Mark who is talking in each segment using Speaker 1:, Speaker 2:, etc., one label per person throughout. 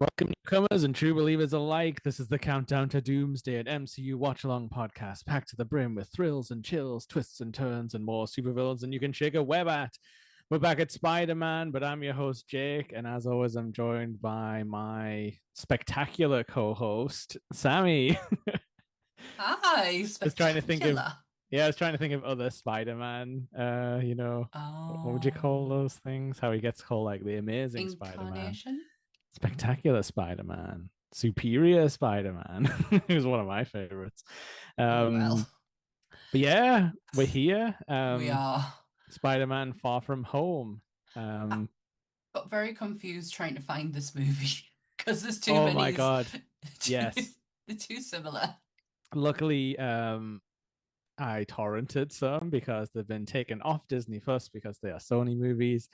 Speaker 1: Welcome, newcomers and true believers alike. This is the Countdown to Doomsday, an MCU watch along podcast packed to the brim with thrills and chills, twists and turns, and more supervillains than you can shake a web at. We're back at Spider Man, but I'm your host, Jake, and as always, I'm joined by my spectacular co host, Sammy.
Speaker 2: Hi,
Speaker 1: I was trying to think of,
Speaker 2: spectacular.
Speaker 1: yeah, I was trying to think of other Spider Man, what would you call
Speaker 2: Oh,
Speaker 1: those things? How he gets called like the Amazing Spider Man.
Speaker 2: incarnation?
Speaker 1: Spectacular Spider-Man, Superior Spider-Man. He was one of my favorites.
Speaker 2: Oh, well,
Speaker 1: But yeah, we're here.
Speaker 2: we are.
Speaker 1: Spider-Man Far From Home.
Speaker 2: I
Speaker 1: Um,
Speaker 2: got very confused trying to find this movie because there's too
Speaker 1: oh my
Speaker 2: many.
Speaker 1: God.
Speaker 2: Too,
Speaker 1: Yes.
Speaker 2: they're too similar.
Speaker 1: Luckily, I torrented some because they've been taken off Disney Plus because they are Sony movies.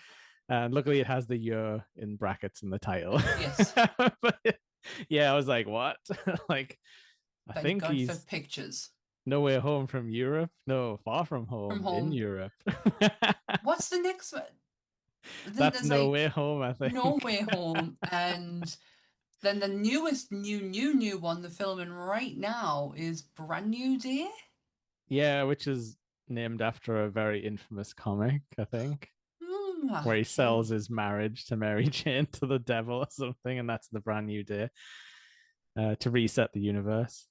Speaker 1: And luckily, it has the year in brackets in the title.
Speaker 2: Yes,
Speaker 1: But yeah, I was like, what? Like, I
Speaker 2: thank
Speaker 1: think
Speaker 2: God for
Speaker 1: he's
Speaker 2: pictures
Speaker 1: No Way Home from Europe. No, Far From
Speaker 2: from
Speaker 1: Home in
Speaker 2: home.
Speaker 1: Europe.
Speaker 2: What's the next one? Then
Speaker 1: That's
Speaker 2: there's
Speaker 1: No
Speaker 2: like
Speaker 1: Way Home, I
Speaker 2: No
Speaker 1: think.
Speaker 2: Way Home, and then the newest, new one they're filming right now is Brand New Day.
Speaker 1: Yeah, which is named after a very infamous comic, I think, where he sells
Speaker 2: Okay.
Speaker 1: his marriage to Mary Jane to the devil or something, and that's the brand new day to reset the universe.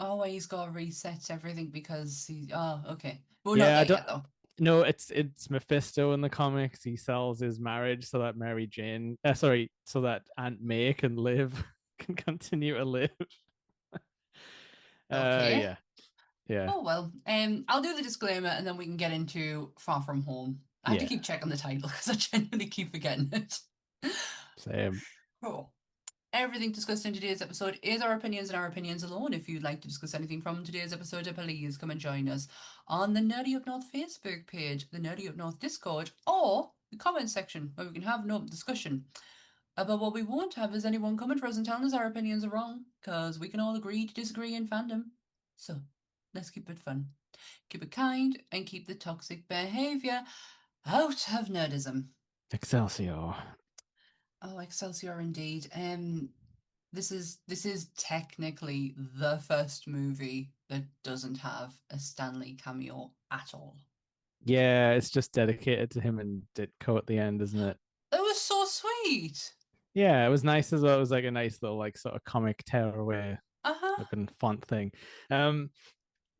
Speaker 2: Oh, he's got to reset everything because he. Oh, okay. We're not
Speaker 1: Yeah, I
Speaker 2: there
Speaker 1: don't.
Speaker 2: yet, though.
Speaker 1: No, it's Mephisto in the comics. He sells his marriage so that Mary Jane, so that Aunt May can live, can continue to live.
Speaker 2: Okay.
Speaker 1: Yeah, yeah,
Speaker 2: Oh well. I'll do the disclaimer and then we can get into Far From Home. I have to keep
Speaker 1: yeah.
Speaker 2: checking the title because I genuinely keep forgetting it.
Speaker 1: Same.
Speaker 2: Cool. Everything discussed in today's episode is our opinions and our opinions alone. If you'd like to discuss anything from today's episode, please come and join us on the Nerdy Up North Facebook page, the Nerdy Up North Discord, or the comment section where we can have an open discussion. But what we won't have is anyone coming for us and telling us our opinions are wrong, because we can all agree to disagree in fandom. So let's keep it fun, keep it kind, and keep the toxic behavior out of nerdism.
Speaker 1: Excelsior.
Speaker 2: Oh, Excelsior indeed. This is technically the first movie that doesn't have a Stanley cameo at all.
Speaker 1: Yeah, it's just dedicated to him and Ditko at the end, isn't it?
Speaker 2: That was so sweet.
Speaker 1: Yeah, it was nice as well. It was like a nice little like sort of comic tearaway
Speaker 2: Uh-huh.
Speaker 1: looking font thing. Um,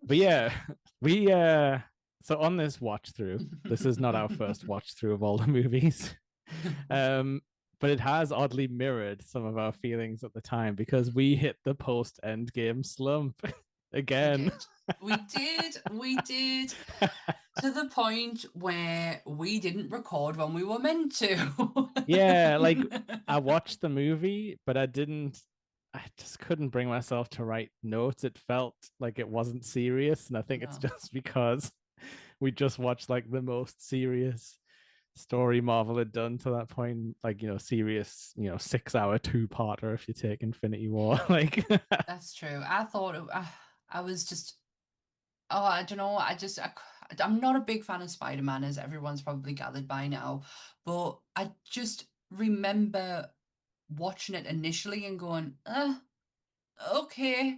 Speaker 1: but yeah, we so on this watch through, this is not our first watch through of all the movies.
Speaker 2: No.
Speaker 1: Um, but it has oddly mirrored some of our feelings at the time because we hit the post Endgame slump
Speaker 2: We
Speaker 1: again.
Speaker 2: did. We did. To the point where we didn't record when we were meant to.
Speaker 1: Yeah, like I watched the movie, but I just couldn't bring myself to write notes. It felt like it wasn't serious. And I think it's
Speaker 2: No.
Speaker 1: just because we just watched like the most serious story Marvel had done to that point, like, serious, 6 hour two-parter if you take Infinity War. Like,
Speaker 2: That's true. I thought I was just. Oh, I don't know. I'm not a big fan of Spider-Man, as everyone's probably gathered by now. But I just remember watching it initially and going, okay.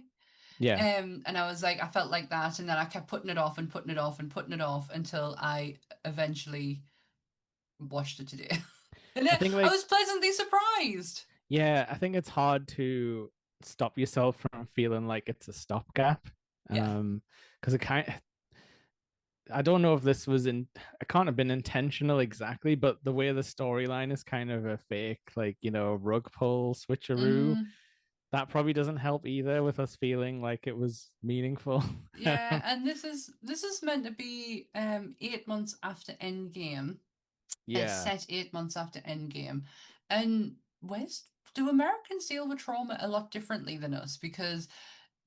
Speaker 1: yeah.
Speaker 2: And I was like, I felt like that, and then I kept putting it off and putting it off and putting it off until I eventually watched it today. And
Speaker 1: I
Speaker 2: then
Speaker 1: think
Speaker 2: I
Speaker 1: like
Speaker 2: was pleasantly surprised.
Speaker 1: yeah, I think it's hard to stop yourself from feeling like it's a stopgap.
Speaker 2: Yeah,
Speaker 1: Because I don't know if this was in it can't have been intentional exactly, but the way the storyline is kind of a fake, like, rug pull switcheroo,
Speaker 2: hmm
Speaker 1: that probably doesn't help either with us feeling like it was meaningful.
Speaker 2: yeah, and this is meant to be 8 months after Endgame. It's
Speaker 1: Yeah.
Speaker 2: set 8 months after Endgame, and West do Americans deal with trauma a lot differently than us because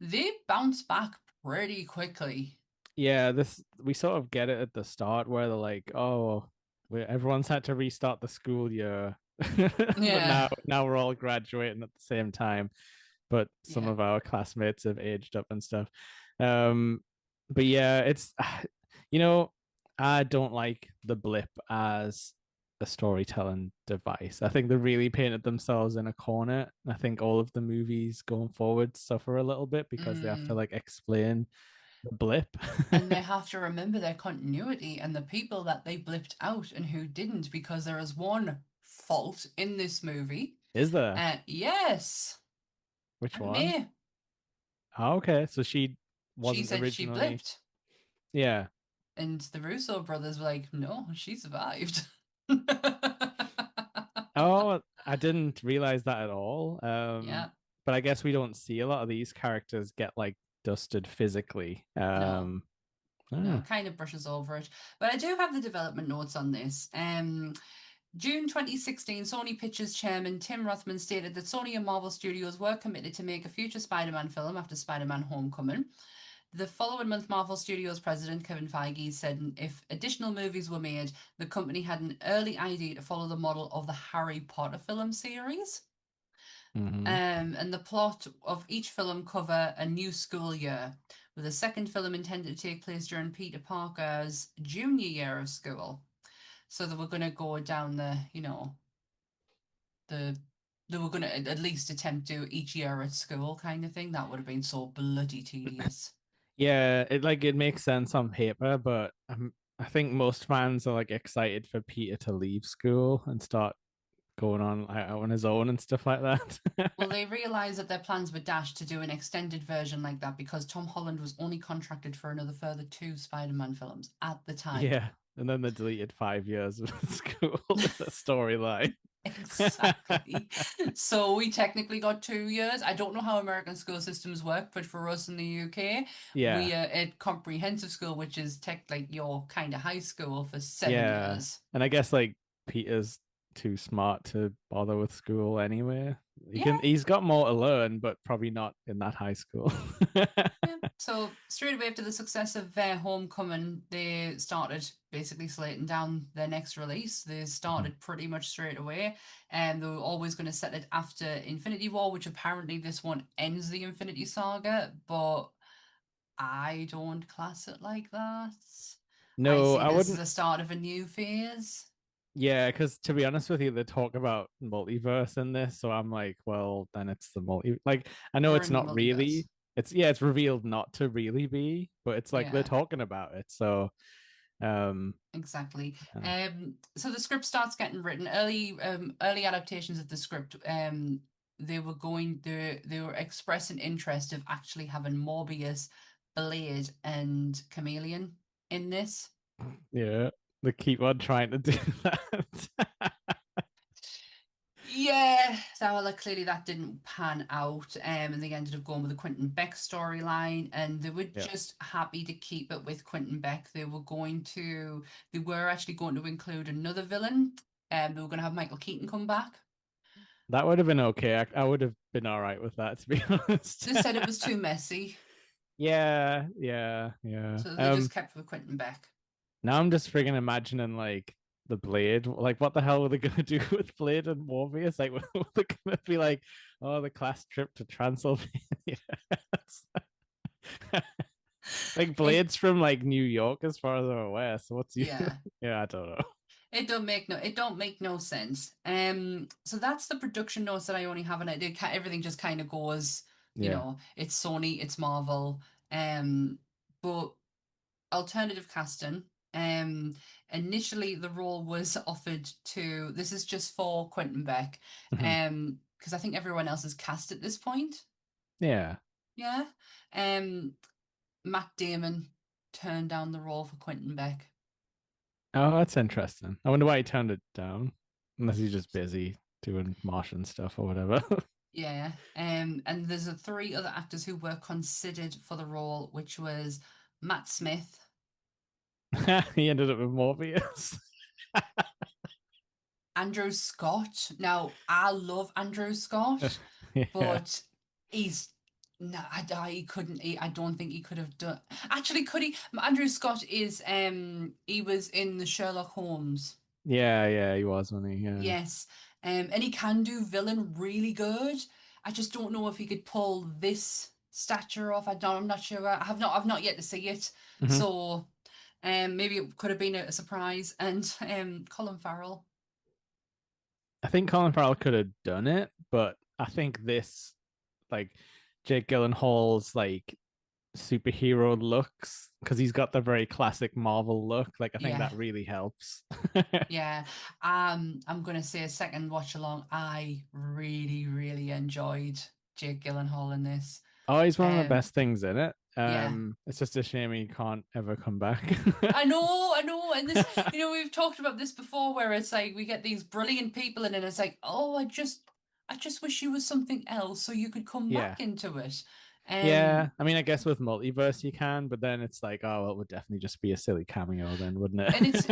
Speaker 2: they bounce back pretty quickly.
Speaker 1: Yeah, this we sort of get it at the start where they're like, oh, everyone's had to restart the school year. But
Speaker 2: Yeah,
Speaker 1: now we're all graduating at the same time. But some
Speaker 2: yeah.
Speaker 1: of our classmates have aged up and stuff. Um, but yeah, it's you know, I don't like the blip as a storytelling device. I think they really painted themselves in a corner. I think all of the movies going forward suffer a little bit because they have to
Speaker 2: Mm.
Speaker 1: like explain the blip.
Speaker 2: And they have to remember their continuity and the people that they blipped out and who didn't, because there is one fault in this movie.
Speaker 1: Is there?
Speaker 2: Yes,
Speaker 1: Which
Speaker 2: Aunt
Speaker 1: one?
Speaker 2: May.
Speaker 1: Oh, okay. So she
Speaker 2: She
Speaker 1: wasn't
Speaker 2: said she
Speaker 1: originally.
Speaker 2: blipped.
Speaker 1: Yeah.
Speaker 2: And the Russo brothers were like, no, she survived.
Speaker 1: Oh, I didn't realize that at all.
Speaker 2: Yeah,
Speaker 1: But I guess we don't see a lot of these characters get like dusted physically.
Speaker 2: no, no,
Speaker 1: Ah.
Speaker 2: kind of brushes over it. But I do have the development notes on this. June 2016, Sony Pictures chairman Tim Rothman stated that Sony and Marvel Studios were committed to make a future Spider Man film after Spider Man Homecoming. The following month, Marvel Studios president Kevin Feige said if additional movies were made, the company had an early idea to follow the model of the Harry Potter film series.
Speaker 1: Hmm.
Speaker 2: And the plot of each film cover a new school year, with the second film intended to take place during Peter Parker's junior year of school. So they were going to go down the they were going to at least attempt to each year at school kind of thing. That would have been so bloody tedious.
Speaker 1: Yeah, it makes sense on paper, but I think most fans are like excited for Peter to leave school and start going on like, out on his own and stuff like that.
Speaker 2: Well, they realised that their plans were dashed to do an extended version like that because Tom Holland was only contracted for another further two Spider-Man films at the time.
Speaker 1: Yeah, and then they deleted 5 years of school storyline.
Speaker 2: Exactly. So we technically got 2 years. I don't know how American school systems work, but for us in the UK,
Speaker 1: Yeah,
Speaker 2: we at comprehensive school, which is tech like your kind of high school for seven
Speaker 1: yeah,
Speaker 2: years.
Speaker 1: and I guess like Peter's too smart to bother with school anyway.
Speaker 2: Yeah,
Speaker 1: He's got more to learn, but probably not in that high school.
Speaker 2: yeah. So straight away after the success of Homecoming, they started basically slating down their next release. They started pretty much straight away, and they were always going to set it after Infinity War, which apparently this one ends the Infinity Saga, but I don't class it like that. I
Speaker 1: No,
Speaker 2: see
Speaker 1: I
Speaker 2: this as
Speaker 1: wouldn't.
Speaker 2: the start of a new phase.
Speaker 1: Yeah, because to be honest with you, they talk about multiverse in this, so I'm like, well, then it's the multi. Like, I know
Speaker 2: We're
Speaker 1: it's
Speaker 2: in the
Speaker 1: not
Speaker 2: multiverse.
Speaker 1: really. It's revealed not to really be, but it's like they're
Speaker 2: Yeah.
Speaker 1: talking about it. So, um,
Speaker 2: Exactly.
Speaker 1: yeah.
Speaker 2: So the script starts getting written. Early adaptations of the script. They were expressing interest of actually having Morbius, Blade, and Chameleon in this.
Speaker 1: Yeah, they keep on trying to do that.
Speaker 2: Yeah, so like clearly that didn't pan out, and they ended up going with the Quentin Beck storyline, and they were
Speaker 1: Yeah,
Speaker 2: just happy to keep it with Quentin Beck. They were actually going to include another villain, and they were going to have Michael Keaton come back.
Speaker 1: that would have been okay. I would have been all right with that, to be honest.
Speaker 2: They said it was too messy,
Speaker 1: Yeah, yeah, yeah.
Speaker 2: so they just kept with Quentin Beck.
Speaker 1: Now I'm just freaking imagining like the Blade. Like, what the hell were they gonna do with Blade and Morbius? Like, were they gonna be like, oh, the class trip to Transylvania? Like
Speaker 2: It
Speaker 1: Blade's from like New York, as far as I'm aware. So what's you?
Speaker 2: yeah.
Speaker 1: Yeah, I don't know.
Speaker 2: It don't make no sense. So that's the production notes that I only have, and everything just kind of goes,
Speaker 1: Yeah.
Speaker 2: it's Sony, it's Marvel, but alternative casting. Um, Initially the role was offered to. This is just for Quentin Beck,
Speaker 1: Mhm.
Speaker 2: because I think everyone else is cast at this point.
Speaker 1: Yeah.
Speaker 2: Yeah. Um, Matt Damon turned down the role for Quentin Beck.
Speaker 1: Oh, that's interesting. I wonder why he turned it down. Unless he's just busy doing Martian stuff or whatever.
Speaker 2: Yeah. And there's three other actors who were considered for the role, which was Matt Smith,
Speaker 1: He ended up with Morbius.
Speaker 2: Andrew Scott. Now, I love Andrew Scott,
Speaker 1: Yeah.
Speaker 2: but he's no, he couldn't. I don't think he could have done. Actually, could he? Andrew Scott is. He was in the Sherlock Holmes.
Speaker 1: Yeah, yeah, he was, wasn't he? Yeah.
Speaker 2: Yes. And he can do villain really good. I just don't know if he could pull this stature off. I'm not sure. I've not yet to see it.
Speaker 1: Mhm.
Speaker 2: So, maybe it could have been a surprise. And Colin Farrell.
Speaker 1: I think Colin Farrell could have done it, but I think this, like, Jake Gyllenhaal's like superhero looks, because he's got the very classic Marvel look. Like, I think
Speaker 2: Yeah,
Speaker 1: that really helps.
Speaker 2: yeah. I'm gonna say a second watch along. I really, really enjoyed Jake Gyllenhaal in this.
Speaker 1: Oh, he's one of the
Speaker 2: Um,
Speaker 1: best things in it.
Speaker 2: yeah.
Speaker 1: It's just a shame he can't ever come back.
Speaker 2: I know, and this, we've talked about this before, where it's like we get these brilliant people in, and it's like, oh, I just wish you was something else so you could come
Speaker 1: Yeah.
Speaker 2: back into it.
Speaker 1: Yeah. I mean, I guess with multiverse you can, but then it's like, oh, well, it would definitely just be a silly cameo then, wouldn't
Speaker 2: And it's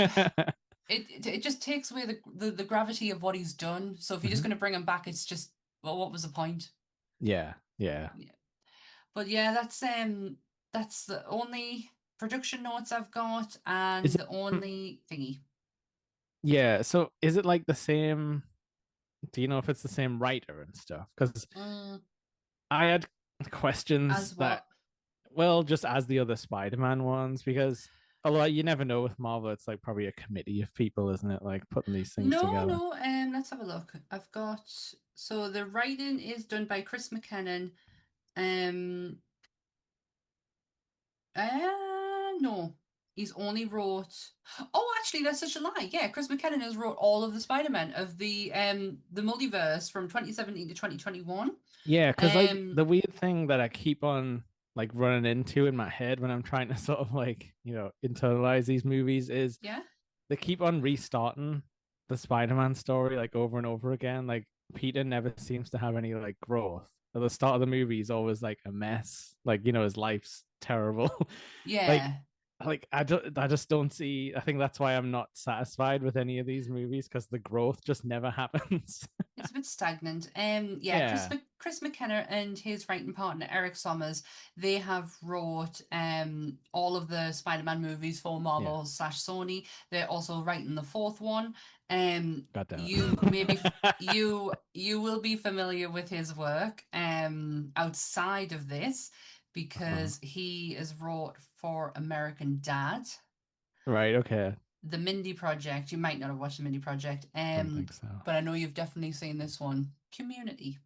Speaker 1: it?
Speaker 2: it just takes away the gravity of what he's done. So if you're just
Speaker 1: Mhm.
Speaker 2: going to bring him back, it's just, well, what was the point?
Speaker 1: Yeah. Yeah.
Speaker 2: Yeah. But yeah, that's the only production notes I've got,
Speaker 1: Is
Speaker 2: and
Speaker 1: it?
Speaker 2: the only thingy.
Speaker 1: Yeah. So is it like the same? Do you know if it's the same writer and stuff? Because
Speaker 2: Mm,
Speaker 1: I had questions
Speaker 2: as
Speaker 1: that,
Speaker 2: what?
Speaker 1: well, just as the other Spider-Man ones, because although you never know with Marvel, it's like probably a committee of people, isn't it? Like putting these things
Speaker 2: No,
Speaker 1: together.
Speaker 2: no. Let's have a look. I've got, so the writing is done by Chris McKinnon. Um, no, he's only wrote. Oh, actually, that's such a lie. Yeah, Chris McKinnon has wrote all of the Spider-Man of the multiverse from 2017 to 2021.
Speaker 1: Yeah, because like
Speaker 2: Um,
Speaker 1: the weird thing that I keep on like running into in my head when I'm trying to sort of like, internalize these movies is
Speaker 2: yeah,
Speaker 1: they keep on restarting the Spider-Man story like over and over again. Like Peter never seems to have any like growth. At the start of the movie, he's always like a mess. Like, his life's terrible. like
Speaker 2: yeah.
Speaker 1: I just don't see. I think that's why I'm not satisfied with any of these movies, because the growth just never happens.
Speaker 2: It's a bit stagnant. Yeah,
Speaker 1: Yeah.
Speaker 2: Chris McKenna and his writing partner Eric Sommers, they have wrote all of the Spider-Man movies for
Speaker 1: Yeah.
Speaker 2: Marvel slash Sony. They're also writing the fourth one.
Speaker 1: God damn
Speaker 2: You maybe
Speaker 1: it.
Speaker 2: you will be familiar with his work outside of this,
Speaker 1: Uh-huh.
Speaker 2: because he is wrote for American Dad,
Speaker 1: Right, okay.
Speaker 2: the Mindy Project. You might not have watched the Mindy Project,
Speaker 1: Don't think so.
Speaker 2: but I know you've definitely seen this one, Community.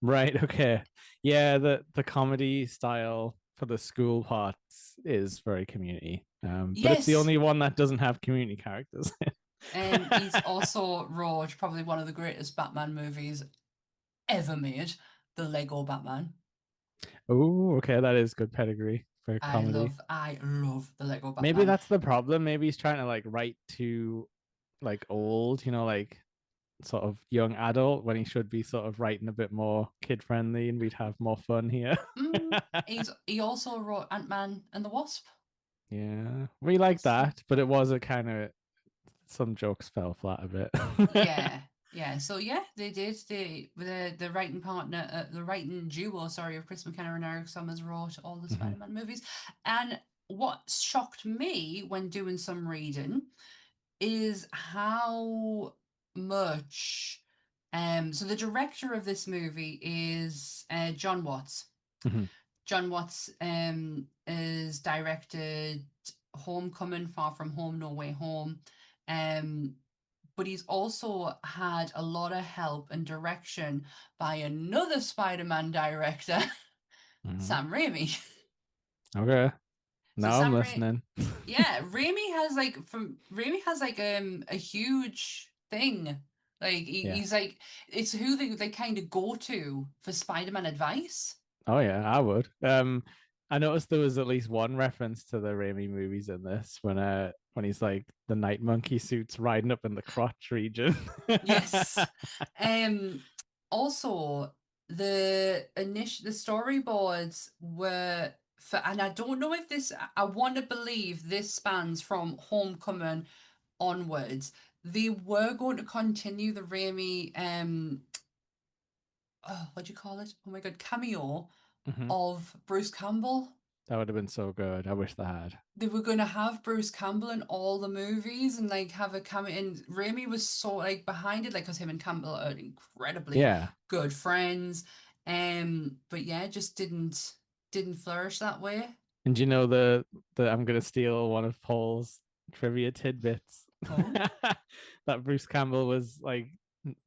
Speaker 1: Right, okay. Yeah, the comedy style for the school parts is very community. But it's the
Speaker 2: Yes,
Speaker 1: only one that doesn't have community characters.
Speaker 2: he's also wrote probably one of the greatest Batman movies ever made, the Lego Batman.
Speaker 1: Oh, okay, that is good pedigree for comedy.
Speaker 2: I love the Lego
Speaker 1: Maybe
Speaker 2: Batman.
Speaker 1: that's the problem. Maybe he's trying to like write to like old, like sort of young adult, when he should be sort of writing a bit more kid friendly and we'd have more fun here.
Speaker 2: He also wrote Ant-Man and the Wasp.
Speaker 1: Yeah, we like
Speaker 2: So,
Speaker 1: that, but it was a kind of, some jokes fell flat a bit.
Speaker 2: yeah, yeah. So yeah, they did. The writing partner, the writing duo, sorry, of Chris McKenna and Eric Summers wrote all the
Speaker 1: Mhm,
Speaker 2: Spider-Man movies. And what shocked me when doing some reading is how much. So the director of this movie is John Watts.
Speaker 1: mhm,
Speaker 2: John Watts is directed Homecoming, Far From Home, No Way Home. Um, but he's also had a lot of help and direction by another Spider-Man director,
Speaker 1: mhm.
Speaker 2: Sam Raimi.
Speaker 1: Okay,
Speaker 2: So
Speaker 1: now I'm listening.
Speaker 2: yeah, Raimi has like a huge thing. Like
Speaker 1: Yeah.
Speaker 2: he's like, it's who they kind of go to for Spider-Man advice.
Speaker 1: Oh yeah, I would. I noticed there was at least one reference to the Raimi movies in this, when he's like the night monkey suits riding up in the crotch region.
Speaker 2: Yes. Um Also, the storyboards were for, and I don't know if this, I want to believe this spans from Homecoming onwards. They were going to continue the Raimi oh, what do you call it? Oh my God, cameo
Speaker 1: Mhm.
Speaker 2: of Bruce Campbell.
Speaker 1: That would have been so good. I wish they had.
Speaker 2: They were going to have Bruce Campbell in all the movies and like have a cameo. And Raimi was so like behind it, like because him and Campbell are incredibly
Speaker 1: Yeah.
Speaker 2: good friends. But yeah, just didn't flourish that way.
Speaker 1: And you know the I'm gonna steal one of Paul's trivia tidbits.
Speaker 2: Oh,
Speaker 1: That Bruce Campbell was like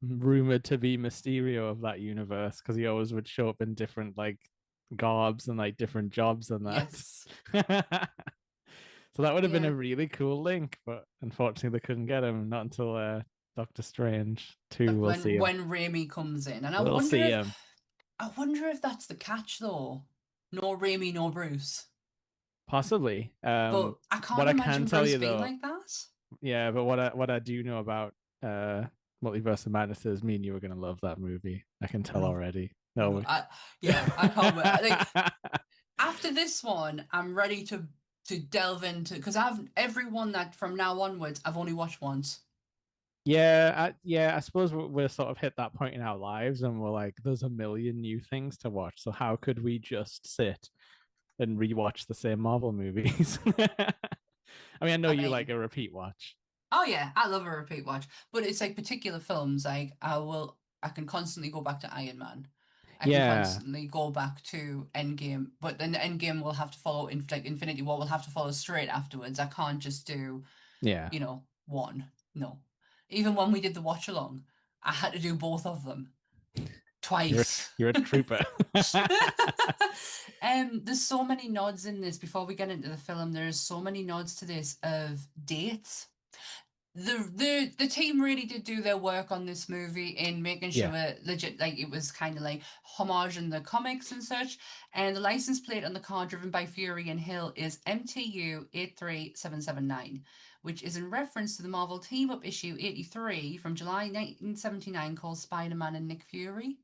Speaker 1: rumored to be Mysterio of that universe because he always would show up in different like garbs and like different jobs and
Speaker 2: Yes.
Speaker 1: that. So that would have been
Speaker 2: Yeah.
Speaker 1: a really cool link, but unfortunately they couldn't get him. Not until Doctor Strange 2. We'll see him.
Speaker 2: When Raimi comes in, and
Speaker 1: We'll see him.
Speaker 2: I wonder if that's the catch though. No Raimi, no Bruce.
Speaker 1: Possibly.
Speaker 2: But I
Speaker 1: What
Speaker 2: can't
Speaker 1: I can
Speaker 2: imagine
Speaker 1: tell
Speaker 2: Bruce
Speaker 1: you
Speaker 2: being
Speaker 1: though,
Speaker 2: like that.
Speaker 1: yeah, but what I do know about Multiverse of Madness is me and you are gonna love that movie. I can
Speaker 2: I
Speaker 1: tell
Speaker 2: love,
Speaker 1: already.
Speaker 2: I,
Speaker 1: No.
Speaker 2: yeah, I can't wait. Like after this one, I'm ready to delve into because I've everyone that from now onwards I've only watched once.
Speaker 1: Yeah, I suppose we're sort of hit that point in our lives and we're like, there's a million new things to watch. So how could we just sit and rewatch the same Marvel movies? I mean, I know
Speaker 2: I
Speaker 1: you like
Speaker 2: mean,
Speaker 1: a repeat watch.
Speaker 2: oh yeah, I love a repeat watch, but it's like particular films. Like I can constantly go back to Iron Man. I can
Speaker 1: Yeah,
Speaker 2: constantly go back to Endgame, but then the Endgame will have to follow in like Infinity War will have to follow straight afterwards. I can't just do,
Speaker 1: yeah.
Speaker 2: one. No. Even when we did the watch along, I had to do both of them twice.
Speaker 1: You're a trooper.
Speaker 2: There's so many nods in this before we get into the film. There's so many nods to this of dates. The team really did do their work on this movie in making
Speaker 1: Yeah,
Speaker 2: sure legit like it was kind of like homage in the comics and such. And the license plate on the car driven by Fury and Hill is MTU 83779, which is in reference to the Marvel Team Up issue 83 from July 1979 called Spider-Man and Nick Fury.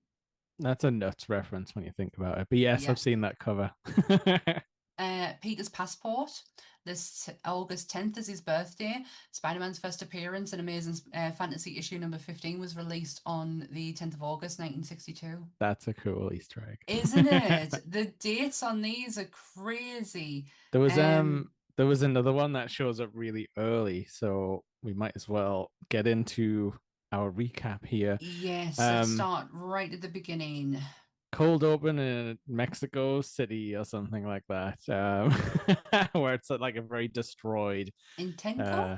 Speaker 1: that's a nuts reference when you think about it. But yes,
Speaker 2: Yeah.
Speaker 1: I've seen that cover.
Speaker 2: Peter's Passport. This August 10th is his birthday. Spider-Man's first appearance in Amazing Fantasy issue number 15 was released on the 10th of August 1962.
Speaker 1: That's a cool Easter
Speaker 2: Isn't
Speaker 1: egg.
Speaker 2: it? The dates on these are crazy.
Speaker 1: There was
Speaker 2: Um,
Speaker 1: there was another one that shows up really early, so we might as well get into our recap here.
Speaker 2: yes, let's
Speaker 1: Um,
Speaker 2: start right at the beginning.
Speaker 1: Cold open in Mexico City or something like that, where it's like a very destroyed,
Speaker 2: Intenco?
Speaker 1: uh,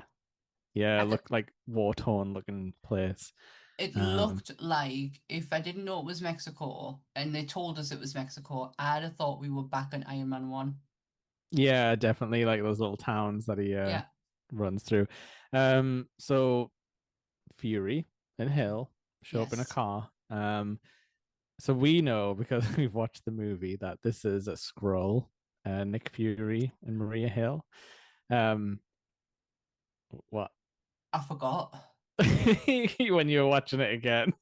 Speaker 1: yeah,
Speaker 2: I th
Speaker 1: look like war torn looking place.
Speaker 2: It
Speaker 1: Um,
Speaker 2: looked like if I didn't know it was Mexico and they told us it was Mexico, I'd have thought we were back in Iron Man 1.
Speaker 1: yeah, definitely like those little towns that he
Speaker 2: Yeah,
Speaker 1: runs through. So Fury and Hill show up in a
Speaker 2: yes.
Speaker 1: car. So we know because we've watched the movie that this is a Skrull, Nick Fury and Maria Hill. Um, what
Speaker 2: I forgot.
Speaker 1: when you were watching it again?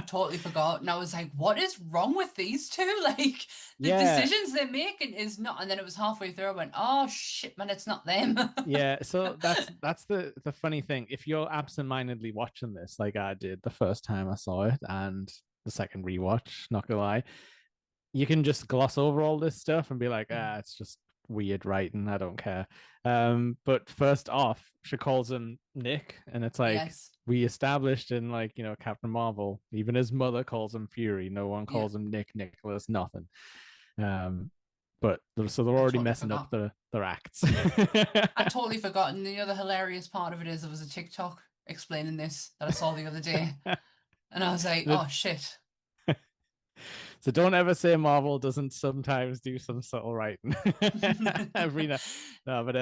Speaker 2: Totally forgot. And I was like, what is wrong with these two? Like, the
Speaker 1: Yeah,
Speaker 2: decisions they're making is not. And then it was halfway through, I went, oh shit, man, it's not them.
Speaker 1: yeah. So that's the funny thing. If you're absentmindedly watching this, like I did the first time I saw it, and the second rewatch, not gonna lie, you can just gloss over all this stuff and be like, it's just weird writing. I don't care. But first off, she calls him Nick, and it's like
Speaker 2: Yes.
Speaker 1: we established in like Captain Marvel. Even his mother calls him Fury. No one
Speaker 2: Yeah.
Speaker 1: calls him Nick, Nicholas, nothing. Um, but so they're
Speaker 2: I
Speaker 1: already
Speaker 2: totally
Speaker 1: messing up
Speaker 2: forgot.
Speaker 1: their acts.
Speaker 2: I totally forgot. And the other hilarious part of it is there was a TikTok explaining this that I saw the other day. And I was like, oh shit.
Speaker 1: So don't ever say Marvel doesn't sometimes do some subtle writing. Every now, no, but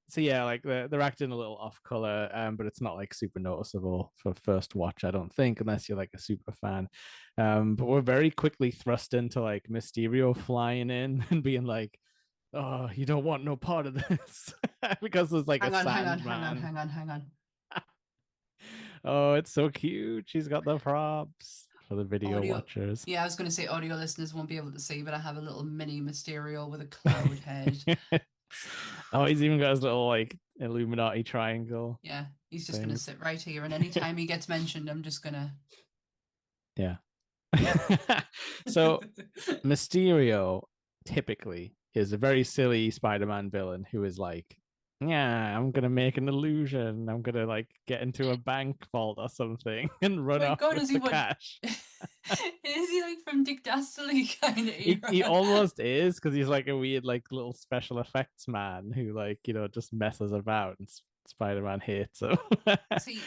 Speaker 1: so yeah, like they're acting a little off color, but it's not like super noticeable for first watch, I don't think, unless you're like a super fan. But we're very quickly thrust into like Mysterio flying in and being like, "Oh, you don't want no part of this," because there's like a
Speaker 2: Hang on, hang on, hang on,
Speaker 1: Sandman.
Speaker 2: hang on, hang on.
Speaker 1: Oh, it's so cute. She's got the props for the video
Speaker 2: Audio.
Speaker 1: watchers.
Speaker 2: Yeah, I was going to say audio listeners won't be able to see, but I have a little mini Mysterio with a cloud head.
Speaker 1: Oh, he's even got his little like Illuminati triangle
Speaker 2: Yeah, he's just going to
Speaker 1: things.
Speaker 2: sit right here. And anytime he gets mentioned, I'm just going to.
Speaker 1: Yeah. So Mysterio typically is a very silly Spider-Man villain who is like, yeah, I'm gonna make an illusion. I'm gonna like get into a bank vault or something and run
Speaker 2: My
Speaker 1: off
Speaker 2: God,
Speaker 1: with
Speaker 2: is he
Speaker 1: the
Speaker 2: what?
Speaker 1: cash.
Speaker 2: Is he like from Dick Dastardly kind of
Speaker 1: He
Speaker 2: era?
Speaker 1: almost is because he's like a weird like little special effects man who like just messes about and Spider-Man hates him.
Speaker 2: See,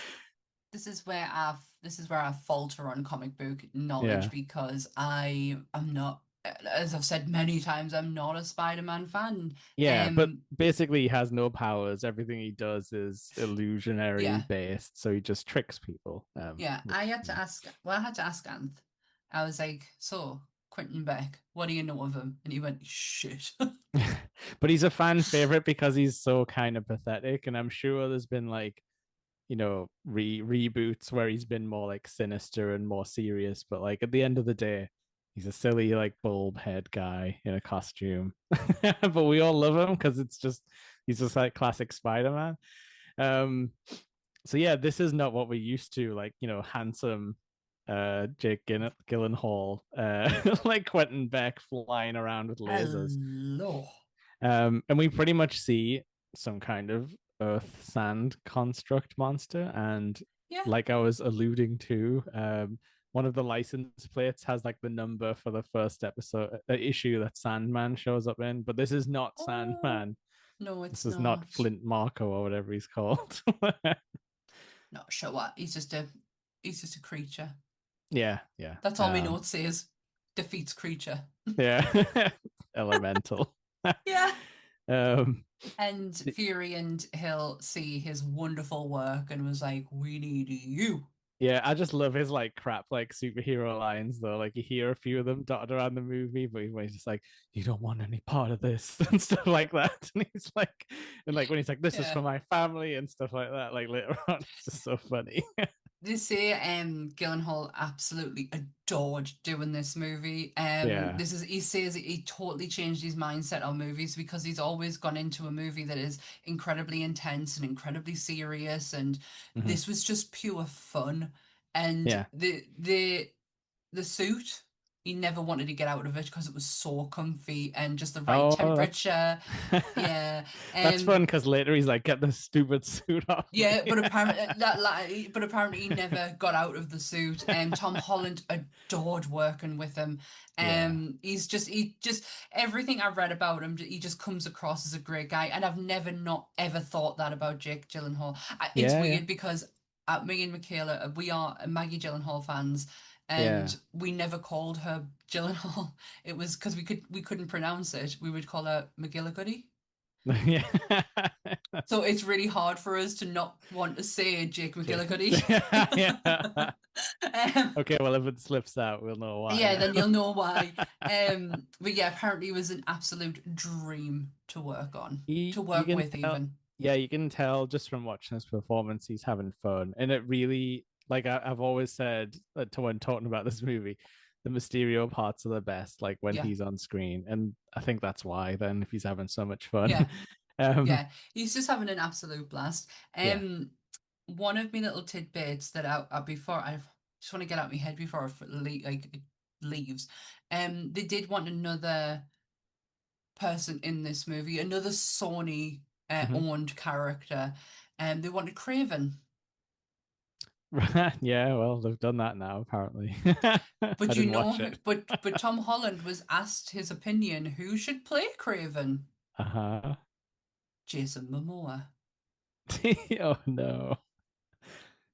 Speaker 2: this is where I falter on comic book knowledge
Speaker 1: Yeah.
Speaker 2: because I am not, as I've said many times, I'm not a Spider-Man fan.
Speaker 1: Yeah, but
Speaker 2: Um,
Speaker 1: basically he has no powers. Everything he does is illusionary
Speaker 2: yeah,
Speaker 1: based, so he just tricks people.
Speaker 2: yeah. I
Speaker 1: Which
Speaker 2: had to ask. Well, I had to ask Anth. I was like, "So, Quentin Beck, what do you know of him?" And he went, "Shit."
Speaker 1: but he's a fan favorite because he's so kind of pathetic, and I'm sure there's been like reboots where he's been more like sinister and more serious, but like at the end of the day he's a silly like bulb head guy in a costume. But we all love him because he's just like classic Spider-Man. um so yeah, this is not what we're used to, like handsome Jake Gyllenhaal, like Quentin Beck flying around with lasers.
Speaker 2: Hello.
Speaker 1: And we pretty much see some kind of earth sand construct monster. And
Speaker 2: Yeah.
Speaker 1: like I was alluding to, one of the license plates has like the number for the first episode issue that Sandman shows up in, but this is not
Speaker 2: Oh,
Speaker 1: Sandman.
Speaker 2: no,
Speaker 1: This
Speaker 2: it's
Speaker 1: is not
Speaker 2: not.
Speaker 1: Flint Marco or whatever he's called.
Speaker 2: Not sure what. He's just a creature.
Speaker 1: Yeah, yeah.
Speaker 2: That's all my note says. Defeats creature.
Speaker 1: Yeah. Elemental.
Speaker 2: Yeah.
Speaker 1: um
Speaker 2: And Fury and Hill see his wonderful work and was like, "We need you."
Speaker 1: Yeah, I just love his like crap like superhero lines though. Like you hear a few of them dotted around the movie, but he's just like, "You don't want any part of this" and stuff like that. And he's like, and like when he's like, "This is for
Speaker 2: Yeah.
Speaker 1: my family" and stuff like that. Like later on, it's just so funny.
Speaker 2: They say Gyllenhaal absolutely adored doing this movie.
Speaker 1: Yeah.
Speaker 2: He says he totally changed his mindset on movies because he's always gone into a movie that is incredibly intense and incredibly serious, and
Speaker 1: Hmm.
Speaker 2: this was just pure fun. And
Speaker 1: Yeah.
Speaker 2: the suit, he never wanted to get out of it because it was so comfy and just the right
Speaker 1: Oh, that's
Speaker 2: temperature. Yeah.
Speaker 1: that's fun because later he's like, "Get this stupid suit off me."
Speaker 2: Yeah, but apparently he never got out of the suit. And Tom Holland adored working with him.
Speaker 1: Yeah.
Speaker 2: He just everything I've read about him, he just comes across as a great guy. And I've never not ever thought that about Jake Gyllenhaal. It's
Speaker 1: Yeah. Yeah.
Speaker 2: weird because me and Michaela, we are Maggie Gyllenhaal fans,
Speaker 1: Yeah.
Speaker 2: and we never called her Gyllenhaal. It was because we couldn't pronounce it. We would call her McGillicuddy.
Speaker 1: Yeah.
Speaker 2: So it's really hard for us to not want to say Jake
Speaker 1: Jake.
Speaker 2: McGillicuddy.
Speaker 1: Yeah.
Speaker 2: um,
Speaker 1: Okay, well, if it slips out, we'll know why
Speaker 2: yeah, then you'll
Speaker 1: now.
Speaker 2: know why. But yeah, apparently it was an absolute dream to work on,
Speaker 1: you
Speaker 2: to
Speaker 1: you
Speaker 2: work
Speaker 1: can
Speaker 2: with
Speaker 1: tell,
Speaker 2: even.
Speaker 1: yeah, you can tell just from watching his performance, he's having fun, and it really, like I've always said to when talking about this movie, the Mysterio parts are the best, like when
Speaker 2: Yeah,
Speaker 1: he's on screen, and I think that's why. Then, if he's having so much fun,
Speaker 2: yeah,
Speaker 1: um,
Speaker 2: yeah. He's just having an absolute blast.
Speaker 1: yeah.
Speaker 2: One of my little tidbits that before I just want to get out of my head before it leaves. They did want another person in this movie, another Sony
Speaker 1: Mhm.
Speaker 2: owned character, and they wanted Craven.
Speaker 1: Yeah, well, they've done that now, apparently. I
Speaker 2: But
Speaker 1: didn't watch it.
Speaker 2: but Tom Holland was asked his opinion who should play Craven.
Speaker 1: Uh-huh.
Speaker 2: Jason Momoa.
Speaker 1: Oh no.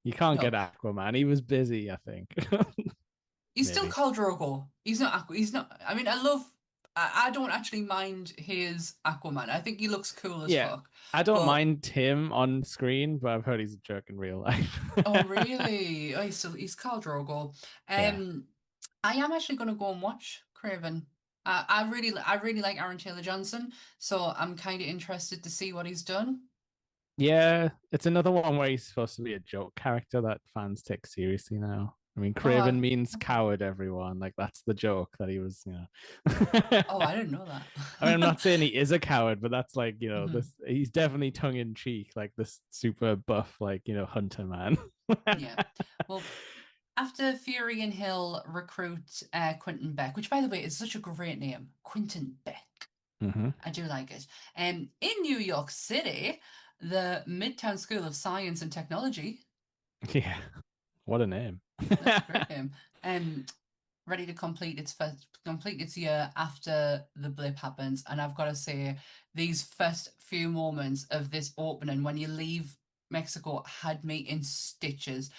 Speaker 1: You can't get
Speaker 2: No,
Speaker 1: Aquaman. He was busy, I think.
Speaker 2: he's still
Speaker 1: Maybe.
Speaker 2: Khal Drogo. He's not. He's not. I mean, I don't actually mind his Aquaman. I think he looks cool as
Speaker 1: Yeah.
Speaker 2: fuck.
Speaker 1: I don't
Speaker 2: But
Speaker 1: mind him on screen, but I've heard he's a jerk in real life.
Speaker 2: oh really? Oh, he's Khal Drogo.
Speaker 1: Yeah.
Speaker 2: Um, I am actually going to go and watch Craven. I really like Aaron Taylor Johnson, so I'm kind of interested to see what he's done.
Speaker 1: Yeah. It's another one where he's supposed to be a joke character that fans take seriously now. I mean,
Speaker 2: Oh,
Speaker 1: Craven means coward, everyone. Like, that's the joke that he was,
Speaker 2: oh, I didn't know that.
Speaker 1: I mean, I'm not saying he is a coward, but that's like,
Speaker 2: Mhm.
Speaker 1: this, he's definitely tongue in cheek, like this super buff, like, hunter man.
Speaker 2: Yeah. Well, after Fury and Hill recruit Quentin Beck, which by the way is such a great name, Quentin Beck.
Speaker 1: Hmm.
Speaker 2: I do like it. In New York City, the Midtown School of Science and Technology.
Speaker 1: Yeah. What a name.
Speaker 2: That's a great name. Um, ready to complete its year after the blip happens, and I've got to say, these first few moments of this opening when you leave. Mexico had me in stitches.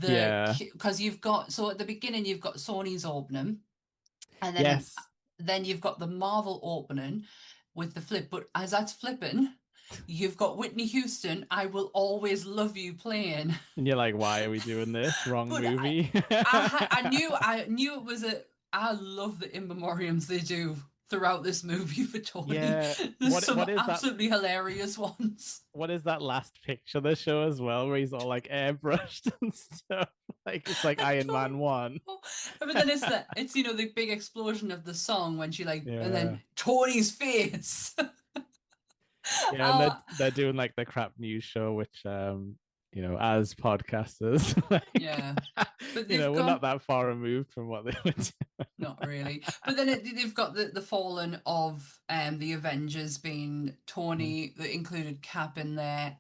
Speaker 1: Yeah.
Speaker 2: Because you've got, so at the beginning you've got Sony's opening, and
Speaker 1: Yes.
Speaker 2: then you've got the Marvel opening with the flip. But as that's flipping, you've got Whitney Houston, "I Will Always Love You" playing.
Speaker 1: And you're like, why are we doing this? Wrong
Speaker 2: But
Speaker 1: movie.
Speaker 2: I knew it was a. I love the in memoriams they do throughout this movie for Tony.
Speaker 1: Yeah.
Speaker 2: There's
Speaker 1: What
Speaker 2: some
Speaker 1: is that?
Speaker 2: absolutely hilarious ones.
Speaker 1: What is that last picture they show as well, where he's all like airbrushed and stuff? Like it's like
Speaker 2: I
Speaker 1: Iron Man
Speaker 2: don't
Speaker 1: 1.
Speaker 2: know. But then it's the big explosion of the song when she like, and
Speaker 1: Yeah.
Speaker 2: then Tony's face.
Speaker 1: Yeah, and
Speaker 2: Oh
Speaker 1: they're doing like the crap news show, which as podcasters, like
Speaker 2: yeah, but they've
Speaker 1: we're not
Speaker 2: got.
Speaker 1: that far removed from what they would.
Speaker 2: Not really. But then they've got the fallen of the Avengers being
Speaker 1: Do.
Speaker 2: Tony, that included Cap in there,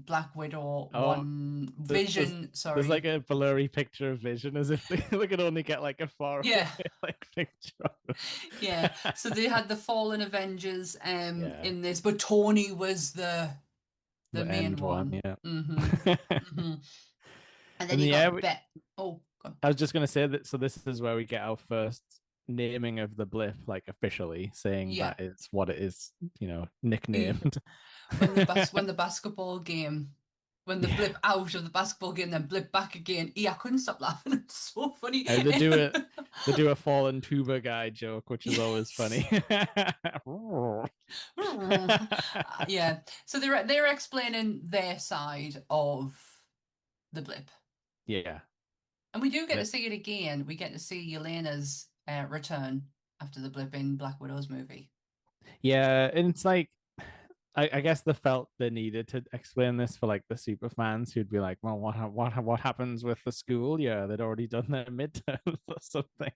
Speaker 2: Black Widow,
Speaker 1: Oh,
Speaker 2: One
Speaker 1: there's
Speaker 2: Vision,
Speaker 1: there's like
Speaker 2: sorry.
Speaker 1: a blurry picture of Vision, as if they could only get like a far away
Speaker 2: Yeah,
Speaker 1: like picture of
Speaker 2: yeah.
Speaker 1: him.
Speaker 2: So they had the fallen Avengers
Speaker 1: Yeah,
Speaker 2: in this, but Tony was the
Speaker 1: the
Speaker 2: main
Speaker 1: end one.
Speaker 2: one.
Speaker 1: Yeah.
Speaker 2: Mm-hmm. Mm-hmm. And then
Speaker 1: And
Speaker 2: you
Speaker 1: yeah,
Speaker 2: got Bet. Oh, God.
Speaker 1: I was just gonna say that. So this is where we get our first naming of the blip, like officially saying
Speaker 2: Yeah.
Speaker 1: that it's what it is,
Speaker 2: E-
Speaker 1: nicknamed.
Speaker 2: when the basketball game, when the
Speaker 1: Yeah.
Speaker 2: blip out of the basketball game, then blip back again. Yeah, I couldn't stop laughing. It's so funny.
Speaker 1: They do a fallen tuba guy joke, which is always funny.
Speaker 2: Yes. Yeah. So they're explaining their side of the blip,
Speaker 1: Yeah.
Speaker 2: and we do get to see it again. We get to see Yelena's return after the blip in Black Widow's movie.
Speaker 1: Yeah, and it's like I guess they felt they needed to explain this for like the super fans who'd be like, well, what happens with the school? Yeah, they'd already done their midterms or something.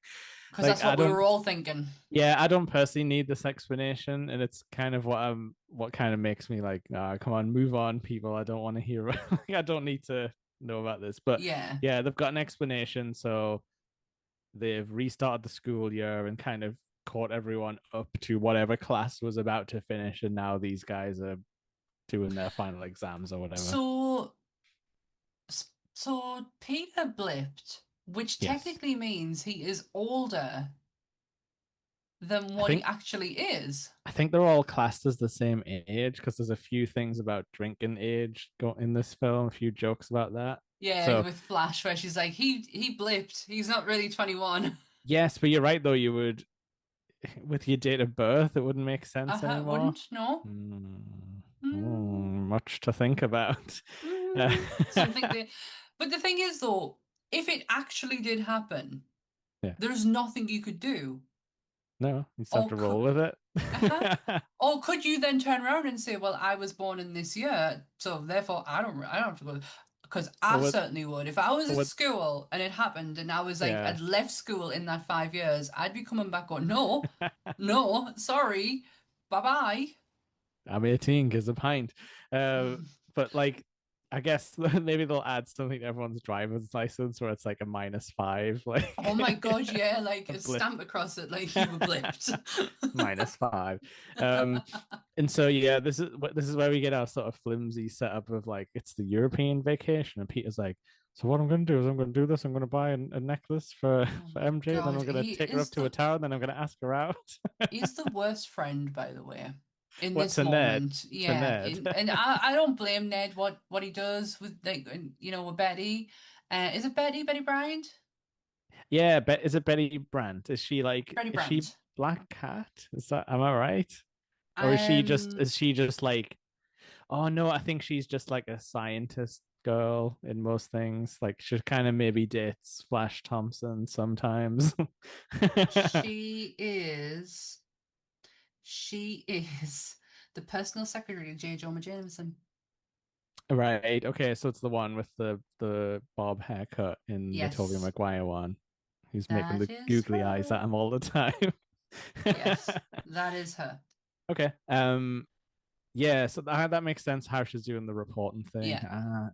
Speaker 2: Because
Speaker 1: Like
Speaker 2: that's
Speaker 1: I
Speaker 2: what we
Speaker 1: don't
Speaker 2: were all thinking.
Speaker 1: yeah, I don't personally need this explanation, and it's kind of what kind of makes me like, come on, move on, people. I don't want to hear like, I don't need to know about this. But
Speaker 2: Yeah.
Speaker 1: yeah, they've got an explanation, so they've restarted the school year and kind of caught everyone up to whatever class was about to finish, and now these guys are doing their final exams or whatever.
Speaker 2: So so Peter blipped, which
Speaker 1: Yes.
Speaker 2: technically means he is older than
Speaker 1: I
Speaker 2: what he
Speaker 1: think
Speaker 2: actually is.
Speaker 1: I think they're all classed as the same age because there's a few things about drinking age in this film, a few jokes about that.
Speaker 2: Yeah,
Speaker 1: So
Speaker 2: with Flash, where she's like, he blipped. He's not really 21.
Speaker 1: yes, but you're right though. You would with your date of birth, it wouldn't make sense
Speaker 2: Uh-huh,
Speaker 1: anymore.
Speaker 2: wouldn't? No?
Speaker 1: Much to think about. Uh,
Speaker 2: Something that. But the thing is, though, if it actually did happen,
Speaker 1: yeah,
Speaker 2: there's nothing you could do.
Speaker 1: no, you just have
Speaker 2: Or
Speaker 1: to
Speaker 2: could,
Speaker 1: roll with it.
Speaker 2: uh-huh. Or could you then turn around and say, "Well, I was born in this year, so therefore I don't have to go." Because I
Speaker 1: Well,
Speaker 2: certainly would. If I was at
Speaker 1: with
Speaker 2: school and it happened, and I was like,
Speaker 1: yeah.
Speaker 2: I'd left school in that 5 years, I'd be coming back going, "No, no, sorry, bye bye."
Speaker 1: I'm 18 because a pint. But like, I guess maybe they'll add something to everyone's driver's license where it's like a -5, like
Speaker 2: Oh my God, yeah, like
Speaker 1: a
Speaker 2: a
Speaker 1: blip
Speaker 2: stamp across it, like you were blipped.
Speaker 1: -5. Um, and so yeah, this is where we get our sort of flimsy setup of like it's the European vacation, and Peter's like, so what I'm going to do is I'm going to do this. I'm going to buy a necklace for
Speaker 2: Oh
Speaker 1: for
Speaker 2: my
Speaker 1: MJ. Then
Speaker 2: God,
Speaker 1: I'm going to take her up to a tower. Then I'm going to ask her out.
Speaker 2: he's the worst friend, by the way, in
Speaker 1: What
Speaker 2: this
Speaker 1: to Ned?
Speaker 2: moment.
Speaker 1: To
Speaker 2: Yeah,
Speaker 1: Ned?
Speaker 2: and I don't blame Ned what he does with like with Betty. Is it Betty Bryant?
Speaker 1: Yeah, is it Betty Brandt?
Speaker 2: Betty
Speaker 1: Is she
Speaker 2: Bryant.
Speaker 1: Black Cat? Is that am I right? Or
Speaker 2: Um,
Speaker 1: is she just like oh no, I think she's just like a scientist girl in most things. Like she kind of maybe dates Flash Thompson sometimes.
Speaker 2: she is she is the personal secretary of J. Jonah Jameson.
Speaker 1: Right. Okay, so it's the one with the bob haircut in the Tobey
Speaker 2: Yes,
Speaker 1: Maguire one. He's making
Speaker 2: that
Speaker 1: the
Speaker 2: is
Speaker 1: googly eyes at
Speaker 2: her.
Speaker 1: him all the time.
Speaker 2: Yes, that is her.
Speaker 1: Okay. Yeah, so that makes sense how she's doing the reporting thing.
Speaker 2: Yeah.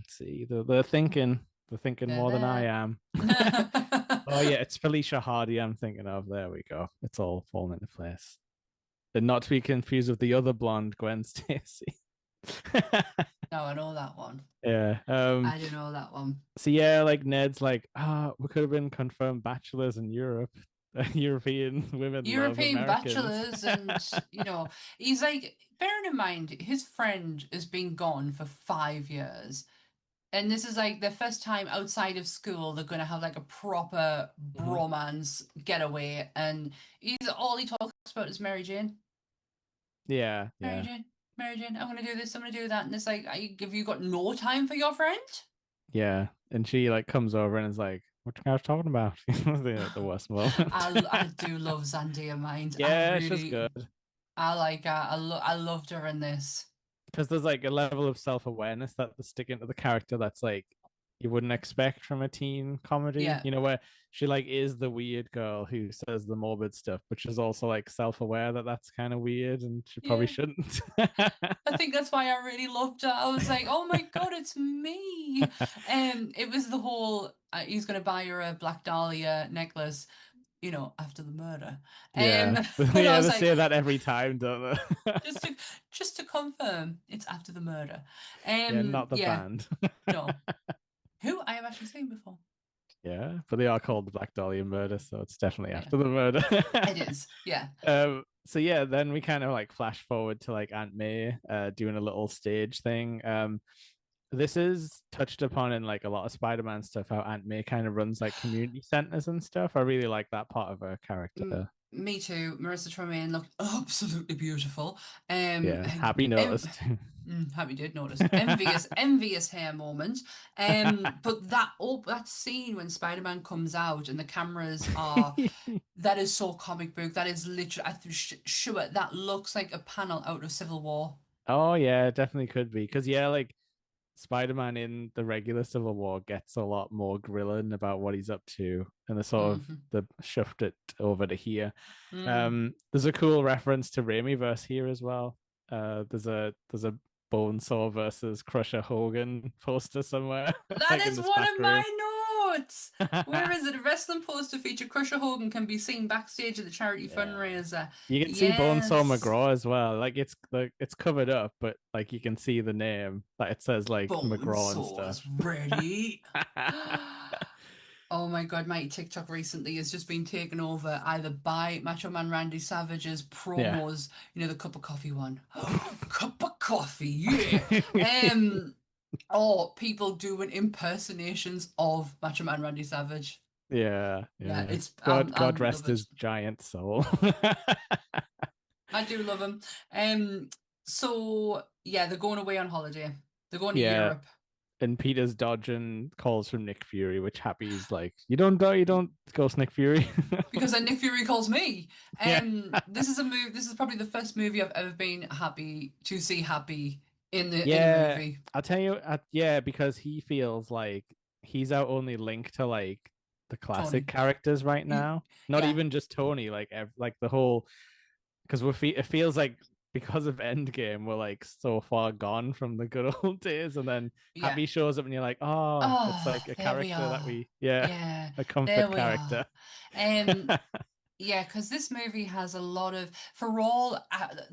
Speaker 1: See, they're thinking more than I am. Oh yeah, it's Felicia Hardy I'm thinking of. There we go. It's all falling into place. And not to be confused with the other blonde Gwen Stacy.
Speaker 2: No, I know that one.
Speaker 1: Yeah.
Speaker 2: I do know that one.
Speaker 1: So yeah, like Ned's like, we could have been confirmed bachelors in Europe. European women love
Speaker 2: European
Speaker 1: Americans.
Speaker 2: bachelors, and he's like, bearing in mind his friend has been gone for 5 years. And this is like the first time outside of school they're gonna have like a proper
Speaker 1: Mhm.
Speaker 2: bromance getaway, and he's all he talks about is Mary Jane.
Speaker 1: Yeah,
Speaker 2: Mary
Speaker 1: yeah,
Speaker 2: Jane, Mary Jane, I'm gonna do this, I'm gonna do that, and it's like, have you got no time for your friend?
Speaker 1: yeah. And she like comes over and is like, "What you guys talking about?" The worst moment.
Speaker 2: I do love Zandia Mind.
Speaker 1: Yeah, she's good
Speaker 2: I like her. I loved her in this.
Speaker 1: because there's like a level of self-awareness that they stick into the character that's like you wouldn't expect from a teen comedy.
Speaker 2: Yeah,
Speaker 1: Where she like is the weird girl who says the morbid stuff, but she's also like self-aware that that's kind of weird and she probably
Speaker 2: yeah.
Speaker 1: shouldn't.
Speaker 2: I think that's why I really loved her. I was like, oh my God, it's me. It was the whole he's going to buy her a Black Dahlia necklace, after the murder. Um,
Speaker 1: Yeah.
Speaker 2: but I
Speaker 1: Yeah,
Speaker 2: was
Speaker 1: they
Speaker 2: like,
Speaker 1: say that every time, don't they?
Speaker 2: just to just to confirm, it's after the murder.
Speaker 1: Yeah, not the
Speaker 2: Yeah,
Speaker 1: band.
Speaker 2: no, who I have actually seen before.
Speaker 1: Yeah, but they are called the Black Dahlia murder, so it's definitely
Speaker 2: Yeah,
Speaker 1: after the murder.
Speaker 2: it is. Yeah.
Speaker 1: So yeah, then we kind of like flash forward to like Aunt May doing a little stage thing. This is touched upon in like a lot of Spider-Man stuff, how Aunt May kind of runs like community centers and stuff. I really like that part of her character.
Speaker 2: Me too. Marissa Tremaine looked absolutely beautiful.
Speaker 1: Yeah, happy
Speaker 2: Em-
Speaker 1: noticed.
Speaker 2: Happy did notice. Envious hair moment. But that scene when Spider-Man comes out and the cameras are, that is so comic book. That is literally, sure, that looks like a panel out of Civil War.
Speaker 1: Oh yeah, it definitely could be because yeah, like Spider-Man in the regular Civil War gets a lot more grilling about what he's up to, and
Speaker 2: Hmm.
Speaker 1: the shoved it over to here.
Speaker 2: Mm.
Speaker 1: There's a cool reference to Raimiverse here as well. There's a Bonesaw versus Crusher Hogan poster somewhere,
Speaker 2: That
Speaker 1: like in
Speaker 2: is
Speaker 1: this
Speaker 2: one
Speaker 1: back
Speaker 2: of
Speaker 1: room.
Speaker 2: my notes. Where is it? A wrestling poster feature Crusher Hogan can be seen backstage at the charity
Speaker 1: Yeah.
Speaker 2: fundraiser.
Speaker 1: You can see Bonesaw
Speaker 2: Yes.
Speaker 1: McGraw as well. Like it's covered up, but like you can see the name. Like it says like
Speaker 2: Bone
Speaker 1: McGraw and
Speaker 2: saws
Speaker 1: stuff.
Speaker 2: ready. Oh my God, my TikTok recently has just been taken over either by Macho Man Randy Savage's
Speaker 1: Yeah.
Speaker 2: promos, the cup of coffee one. Cup of coffee, yeah. Um, or people doing impersonations of Macho Man Randy Savage.
Speaker 1: Yeah,
Speaker 2: Yeah,
Speaker 1: yeah.
Speaker 2: it's I
Speaker 1: God
Speaker 2: love
Speaker 1: rest
Speaker 2: it.
Speaker 1: his giant soul.
Speaker 2: I do love him. Um, so yeah, they're going away on holiday. They're going to
Speaker 1: Yeah,
Speaker 2: Europe.
Speaker 1: and Peter's dodging calls from Nick Fury, which Happy's like, you don't die, you don't ghost Nick Fury.
Speaker 2: Because then Nick Fury calls me.
Speaker 1: Yeah,
Speaker 2: This is a move. This is probably the first movie I've ever been happy to see happy in a
Speaker 1: yeah.
Speaker 2: movie.
Speaker 1: I'll tell you, yeah, because he feels like he's our only link to like the classic
Speaker 2: Tony.
Speaker 1: characters right
Speaker 2: Mm,
Speaker 1: now. Not
Speaker 2: yeah,
Speaker 1: even just Tony, like like the whole because it feels like because of Endgame, we're like so far gone from the good old days, and then
Speaker 2: yeah.
Speaker 1: Happy shows up, and you're like, oh, it's
Speaker 2: Oh,
Speaker 1: like a
Speaker 2: there we
Speaker 1: character that
Speaker 2: are.
Speaker 1: we, yeah,
Speaker 2: Yeah,
Speaker 1: a
Speaker 2: there
Speaker 1: comfort
Speaker 2: we are.
Speaker 1: character.
Speaker 2: Um, Yeah, because this movie has a lot of, for all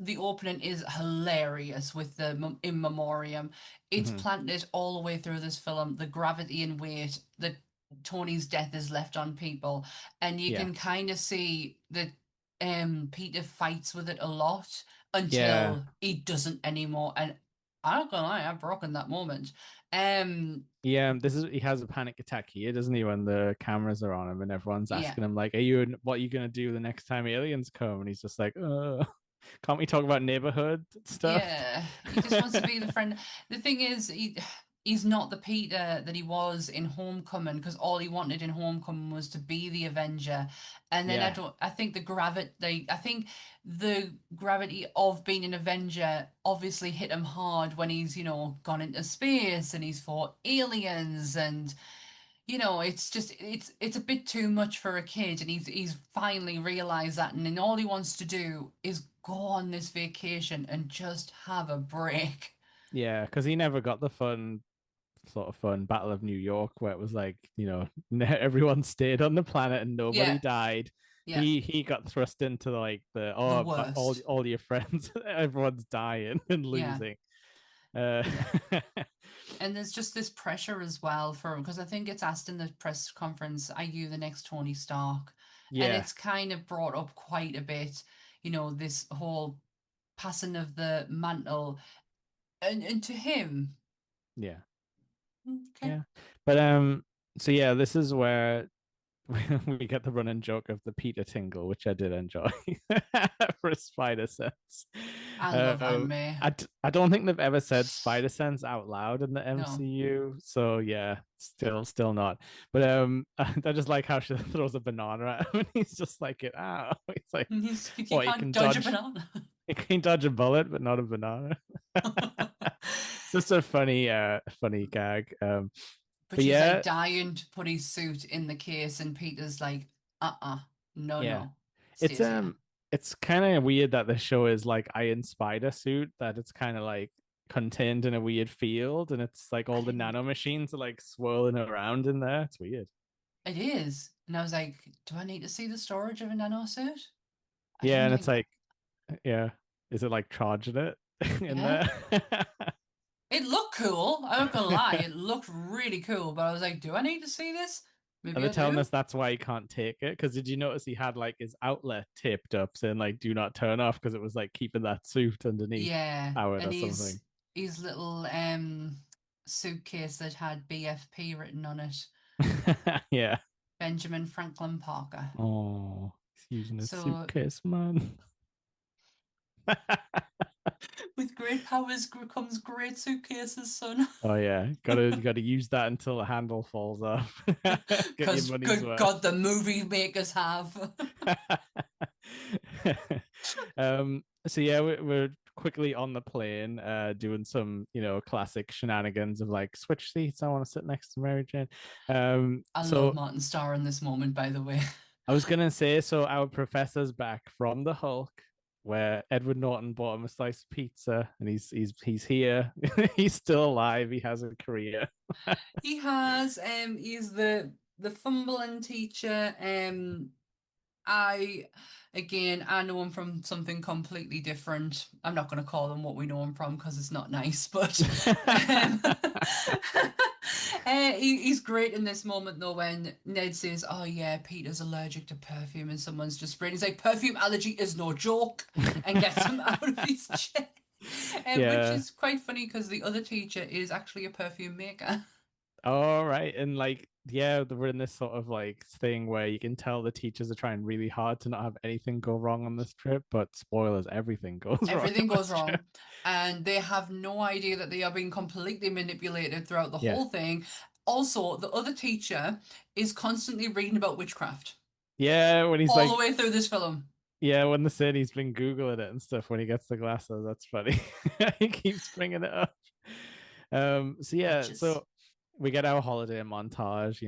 Speaker 2: the opening is hilarious with the in memoriam. It's
Speaker 1: Mhm.
Speaker 2: planted all the way through this film, the gravity and weight that Tony's death is left on people, and you
Speaker 1: Yeah,
Speaker 2: can kind of see that Peter fights with it a lot
Speaker 1: yeah,
Speaker 2: until he doesn't anymore. And I'm not gonna lie, I've broken that moment. Um,
Speaker 1: yeah. This is he has a panic attack here, doesn't he? When the cameras are on him and everyone's
Speaker 2: yeah.
Speaker 1: asking him like, what are you gonna do the next time aliens come? And he's just like, can't we talk about neighborhood stuff?
Speaker 2: Yeah, he just wants to be the friend. The thing is, he's not the Peter that he was in Homecoming, because all he wanted in Homecoming was to be the Avenger. And then
Speaker 1: Yeah,
Speaker 2: I think the gravity of being an Avenger obviously hit him hard when he's, gone into space and he's fought aliens, and it's just it's a bit too much for a kid, and he's finally realized that, and then all he wants to do is go on this vacation and just have a break.
Speaker 1: yeah, because he never got the fun Battle of New York where it was like, everyone stayed on the planet and nobody
Speaker 2: Yeah,
Speaker 1: died.
Speaker 2: yeah,
Speaker 1: He got thrust into like
Speaker 2: the
Speaker 1: all
Speaker 2: worst.
Speaker 1: your friends, everyone's dying and
Speaker 2: Yeah.
Speaker 1: losing. Uh,
Speaker 2: And there's just this pressure as well for because I think it's asked in the press conference, are you the next Tony Stark? And
Speaker 1: yeah,
Speaker 2: it's kind of brought up quite a bit, this whole passing of the mantle. And to him,
Speaker 1: yeah,
Speaker 2: okay,
Speaker 1: yeah. But so yeah, this is where we get the running joke of the Peter tingle, which I did enjoy for Spider Sense.
Speaker 2: I love Aunt May.
Speaker 1: I don't think they've ever said Spider Sense out loud in the
Speaker 2: No,
Speaker 1: MCU, so yeah, still not. But I just like how she throws a banana at him, and he's just like it. Ah, he's like,
Speaker 2: you
Speaker 1: what,
Speaker 2: can't dodge a banana.
Speaker 1: he can dodge a bullet, but not a banana. It's just a funny gag.
Speaker 2: But
Speaker 1: But
Speaker 2: she's like
Speaker 1: yeah,
Speaker 2: dying to put his suit in the case, and Peter's like, no,
Speaker 1: yeah.
Speaker 2: no,
Speaker 1: It's
Speaker 2: stays here.
Speaker 1: it's kind of weird that the show is like Iron Spider suit, that it's kind of like contained in a weird field, and it's like
Speaker 2: I
Speaker 1: all the
Speaker 2: didn't,
Speaker 1: nano machines are like swirling around in there. It's weird.
Speaker 2: it is. And I was like, do I need to see the storage of a nano suit? I
Speaker 1: Yeah,
Speaker 2: didn't
Speaker 1: and it's
Speaker 2: think,
Speaker 1: like, yeah, is it like charging it in
Speaker 2: yeah.
Speaker 1: there?
Speaker 2: It looked cool. I'm not gonna lie, it looked really cool, but I was like, do I need to see this?
Speaker 1: Are
Speaker 2: Maybe
Speaker 1: they
Speaker 2: I
Speaker 1: telling
Speaker 2: do.
Speaker 1: us that's why he can't take it? Because did you notice he had like his outlet taped up saying like "Do not turn off" because it was like keeping that suit underneath
Speaker 2: Yeah.
Speaker 1: Howard
Speaker 2: And
Speaker 1: or something.
Speaker 2: his little suitcase that had BFP written on it.
Speaker 1: Yeah.
Speaker 2: Benjamin Franklin Parker.
Speaker 1: Oh, he's using a
Speaker 2: So
Speaker 1: suitcase, man.
Speaker 2: with great powers comes great suitcases, son.
Speaker 1: Oh yeah, you gotta use that until the handle falls off. Get your
Speaker 2: Because
Speaker 1: money's
Speaker 2: good
Speaker 1: worth.
Speaker 2: God, the movie makers have.
Speaker 1: So yeah, we're quickly on the plane, doing some classic shenanigans of like switch seats. I want to sit next to Mary Jane.
Speaker 2: I love
Speaker 1: So
Speaker 2: Martin Starr in this moment, by the way.
Speaker 1: I was gonna say, so our professor's back from the Hulk, where Edward Norton bought him a slice of pizza, and he's here. He's still alive. He has a career.
Speaker 2: He's the fumbling teacher. I I know him from something completely different. I'm not going to call him what we know him from because it's not nice, but um, he's great in this moment though when Ned says, "Oh yeah, Peter's allergic to perfume," and someone's just spraying. He's like, "Perfume allergy is no joke," and gets him out of his chair, which
Speaker 1: Yeah.
Speaker 2: is quite funny because the other teacher is actually a perfume maker.
Speaker 1: All right. And like, yeah, we're in this sort of like thing where you can tell the teachers are trying really hard to not have anything go wrong on this trip, but spoilers, everything goes wrong
Speaker 2: Everything
Speaker 1: on
Speaker 2: goes
Speaker 1: this trip.
Speaker 2: wrong, and they have no idea that they are being completely manipulated throughout the
Speaker 1: Yeah.
Speaker 2: whole thing. Also, the other teacher is constantly reading about witchcraft
Speaker 1: Yeah, when he's
Speaker 2: all the
Speaker 1: like,
Speaker 2: way through this film.
Speaker 1: yeah, when the said he's been Googling it and stuff when he gets the glasses, that's funny. He keeps bringing it up. So yeah,
Speaker 2: Witches.
Speaker 1: so we get our holiday montage.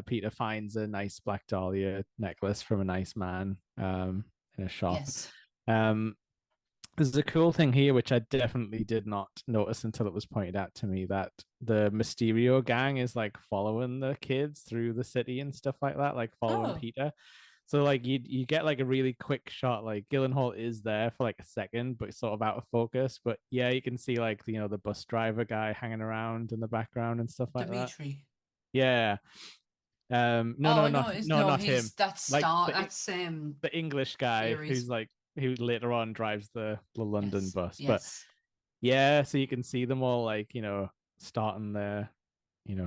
Speaker 1: Peter finds a nice Black Dahlia necklace from a nice man in a shop.
Speaker 2: Yes.
Speaker 1: Um, there's a cool thing here, which I definitely did not notice until it was pointed out to me, that the Mysterio gang is like following the kids through the city and stuff like that, like following
Speaker 2: Oh,
Speaker 1: Peter. So like you get like a really quick shot. Like Gyllenhaal is there for like a second, but sort of out of focus. But yeah, you can see like the bus driver guy hanging around in the background and stuff like that.
Speaker 2: Dimitri.
Speaker 1: Yeah. No,
Speaker 2: Oh
Speaker 1: no,
Speaker 2: no,
Speaker 1: not
Speaker 2: it's
Speaker 1: no,
Speaker 2: no,
Speaker 1: not him.
Speaker 2: he's that's
Speaker 1: Like
Speaker 2: Star. That's
Speaker 1: the English guy
Speaker 2: Aries.
Speaker 1: who's like who later on drives the London
Speaker 2: Yes,
Speaker 1: bus. But
Speaker 2: yes.
Speaker 1: yeah, so you can see them all like starting their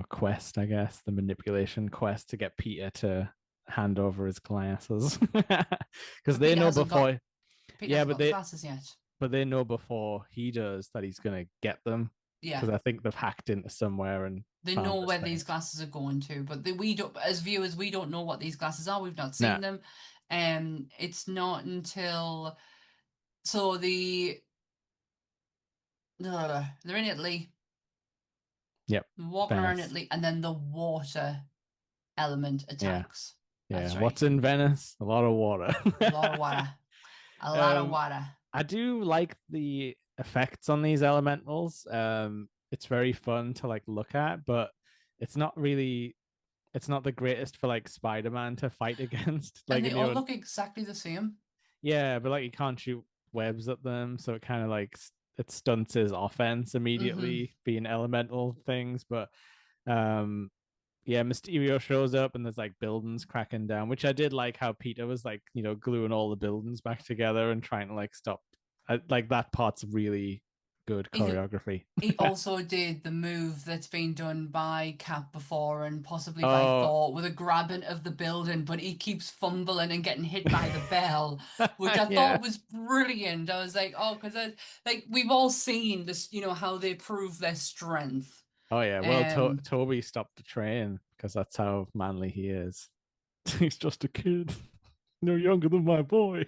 Speaker 1: quest, I guess, the manipulation quest to get Peter to hand over his glasses because
Speaker 2: But Peter hasn't got Peter
Speaker 1: yeah
Speaker 2: hasn't
Speaker 1: but
Speaker 2: got the
Speaker 1: they
Speaker 2: glasses yet.
Speaker 1: but they know before he does that he's gonna get them,
Speaker 2: Yeah.
Speaker 1: because I think they've hacked into somewhere and
Speaker 2: They
Speaker 1: found
Speaker 2: know
Speaker 1: this
Speaker 2: where
Speaker 1: thing.
Speaker 2: these glasses are going to, but we don't, as viewers, we don't know what these glasses are. We've not
Speaker 1: Nah.
Speaker 2: seen them. It's not until so they're in Italy,
Speaker 1: Yep.
Speaker 2: walking around
Speaker 1: Venice.
Speaker 2: Italy, and then the water element
Speaker 1: Yeah.
Speaker 2: attacks.
Speaker 1: Yeah.
Speaker 2: That's right.
Speaker 1: What's in Venice? A lot of water.
Speaker 2: A lot of water. A lot of
Speaker 1: um
Speaker 2: water.
Speaker 1: I do like the effects on these elementals. It's very fun to like look at, but it's not really it's not the greatest for like Spider-Man to fight against.
Speaker 2: And
Speaker 1: Like
Speaker 2: they
Speaker 1: in
Speaker 2: all look exactly the same.
Speaker 1: yeah, but like you can't shoot webs at them, so it kind of like it stunts his offense
Speaker 2: Mm-hmm.
Speaker 1: immediately, being elemental things. But um, yeah, Mysterio shows up and there's like buildings cracking down, which I did like how Peter was like, gluing all the buildings back together and trying to like stop. Like that part's really good
Speaker 2: He
Speaker 1: choreography.
Speaker 2: he also did the move that's been done by Cap before and possibly by
Speaker 1: Oh,
Speaker 2: Thor with a grabbing of the building, but he keeps fumbling and getting hit by the bell, which I
Speaker 1: yeah.
Speaker 2: thought was brilliant. I was like, oh, because like we've all seen this, how they prove their strength.
Speaker 1: Oh yeah. Well,
Speaker 2: Um,
Speaker 1: Toby stopped the train because that's how manly he is. He's just a kid. No younger than my boy.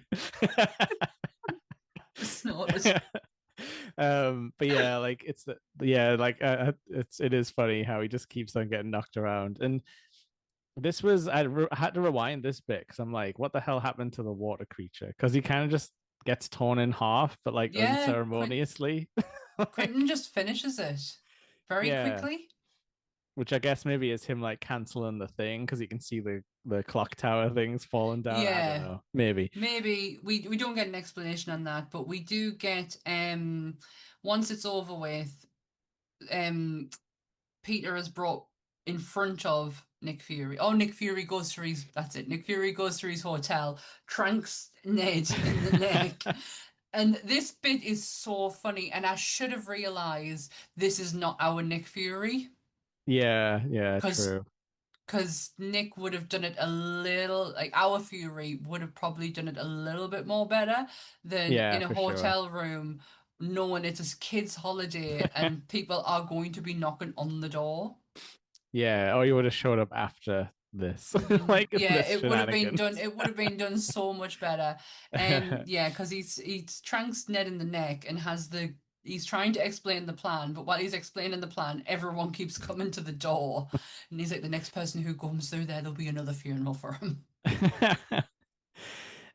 Speaker 2: snorted.
Speaker 1: But yeah, like it's the yeah, like it is funny how he just keeps on getting knocked around. And this was I had to rewind this bit because I'm like, what the hell happened to the water creature? Because he kind of just gets torn in half, but like
Speaker 2: Yeah,
Speaker 1: unceremoniously.
Speaker 2: Quentin
Speaker 1: Like,
Speaker 2: just finishes it very
Speaker 1: yeah,
Speaker 2: quickly.
Speaker 1: which I guess maybe is him like canceling the thing because he can see the clock tower things falling down. I don't
Speaker 2: Yeah,
Speaker 1: know, maybe.
Speaker 2: maybe we don't get an explanation on that, but we do get once it's over with, um Peter is brought in front of Nick Fury. Oh, Nick Fury goes through his that's it. Nick Fury goes through his hotel, tranks Ned in the neck. And this bit is so funny, and I should have realized this is not our Nick Fury.
Speaker 1: Yeah, yeah,
Speaker 2: Because
Speaker 1: true.
Speaker 2: Nick would have done it a little, like our Fury would have probably done it a little bit more better than
Speaker 1: Yeah,
Speaker 2: in a
Speaker 1: for sure.
Speaker 2: hotel room, knowing it's a kid's holiday and people are going to be knocking on the door.
Speaker 1: Yeah, or you would have showed up after this, like
Speaker 2: Yeah,
Speaker 1: this
Speaker 2: it would have been done.
Speaker 1: shenanigans.
Speaker 2: It would have been done so much better. Yeah, because he's tranks Ned in the neck and he's trying to explain the plan, but while he's explaining the plan, everyone keeps coming to the door, and he's like, the next person who comes through there, there'll be another funeral for him.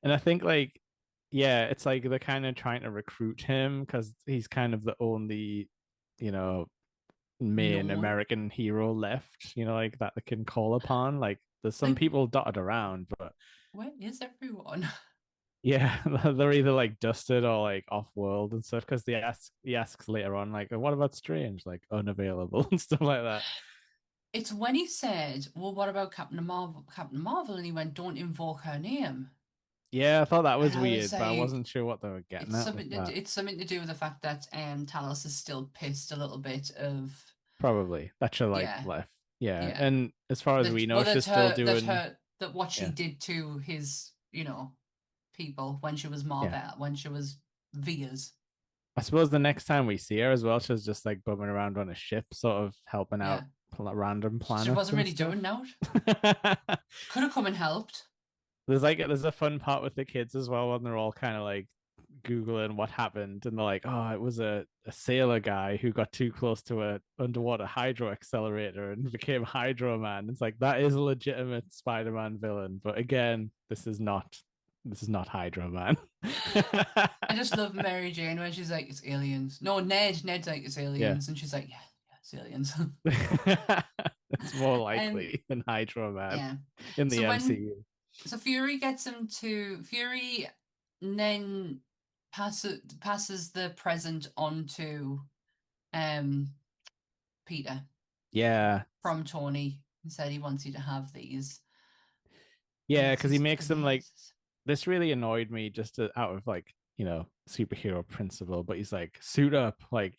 Speaker 1: And I think like yeah, it's like they're kind of trying to recruit him because he's kind of the only, you know, main
Speaker 2: Known.
Speaker 1: American hero left, like that they can call upon. Like there's some
Speaker 2: Like,
Speaker 1: people dotted around, but
Speaker 2: where is everyone?
Speaker 1: yeah, they're either like dusted or like off world and stuff. Because he asks later on, like, what about Strange? Like unavailable and stuff like that.
Speaker 2: It's when he said, "Well, what about Captain Marvel?" Captain Marvel, and he went, "Don't invoke her name."
Speaker 1: Yeah, I thought that
Speaker 2: And
Speaker 1: was
Speaker 2: I was
Speaker 1: weird, but I
Speaker 2: like,
Speaker 1: wasn't sure what they were getting at with that.
Speaker 2: it's something to do with the fact that Talos is still pissed a little bit of
Speaker 1: Probably that should like
Speaker 2: yeah,
Speaker 1: left. Yeah,
Speaker 2: yeah.
Speaker 1: and as far as
Speaker 2: That
Speaker 1: we know,
Speaker 2: well
Speaker 1: she's still doing.
Speaker 2: that what she
Speaker 1: Yeah,
Speaker 2: did to his, people when she was
Speaker 1: yeah.
Speaker 2: Marvel, when she was Via's.
Speaker 1: I suppose the next time we see her as well, she's just like bumming around on a ship, sort of helping out
Speaker 2: Yeah.
Speaker 1: random
Speaker 2: She
Speaker 1: planets
Speaker 2: wasn't
Speaker 1: and
Speaker 2: really
Speaker 1: stuff.
Speaker 2: doing that. Could have come and helped.
Speaker 1: There's a fun part with the kids as well when they're all kind of like googling what happened, and they're like, "Oh, it was a sailor guy who got too close to a underwater hydro accelerator and became Hydro Man." It's like that is a legitimate Spider-Man villain, but again, this is not Hydro Man.
Speaker 2: I just love Mary Jane when she's like, it's aliens. No, Ned's like, it's
Speaker 1: Yeah.
Speaker 2: aliens. And she's like, yeah, it's aliens.
Speaker 1: It's more
Speaker 2: And
Speaker 1: likely than Hydro Man
Speaker 2: yeah.
Speaker 1: in the
Speaker 2: So when
Speaker 1: MCU.
Speaker 2: so Fury then passes the present on to um Peter
Speaker 1: Yeah.
Speaker 2: from Tony and said he wants you to have these. And
Speaker 1: Yeah,
Speaker 2: what's
Speaker 1: because he
Speaker 2: his
Speaker 1: makes them like
Speaker 2: glasses?
Speaker 1: this really annoyed me just out of like, superhero principle, but he's like, suit up, like,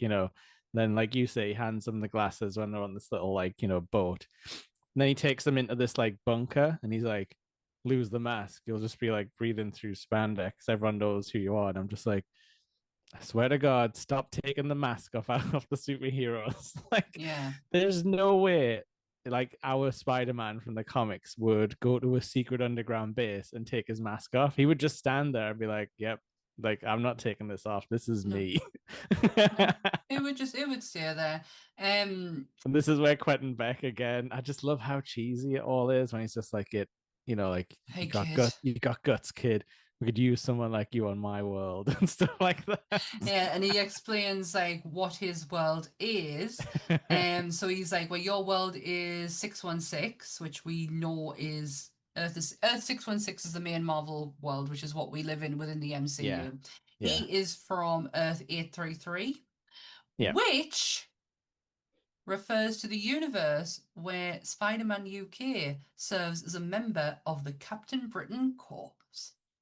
Speaker 1: then like you say, he hands them the glasses when they're on this little like, boat. And then he takes them into this like bunker and he's like, lose the mask. You'll just be like breathing through spandex. Everyone knows who you are. And I'm just like, I swear to God, stop taking the mask off of the superheroes. Like,
Speaker 2: Yeah.
Speaker 1: there's no way like our Spider-Man from the comics would go to a secret underground base and take his mask off. He would just stand there and be like, "Yep, like I'm not taking this off. This is
Speaker 2: No.
Speaker 1: me."
Speaker 2: No. It would stay there.
Speaker 1: And this is where Quentin Beck again. I just love how cheesy it all is when he's just like like
Speaker 2: Hey kid.
Speaker 1: you got guts, kid. We could use someone like you on my world and stuff like that.
Speaker 2: Yeah, and he explains like what his world is. So he's like, well, your world is 616, which we know is Earth 616 is the main Marvel world, which is what we live in within the
Speaker 1: Yeah.
Speaker 2: MCU.
Speaker 1: Yeah.
Speaker 2: He is from Earth 833,
Speaker 1: Yeah.
Speaker 2: which refers to the universe where Spider-Man UK serves as a member of the Captain Britain Corps.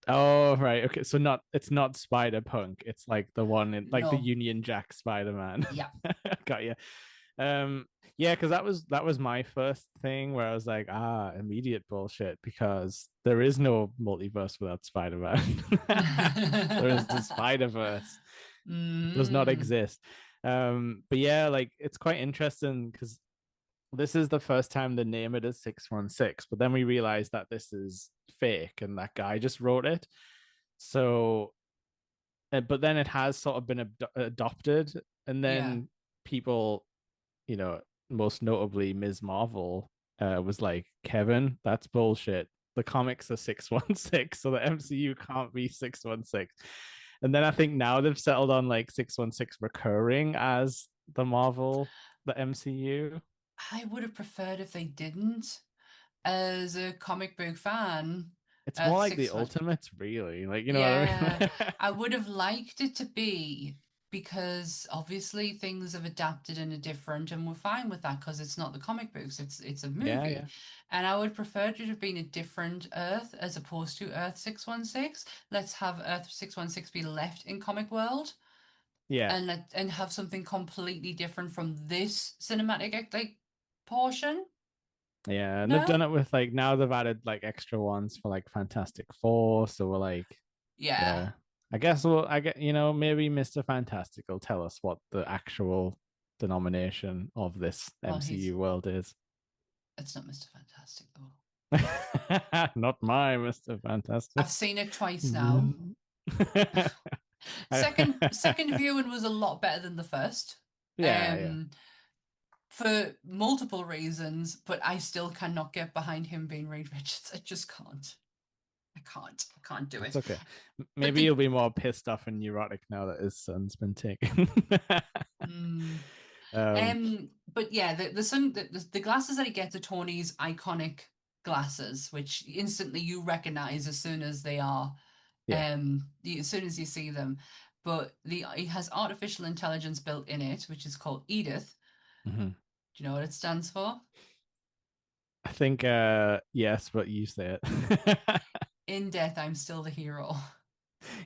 Speaker 1: Oh, right. Okay. So not it's not Spider Punk. It's like the one in like the
Speaker 2: No,
Speaker 1: Union Jack Spider-Man.
Speaker 2: yeah.
Speaker 1: Got you. Yeah, because that was my first thing where I was like, immediate bullshit, because there is no multiverse without Spider-Man. There is the Spider-Verse. It does not
Speaker 2: Mm,
Speaker 1: exist. But yeah, like it's quite interesting because this is the first time they name it as 616, but then we realize that this is fake and that guy just wrote it. So, but then it has sort of been adopted, and
Speaker 2: yeah.
Speaker 1: then people, you know, most notably Ms. Marvel, was like, Kevin, that's bullshit. The comics are 616, so the MCU can't be 616. And then I think now they've settled on like 616 recurring as the MCU.
Speaker 2: I would have preferred if they didn't. As a comic book fan,
Speaker 1: It's more
Speaker 2: Earth
Speaker 1: like the
Speaker 2: 616.
Speaker 1: Ultimates, really. Like, you know what
Speaker 2: Yeah,
Speaker 1: I mean?
Speaker 2: I would have liked it to be because obviously things have adapted and are different, and we're fine with that because it's not the comic books, it's a
Speaker 1: Yeah,
Speaker 2: movie.
Speaker 1: yeah.
Speaker 2: And I would prefer it to have been a different Earth as opposed to Earth 616. Let's have Earth 616 be left in comic world
Speaker 1: Yeah.
Speaker 2: and have something completely different from this cinematic like portion.
Speaker 1: Yeah. And they've done
Speaker 2: No?
Speaker 1: it with like now they've added like extra ones for like Fantastic Four. So we're like,
Speaker 2: Yeah.
Speaker 1: yeah. I get, maybe Mr. Fantastic will tell us what the actual denomination of this
Speaker 2: Well, he's
Speaker 1: MCU world is.
Speaker 2: it's not Mr. Fantastic though.
Speaker 1: Not my Mr. Fantastic.
Speaker 2: I've seen it twice now. Second viewing was a lot better than the first.
Speaker 1: Yeah, yeah.
Speaker 2: Um, for multiple reasons, but I still cannot get behind him being Reed Richards. I just can't. I can't do
Speaker 1: That's
Speaker 2: it.
Speaker 1: okay.
Speaker 2: But
Speaker 1: Maybe he'll be more pissed off and neurotic now that his son's been taken.
Speaker 2: mm,
Speaker 1: um,
Speaker 2: but yeah, the glasses that he gets are Tony's iconic glasses, which instantly you recognize as soon as they are,
Speaker 1: yeah.
Speaker 2: as soon as you see them. But it has artificial intelligence built in it, which is called Edith.
Speaker 1: Mhm.
Speaker 2: Do you know what it stands for?
Speaker 1: I think yes, but you say it.
Speaker 2: In death, I'm still the hero.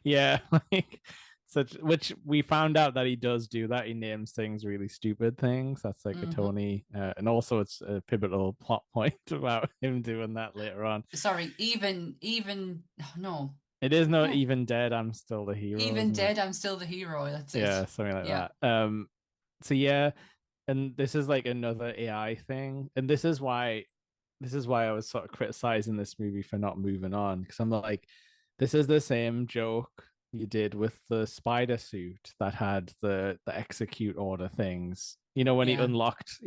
Speaker 1: Yeah, like such which we found out that he does do that. He names things really stupid things. That's like a
Speaker 2: Hmm.
Speaker 1: Tony, and also it's a pivotal plot point about him doing that later on.
Speaker 2: Sorry, even no,
Speaker 1: It is not
Speaker 2: yeah,
Speaker 1: even dead. I'm still the hero,
Speaker 2: even
Speaker 1: isn't it?
Speaker 2: dead, I'm still the hero. That's
Speaker 1: Yeah,
Speaker 2: it.
Speaker 1: something like
Speaker 2: Yeah.
Speaker 1: that. So yeah, and this is like another AI thing, and this is why I was sort of criticizing this movie for not moving on, because I'm like, this is the same joke you did with the spider suit that had the execute order things. When he
Speaker 2: Yeah.
Speaker 1: unlocked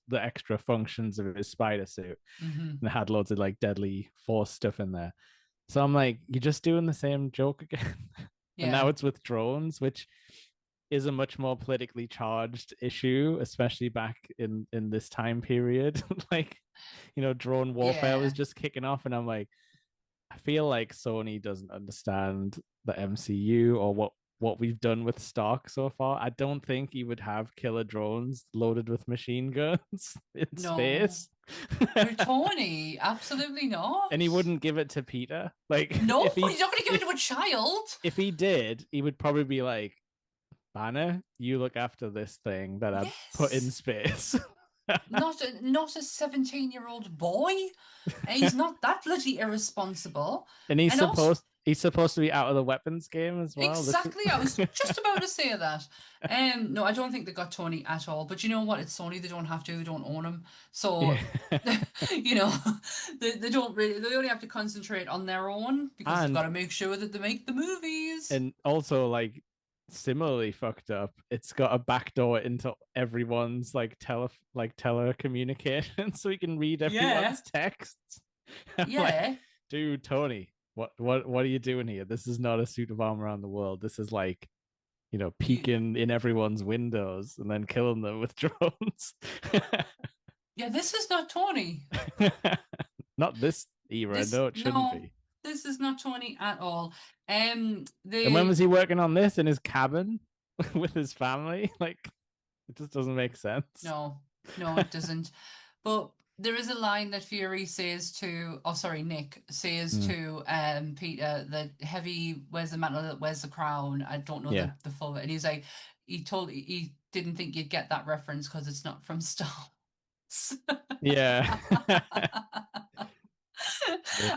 Speaker 1: the extra functions of his spider suit
Speaker 2: Hmm.
Speaker 1: and had loads of like deadly force stuff in there. So I'm like, you're just doing the same joke again. And now
Speaker 2: Yeah.
Speaker 1: it's with drones, which is a much more politically charged issue, especially back in this time period. Like, drone warfare was
Speaker 2: Yeah.
Speaker 1: just kicking off, and I'm like, I feel like Sony doesn't understand the MCU or what we've done with stock so far. I don't think he would have killer drones loaded with machine guns in
Speaker 2: No.
Speaker 1: space.
Speaker 2: Who Tony? Absolutely
Speaker 1: And he
Speaker 2: not.
Speaker 1: wouldn't give it to Peter. Like,
Speaker 2: No,
Speaker 1: if he
Speaker 2: he's not going to give it
Speaker 1: if
Speaker 2: to a child.
Speaker 1: if he did, he would probably be like, Banner, you look after this thing that I put in
Speaker 2: Yes.
Speaker 1: space.
Speaker 2: Not a 17-year-old boy. He's not that bloody irresponsible.
Speaker 1: And he's
Speaker 2: And also,
Speaker 1: supposed to be out of the weapons game as well. This is
Speaker 2: exactly, I was just about to say that. No, I don't think they got Tony at all. But you know what? It's Sony. They don't have to. They don't own him.
Speaker 1: yeah.
Speaker 2: So, you know, they don't really. They only have to concentrate on their own because they've got
Speaker 1: and
Speaker 2: to make sure that they make the movies.
Speaker 1: and also like similarly fucked up. It's got a backdoor into everyone's telecommunication, so we can read
Speaker 2: Yeah,
Speaker 1: everyone's texts. I'm like,
Speaker 2: yeah.
Speaker 1: dude, Tony, what are you doing here? This is not a suit of armor around the world. This is like,
Speaker 2: You,
Speaker 1: peeking in everyone's windows and then killing them with drones.
Speaker 2: yeah. This is not Tony.
Speaker 1: Not this era.
Speaker 2: This
Speaker 1: No, it shouldn't
Speaker 2: no,
Speaker 1: be.
Speaker 2: this is not Tony at all.
Speaker 1: And when
Speaker 2: The
Speaker 1: was he working on this in his cabin with his family? Like, it just doesn't make sense.
Speaker 2: no, no, it doesn't. But there is a line that Fury says to, oh sorry, Nick says
Speaker 1: Mm,
Speaker 2: to Peter that heavy wears the mantle that wears the crown. I don't know
Speaker 1: yeah,
Speaker 2: the full, and he's like, he didn't think you'd get that reference because it's not from Star Wars.
Speaker 1: yeah,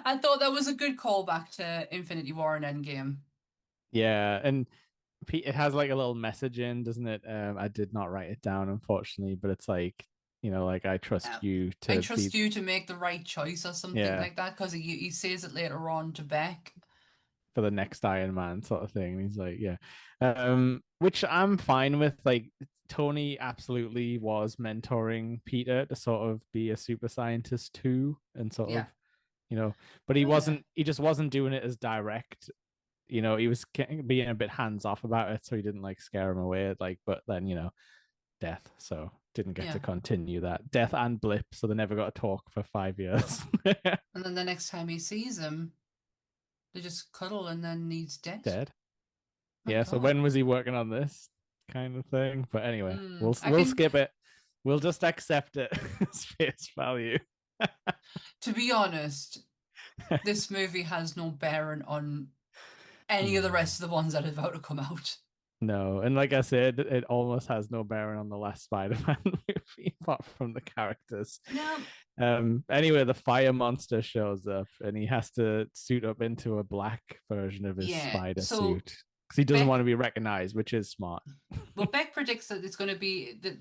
Speaker 2: I thought that was a good callback to Infinity War and Endgame.
Speaker 1: yeah. And it has like a little message in, doesn't it? I did not write it down, unfortunately, but it's like, like I trust
Speaker 2: Yeah.
Speaker 1: you
Speaker 2: I
Speaker 1: to be,
Speaker 2: trust you to make the right choice or something
Speaker 1: yeah,
Speaker 2: like that because he says it later on to Beck.
Speaker 1: for the next Iron Man sort of thing. And he's like, yeah, which I'm fine with. Like, Tony absolutely was mentoring Peter to sort of be a super scientist too, and sort
Speaker 2: Yeah.
Speaker 1: of, but he
Speaker 2: Oh yeah.
Speaker 1: wasn't. He just wasn't doing it as direct. He was being a bit hands off about it, so he didn't like scare him away. Like, but then death, so didn't get to
Speaker 2: Yeah.
Speaker 1: continue that. Death and Blip, so they never got to talk for 5 years.
Speaker 2: And then the next time he sees him, they just cuddle and then he's dead.
Speaker 1: Dead.
Speaker 2: My
Speaker 1: Yeah. So
Speaker 2: God.
Speaker 1: when was he working on this kind of thing? But anyway, we'll
Speaker 2: I
Speaker 1: we'll
Speaker 2: can,
Speaker 1: skip it. We'll just accept it as face value.
Speaker 2: to be honest, this movie has no bearing on any of the
Speaker 1: No.
Speaker 2: rest of the ones that are about to come out.
Speaker 1: No, and like I said, it almost has no bearing on the last Spider-Man movie, apart from the characters.
Speaker 2: No.
Speaker 1: Anyway, the fire monster shows up, and he has to suit up into a black version of his
Speaker 2: Yeah.
Speaker 1: spider
Speaker 2: So
Speaker 1: suit because he doesn't want
Speaker 2: Beck
Speaker 1: to be recognized, which is smart.
Speaker 2: well, Beck predicts that it's going to be that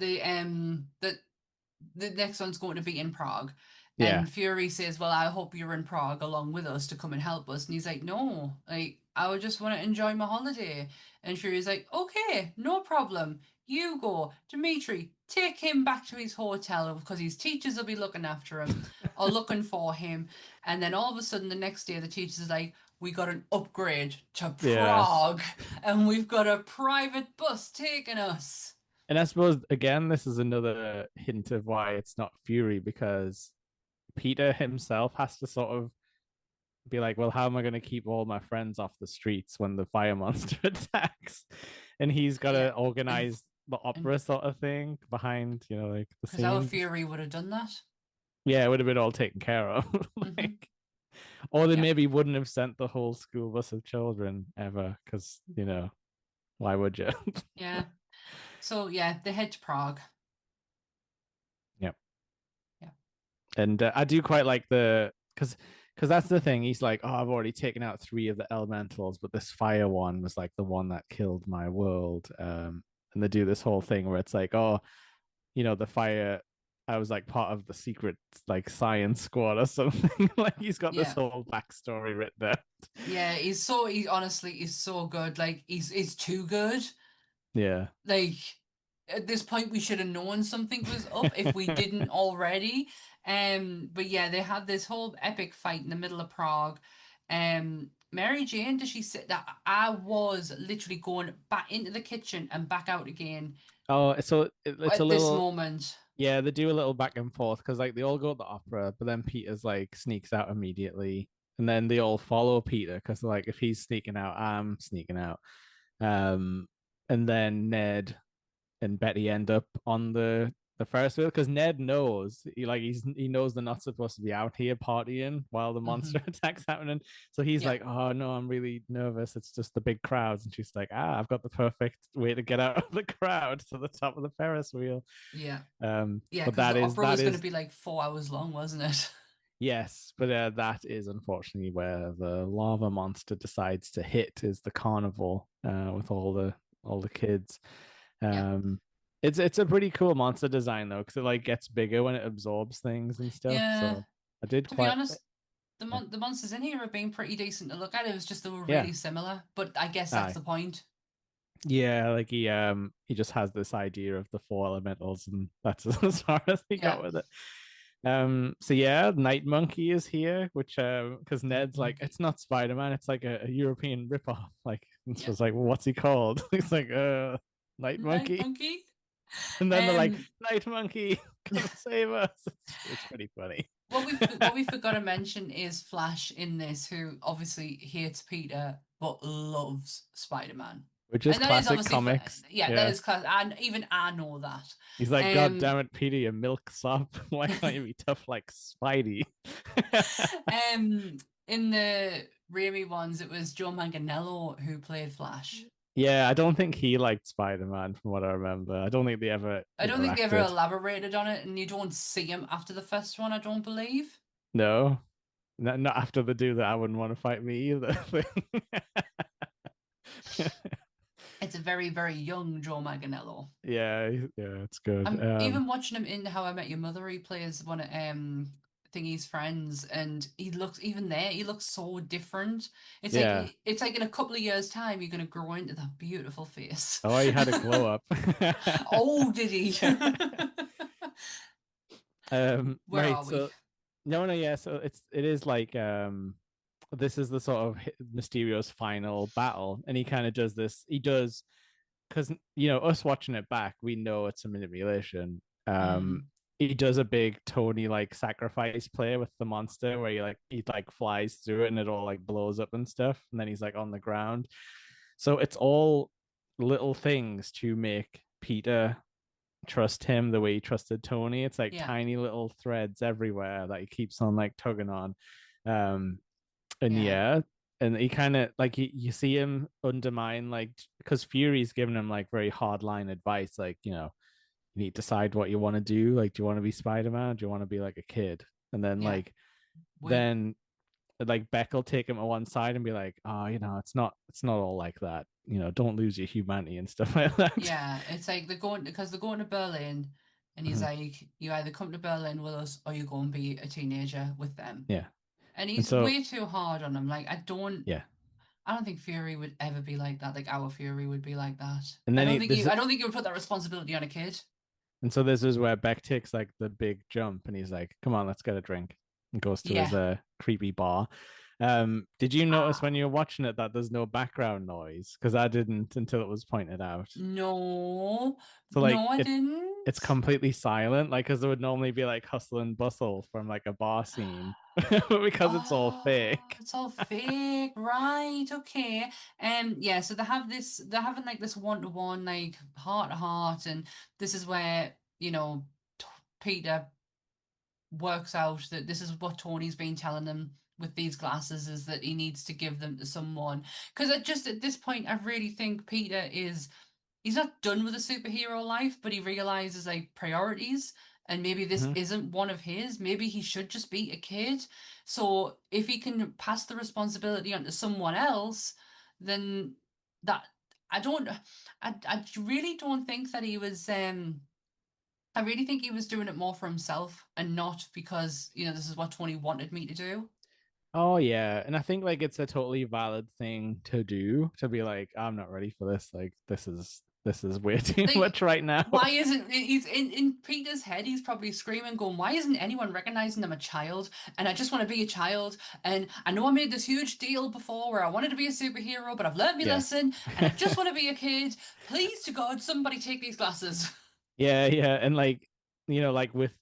Speaker 2: the next one's going to be in Prague.
Speaker 1: Yeah,
Speaker 2: And Fury says, well, I hope you're in Prague along with us to come and help us. And he's like, no, like, I would just want to enjoy my holiday. And Fury's like, okay, no problem. You go. Dimitri, take him back to his hotel because his teachers will be looking after him or looking for him. And then all of a sudden, the next day, the teachers is like, we got an upgrade to
Speaker 1: yeah.
Speaker 2: Prague and we've got a private bus taking us.
Speaker 1: And I suppose again, this is another hint of why it's not Fury because Peter himself has to sort of be like, well, how am I going to keep all my friends off the streets when the fire monster attacks? And he's got
Speaker 2: Yeah.
Speaker 1: to
Speaker 2: And,
Speaker 1: organize the
Speaker 2: and
Speaker 1: opera sort of thing behind, like the
Speaker 2: because our
Speaker 1: scenes.
Speaker 2: Fury would have done that.
Speaker 1: Yeah, it would have been all taken care of.
Speaker 2: Hmm.
Speaker 1: Like, or they
Speaker 2: Yeah.
Speaker 1: maybe wouldn't have sent the whole school bus of children ever, because why would you?
Speaker 2: Yeah. So yeah, they head to Prague.
Speaker 1: Yep.
Speaker 2: Yeah.
Speaker 1: And I do quite like because that's the thing. He's like, oh, I've already taken out 3 of the elementals, but this fire one was like the one that killed my world. And they do this whole thing where it's like, oh, the fire. I was like part of the secret like science squad or something. Like he's got this
Speaker 2: Yeah.
Speaker 1: whole backstory written out.
Speaker 2: Yeah. He honestly is so good. Like he's too good.
Speaker 1: Yeah.
Speaker 2: Like at this point we should have known something was up if we didn't already. But yeah, they had this whole epic fight in the middle of Prague. Mary Jane, does she say that I was literally going back into the kitchen and back out again
Speaker 1: Oh, so it's a
Speaker 2: at this
Speaker 1: little.
Speaker 2: moment.
Speaker 1: Yeah, they do a little back and forth because like they all go to the opera, but then Peter's like sneaks out immediately, and then they all follow Peter because like if he's sneaking out, I'm sneaking out. Um, and then Ned and Betty end up on the Ferris wheel because Ned knows he knows they're not supposed to be out here partying while the monster
Speaker 2: Hmm.
Speaker 1: attack's happening. So he's
Speaker 2: Yeah.
Speaker 1: like, "Oh no, I'm really nervous. It's just the big crowds." And she's like, "Ah, I've got the perfect way to get out of the crowd to the top of the Ferris wheel."
Speaker 2: Yeah.
Speaker 1: Um,
Speaker 2: Yeah,
Speaker 1: but
Speaker 2: because
Speaker 1: that
Speaker 2: the
Speaker 1: is
Speaker 2: opera
Speaker 1: that
Speaker 2: was going to
Speaker 1: is
Speaker 2: be like 4 hours long, wasn't it?
Speaker 1: yes, but that is unfortunately where the lava monster decides to hit is the carnival with all the kids.
Speaker 2: Yeah.
Speaker 1: Um, it's a pretty cool monster design though, because it like gets bigger when it absorbs things and stuff.
Speaker 2: Yeah.
Speaker 1: So I did
Speaker 2: To be
Speaker 1: quite
Speaker 2: honest,
Speaker 1: yeah
Speaker 2: the monsters in here have been pretty decent to look at. It was just they were
Speaker 1: yeah
Speaker 2: really similar, but I guess that's
Speaker 1: aye
Speaker 2: the point.
Speaker 1: yeah like he just has this idea of the 4 elementals and that's as far as he got
Speaker 2: Yeah.
Speaker 1: with it. So yeah, Night Monkey is here, which because
Speaker 2: Night
Speaker 1: Ned's like,
Speaker 2: monkey.
Speaker 1: it's not Spider-Man, it's like a European ripoff. Like it's
Speaker 2: Yeah.
Speaker 1: just like, well, what's he called? He's like, Night
Speaker 2: Night
Speaker 1: Monkey.
Speaker 2: monkey.
Speaker 1: And then they're like,
Speaker 2: Um,
Speaker 1: Night Monkey, come save us. It's pretty funny.
Speaker 2: what we forgot to mention is Flash in this, who obviously hates Peter but loves Spider-Man.
Speaker 1: Which is
Speaker 2: And that is
Speaker 1: classic
Speaker 2: obviously for,
Speaker 1: comics.
Speaker 2: yeah, that
Speaker 1: Yeah.
Speaker 2: is class. And even I know that.
Speaker 1: He's like, God
Speaker 2: Um,
Speaker 1: damn it, Peter, you milk sop. Why can't you be tough like Spidey?
Speaker 2: in the Raimi ones, it was Joe Manganiello who played Flash.
Speaker 1: Yeah, I don't think he liked Spider-Man from what I remember. I don't think they ever
Speaker 2: I don't think they ever
Speaker 1: interacted.
Speaker 2: elaborated on it, and you don't see him after the first one, I don't believe.
Speaker 1: No, not after the dude that I wouldn't want to fight me either.
Speaker 2: It's a very, very young Joe Manganiello.
Speaker 1: Yeah, yeah, it's good.
Speaker 2: I'm even watching him in How I Met Your Mother. He plays one of Thingy's friends, and he looks even there. He looks so different.
Speaker 1: Yeah.
Speaker 2: It's like in a couple of years' time, you're gonna grow into that beautiful face.
Speaker 1: Oh, he had a glow up.
Speaker 2: Oh, did he? Where
Speaker 1: Right.
Speaker 2: are we?
Speaker 1: So no, no, yeah. So it is like this is the sort of Mysterio's final battle, and he kind of does this. He does because us watching it back, we know it's a manipulation.
Speaker 2: Mm,
Speaker 1: He does a big Tony like sacrifice play with the monster where he like flies through it and it all like blows up and stuff, and then he's like on the ground. So it's all little things to make Peter trust him the way he trusted Tony. It's like
Speaker 2: yeah,
Speaker 1: tiny little threads everywhere that he keeps on like tugging on. Um, and
Speaker 2: yeah,
Speaker 1: yeah, and he kind of like you see him undermine like because Fury's giving him like very hard line advice, like you need to decide what you want to do. Like, do you want to be Spider-Man? Do you want to be like a kid? And then
Speaker 2: yeah. We
Speaker 1: then like Beck will take him to one side and be like, oh, it's not all like that. Don't lose your humanity and stuff like that.
Speaker 2: Yeah, it's like they're going to Berlin, and he's
Speaker 1: Mhm.
Speaker 2: like, you either come to Berlin with us or you go and be a teenager with them.
Speaker 1: Yeah.
Speaker 2: And
Speaker 1: And
Speaker 2: he's
Speaker 1: so
Speaker 2: way too hard on him. Like
Speaker 1: yeah.
Speaker 2: I don't think Fury would ever be like that. Like our Fury would be like that.
Speaker 1: And then
Speaker 2: I don't think you would put that responsibility on a kid.
Speaker 1: and so this is where Beck takes like the big jump and he's like, come on, let's get a drink. And goes to his
Speaker 2: Yeah.
Speaker 1: creepy bar. Did you notice when
Speaker 2: Ah,
Speaker 1: you were watching it that there's no background noise? Because I didn't until it was pointed out.
Speaker 2: no,
Speaker 1: So
Speaker 2: no,
Speaker 1: like
Speaker 2: I
Speaker 1: it's
Speaker 2: didn't.
Speaker 1: completely silent, like because there would normally be like hustle and bustle from like a bar scene, but because it's all
Speaker 2: Oh,
Speaker 1: fake.
Speaker 2: it's all fake, right? Okay. Yeah, so they're having like this one-to-one, like heart to heart, and this is where, Peter works out that this is what Tony's been telling him with these glasses is that he needs to give them to someone. Because at this point, I really think Peter is he's not done with a superhero life, but he realizes like priorities, and maybe this
Speaker 1: Mhm.
Speaker 2: isn't one of his. Maybe he should just be a kid. So if he can pass the responsibility onto someone else, then that I don't I really don't think that he was I really think he was doing it more for himself and not because, this is what Tony wanted me to do.
Speaker 1: Oh yeah, and I think like it's a totally valid thing to do to be like, I'm not ready for this. Like this is way too
Speaker 2: Like,
Speaker 1: much right now.
Speaker 2: why isn't he's in Peter's head? He's probably screaming, going, "Why isn't anyone recognizing I'm a child? And I just want to be a child. And I know I made this huge deal before where I wanted to be a superhero, but I've learned my
Speaker 1: Yeah.
Speaker 2: lesson, and I just want to be a kid. Please to God, somebody take these glasses."
Speaker 1: Yeah, yeah, and like like with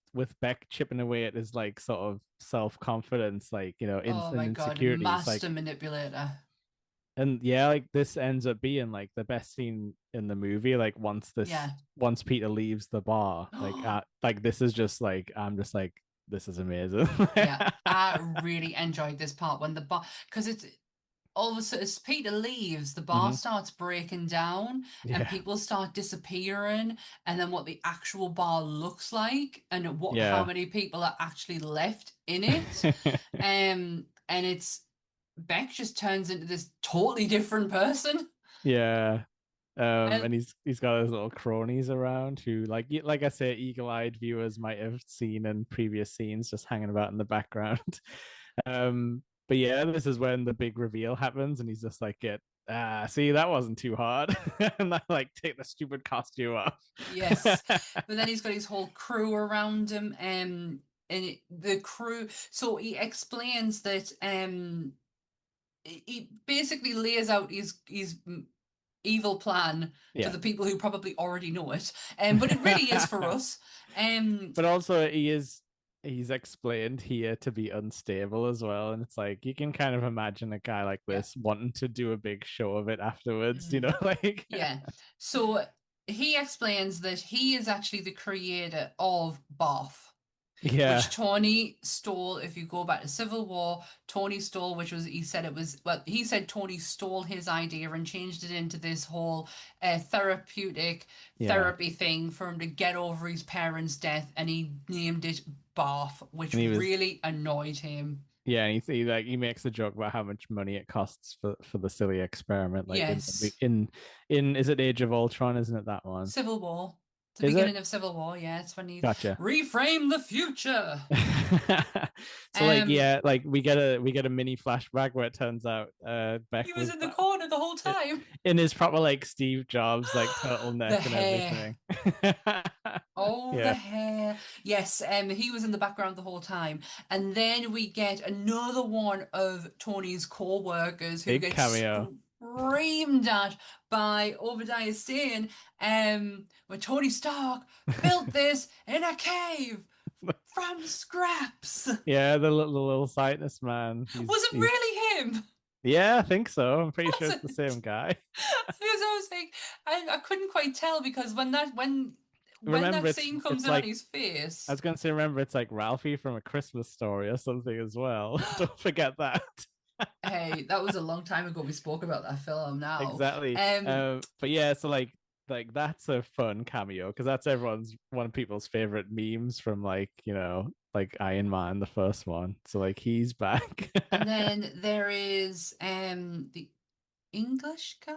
Speaker 1: Beck chipping away at his like sort of self confidence, like
Speaker 2: Oh my God,
Speaker 1: insecurities,
Speaker 2: master
Speaker 1: like
Speaker 2: manipulator.
Speaker 1: and yeah, like this ends up being like the best scene in the movie. Like
Speaker 2: Yeah.
Speaker 1: once Peter leaves the bar, like this is just like I'm just like this is amazing.
Speaker 2: Yeah, I really enjoyed this part when the bar, because it's all of a sudden as Peter leaves, the bar
Speaker 1: Hmm.
Speaker 2: starts breaking down and
Speaker 1: Yeah,
Speaker 2: people start disappearing, and then what the actual bar looks like and how
Speaker 1: yeah,
Speaker 2: many people are actually left in it. And it's Beck just turns into this totally different person.
Speaker 1: yeah.
Speaker 2: And
Speaker 1: And he's got his little cronies around who, like I say, eagle-eyed viewers might have seen in previous scenes, just hanging about in the background. But yeah, this is when the big reveal happens, and he's just like, "Get see, that wasn't too hard," and I like take the stupid costume off.
Speaker 2: yes, but then he's got his whole crew around him, the crew. So he explains that he basically lays out his evil plan to
Speaker 1: Yeah,
Speaker 2: the people who probably already know it. But it really is for us.
Speaker 1: but also he is. he's explained here to be unstable as well. And it's like you can kind of imagine a guy like
Speaker 2: Yeah.
Speaker 1: this wanting to do a big show of it afterwards,
Speaker 2: Mm,
Speaker 1: like
Speaker 2: yeah. So he explains that he is actually the creator of Bath, which
Speaker 1: yeah,
Speaker 2: Tony stole. If you go back to Civil War, Tony stole, which was, he said it was, well, he said Tony stole his idea and changed it into this whole therapeutic
Speaker 1: yeah.
Speaker 2: therapy thing for him to get over his parents' death, and he named it Bath, which
Speaker 1: And he was
Speaker 2: really annoyed him.
Speaker 1: yeah, and he makes a joke about how much money it costs for the silly experiment, like
Speaker 2: Yes,
Speaker 1: in is it Age of Ultron, isn't it that one?
Speaker 2: Civil War. The
Speaker 1: Is
Speaker 2: beginning
Speaker 1: it?
Speaker 2: of Civil War, yeah, it's when he
Speaker 1: Gotcha.
Speaker 2: reframe the future.
Speaker 1: So like
Speaker 2: Um,
Speaker 1: yeah, like we get a mini flashback where it turns out Beck
Speaker 2: he was
Speaker 1: was
Speaker 2: in the corner the whole
Speaker 1: it,
Speaker 2: time.
Speaker 1: in his proper like Steve Jobs like
Speaker 2: The
Speaker 1: turtleneck and
Speaker 2: hair.
Speaker 1: everything.
Speaker 2: Oh, the
Speaker 1: Yeah,
Speaker 2: hair. Yes, he was in the background the whole time. And then we get another one of Tony's co-workers who
Speaker 1: big
Speaker 2: gets
Speaker 1: cameo.
Speaker 2: screamed at by Obadiah Stane, when Tony Stark built this in a cave from scraps. Was
Speaker 1: Yeah, the little sinus man. He's
Speaker 2: it
Speaker 1: he's
Speaker 2: really him?
Speaker 1: yeah, I think so. I'm pretty sure
Speaker 2: Was
Speaker 1: it's the
Speaker 2: it?
Speaker 1: same guy.
Speaker 2: Because I was like, I couldn't quite tell because when
Speaker 1: Remember,
Speaker 2: that
Speaker 1: it's
Speaker 2: scene comes
Speaker 1: it's
Speaker 2: in on
Speaker 1: like
Speaker 2: his
Speaker 1: I
Speaker 2: face.
Speaker 1: was gonna say, remember, it's like Ralphie from A Christmas Story or something as well. Don't forget that.
Speaker 2: Hey, that was a long time ago we spoke about that film now.
Speaker 1: Exactly.
Speaker 2: Um,
Speaker 1: But yeah, so like that's a fun cameo because that's everyone's one of people's favorite memes from like like Iron Man the first one. So like he's back.
Speaker 2: and then there is the English guy.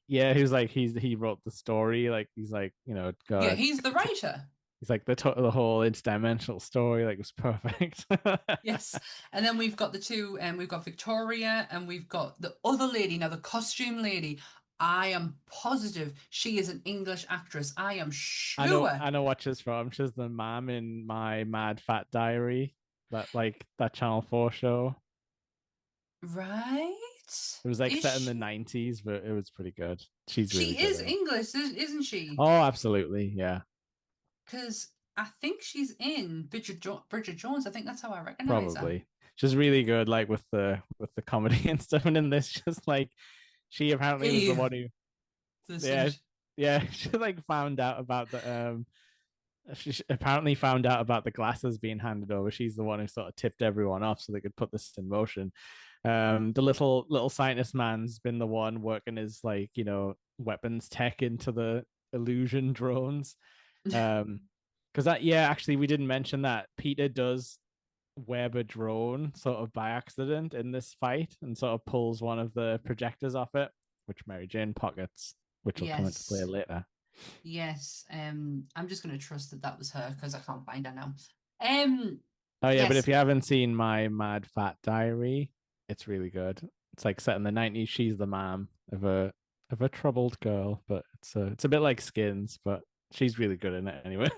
Speaker 1: Yeah, who's like he wrote the story. Like he's like
Speaker 2: Yeah,
Speaker 1: God.
Speaker 2: he's the writer.
Speaker 1: He's like the whole interdimensional story like was perfect.
Speaker 2: Yes. And then we've got the two, and we've got Victoria and we've got the other lady, now the costume lady. I am positive she is an English actress. I am
Speaker 1: I know
Speaker 2: sure.
Speaker 1: I know what she's from. She's the mom in My Mad Fat Diary, that Channel 4 show.
Speaker 2: Right?
Speaker 1: It was like
Speaker 2: Is
Speaker 1: set in the
Speaker 2: she?
Speaker 1: 90s, but it was pretty good. She's really
Speaker 2: She
Speaker 1: good
Speaker 2: is
Speaker 1: in it.
Speaker 2: English, isn't she?
Speaker 1: Oh, absolutely. Yeah,
Speaker 2: Because I think she's in Bridget Jones. I think that's how I recognize her.
Speaker 1: probably. She's really good, like with the comedy and stuff. And in this, just like she apparently was the
Speaker 2: Eve,
Speaker 1: one who,
Speaker 2: the
Speaker 1: yeah,
Speaker 2: suit.
Speaker 1: yeah, she like found out about she apparently found out about the glasses being handed over. She's the one who sort of tipped everyone off so they could put this in motion. The little scientist man's been the one working his like weapons tech into the illusion drones. Because that yeah, actually we didn't mention that Peter does web a drone sort of by accident in this fight and sort of pulls one of the projectors off it, which Mary Jane pockets, which will come into play
Speaker 2: Yes,
Speaker 1: later.
Speaker 2: yes. I'm just gonna trust that that was her because I can't find her now. Um,
Speaker 1: Oh yeah, but if
Speaker 2: yes,
Speaker 1: you haven't seen My Mad Fat Diary, it's really good. It's like set in the 90s. She's the mom of a troubled girl, but it's a bit like Skins, but she's really good in it anyway.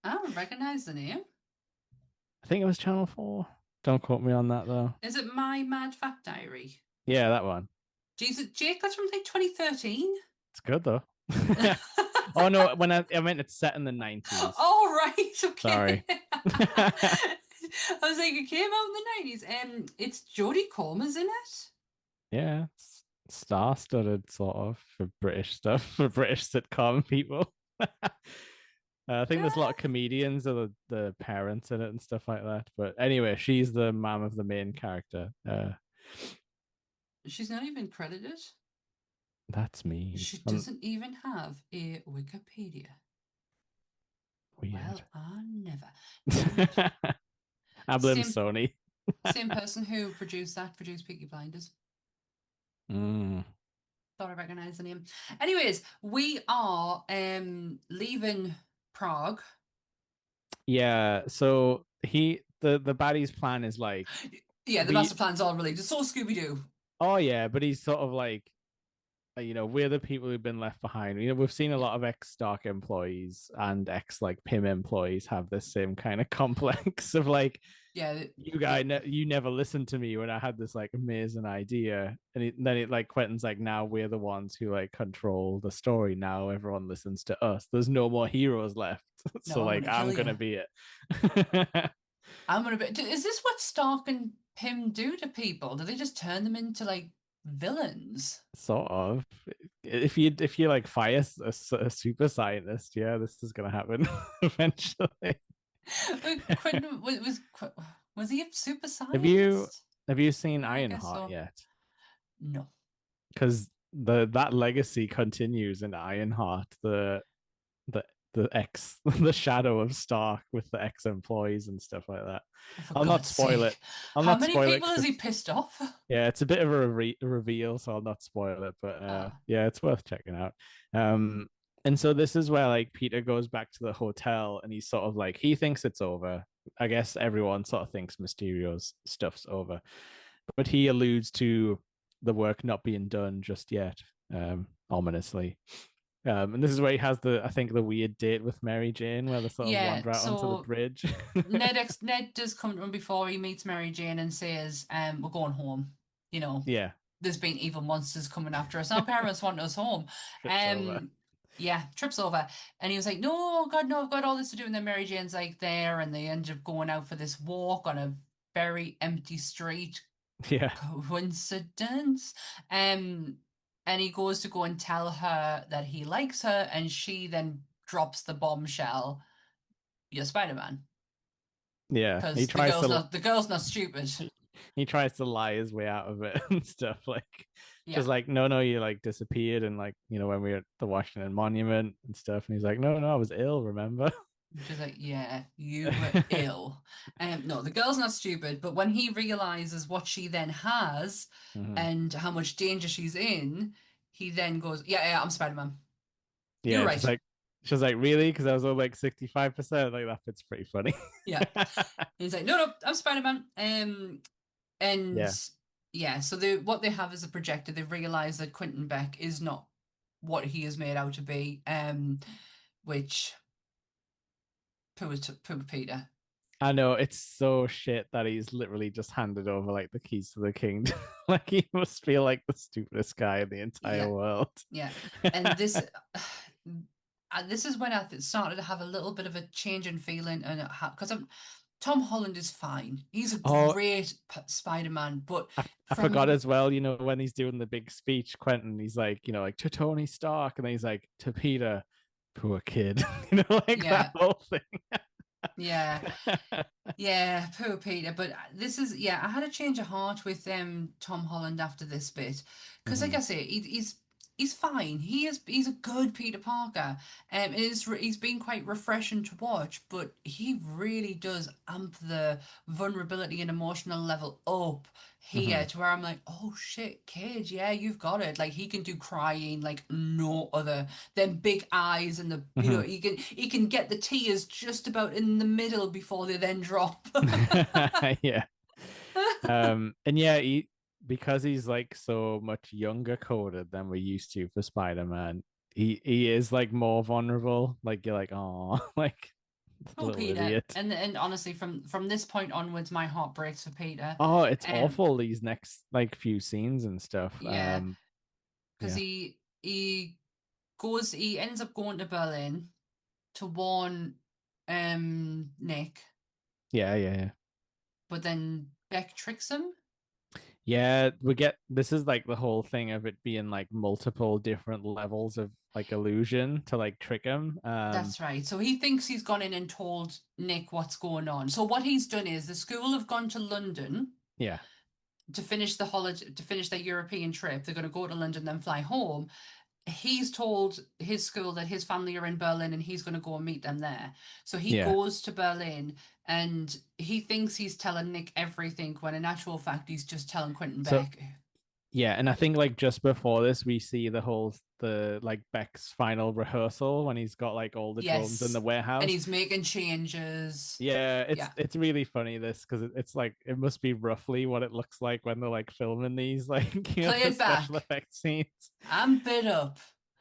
Speaker 2: I don't recognize the name.
Speaker 1: I think it was Channel 4. Don't quote me on that though.
Speaker 2: Is it My Mad Fat Diary?
Speaker 1: Yeah, that one.
Speaker 2: Jesus, Jake, that's from like 2013.
Speaker 1: It's good though. Oh no, when I meant it's set in the 90s.
Speaker 2: Oh right, okay.
Speaker 1: Sorry.
Speaker 2: I was like, it came out in the 90s. It's Jodie Comer's in it.
Speaker 1: Yeah, it's star-studded sort of for British stuff, for British sitcom people. I think there's a lot of
Speaker 2: Yeah.
Speaker 1: comedians or the parents in it and stuff like that. But anyway, she's the mom of the main character.
Speaker 2: She's not even credited.
Speaker 1: That's me.
Speaker 2: She doesn't even have a Wikipedia.
Speaker 1: Weird.
Speaker 2: Well, I never. And
Speaker 1: I blame
Speaker 2: same
Speaker 1: Sony.
Speaker 2: same person who produced Peaky Blinders.
Speaker 1: Mm.
Speaker 2: Thought I recognised the name. Anyways, we are leaving Prague.
Speaker 1: Yeah. So the baddie's plan is like
Speaker 2: Yeah, the master
Speaker 1: we.
Speaker 2: plan's all related. So Scooby Doo.
Speaker 1: Oh yeah, but he's sort of like we're the people who've been left behind. We've seen a lot of ex Stark employees and ex like PIM employees have this same kind of complex of like,
Speaker 2: Yeah,
Speaker 1: you never listened to me when I had this like amazing idea, and then it like Quentin's like, now we're the ones who like control the story. Now everyone listens to us. There's no more heroes left, so
Speaker 2: no, I'm
Speaker 1: like
Speaker 2: gonna kill
Speaker 1: I'm
Speaker 2: you.
Speaker 1: gonna be it.
Speaker 2: I'm gonna be. Is this what Stark and Pym do to people? Do they just turn them into like villains?
Speaker 1: Sort of. If you like fire a super scientist, yeah, this is gonna happen eventually.
Speaker 2: Quentin was he a super
Speaker 1: Have you
Speaker 2: scientist?
Speaker 1: have you seen
Speaker 2: Yeah, I guess
Speaker 1: Ironheart
Speaker 2: so.
Speaker 1: yet?
Speaker 2: No.
Speaker 1: Because the that legacy continues in Ironheart. The the ex the shadow of Stark with the ex employees and stuff like that.
Speaker 2: Oh, for
Speaker 1: I'll not
Speaker 2: God's
Speaker 1: spoil it.
Speaker 2: sake.
Speaker 1: I'll
Speaker 2: How
Speaker 1: not
Speaker 2: many
Speaker 1: spoil it
Speaker 2: people
Speaker 1: because
Speaker 2: has he
Speaker 1: it's
Speaker 2: pissed off?
Speaker 1: yeah, it's a bit of a reveal, so I'll not spoil it. But
Speaker 2: Ah,
Speaker 1: yeah, it's worth checking out. Um, and so this is where like Peter goes back to the hotel, and he's sort of like he thinks it's over. I guess everyone sort of thinks Mysterio's stuff's over, but he alludes to the work not being done just yet, ominously. And this is where he has I think the weird date with Mary Jane, where they sort of
Speaker 2: yeah,
Speaker 1: wander out onto the
Speaker 2: so
Speaker 1: bridge.
Speaker 2: Ned does come to him before he meets Mary Jane and says, we're going home. You know,
Speaker 1: Yeah,
Speaker 2: there's been evil monsters coming after us. Our parents want us home.
Speaker 1: trips over.
Speaker 2: Um, yeah, trips over. And he was like, no, God, no, I've got all this to do. And then Mary Jane's like there, and they end up going out for this walk on a very empty street.
Speaker 1: Yeah,
Speaker 2: Coincidence? Um, and he goes to go and tell her that he likes her, and she then drops the bombshell, you're Spider-Man.
Speaker 1: yeah. He
Speaker 2: Because
Speaker 1: tries to
Speaker 2: the girl's not stupid.
Speaker 1: he tries to lie his way out of it and stuff. Like
Speaker 2: Yeah.
Speaker 1: she's like, no, you like disappeared, and like when we were at the Washington Monument and stuff, and he's like, no, I was ill, remember?
Speaker 2: She's like, yeah, you were ill. No, the girl's not stupid, but when he realizes what she then has
Speaker 1: Mhm.
Speaker 2: and how much danger she's in, he then goes, yeah, I'm Spider-Man. You're
Speaker 1: Yeah,
Speaker 2: right.
Speaker 1: she's like, really? Because I was on like 65%. Like that fits pretty funny.
Speaker 2: Yeah. And he's like, no, I'm Spider-Man. And
Speaker 1: Yeah,
Speaker 2: yeah, so what they have is a projector. They've realized that Quentin Beck is not what he is made out to be. Which poor Peter.
Speaker 1: I know it's so shit that he's literally just handed over like the keys to the kingdom. Like he must feel like the stupidest guy in the entire
Speaker 2: Yeah,
Speaker 1: world.
Speaker 2: yeah. And this is when started to have a little bit of a change in feeling, and because Tom Holland is fine. He's a
Speaker 1: Oh,
Speaker 2: great Spider-Man, but
Speaker 1: I forgot
Speaker 2: from
Speaker 1: as well, when he's doing the big speech, Quentin, he's like, like to Tony Stark, and then he's like to Peter, poor kid, like that
Speaker 2: yeah,
Speaker 1: whole thing.
Speaker 2: yeah. Yeah, poor Peter. But this is yeah, I had a change of heart with Tom Holland after this bit because, like
Speaker 1: Mhm.
Speaker 2: I say, he's fine. He's a good Peter Parker. He's been quite refreshing to watch, but he really does amp the vulnerability and emotional level up here
Speaker 1: Mhm.
Speaker 2: to where I'm like, oh shit, kid, yeah, you've got it. Like he can do crying like no other. Them big eyes and the
Speaker 1: Mhm.
Speaker 2: he can get the tears just about in the middle before they then drop.
Speaker 1: Yeah. And yeah, because he's like so much younger coded than we're used to for Spider-Man, he is like more vulnerable. Like you're like, oh, like
Speaker 2: Oh,
Speaker 1: little
Speaker 2: Peter.
Speaker 1: idiot.
Speaker 2: And honestly, from this point onwards, my heart breaks for Peter.
Speaker 1: Oh, it's
Speaker 2: Um,
Speaker 1: awful these next like few scenes and stuff.
Speaker 2: yeah, because
Speaker 1: Yeah.
Speaker 2: he ends up going to Berlin to warn Nick,
Speaker 1: Yeah.
Speaker 2: but then Beck tricks him.
Speaker 1: Yeah, this is like the whole thing of it being like multiple different levels of like illusion to like trick him.
Speaker 2: That's right. So he thinks he's gone in and told Nick what's going on. So what he's done is the school have gone to London
Speaker 1: Yeah.
Speaker 2: to finish the holiday, to finish their European trip. They're going to go to London, then fly home. He's told his school that his family are in Berlin and he's going to go and meet them there. So he
Speaker 1: Yeah.
Speaker 2: goes to Berlin and he thinks he's telling Nick everything when in actual fact he's just telling Quentin
Speaker 1: So
Speaker 2: Beck.
Speaker 1: yeah, and I think like just before this, we see the like Beck's final rehearsal when he's got like all the drones in the
Speaker 2: Yes. And
Speaker 1: warehouse.
Speaker 2: he's making changes.
Speaker 1: Yeah, it's
Speaker 2: Yeah.
Speaker 1: it's really funny this because it's like it must be roughly what it looks like when they're like filming these like
Speaker 2: Play
Speaker 1: the
Speaker 2: it
Speaker 1: special
Speaker 2: back.
Speaker 1: effects scenes.
Speaker 2: I'm bit up.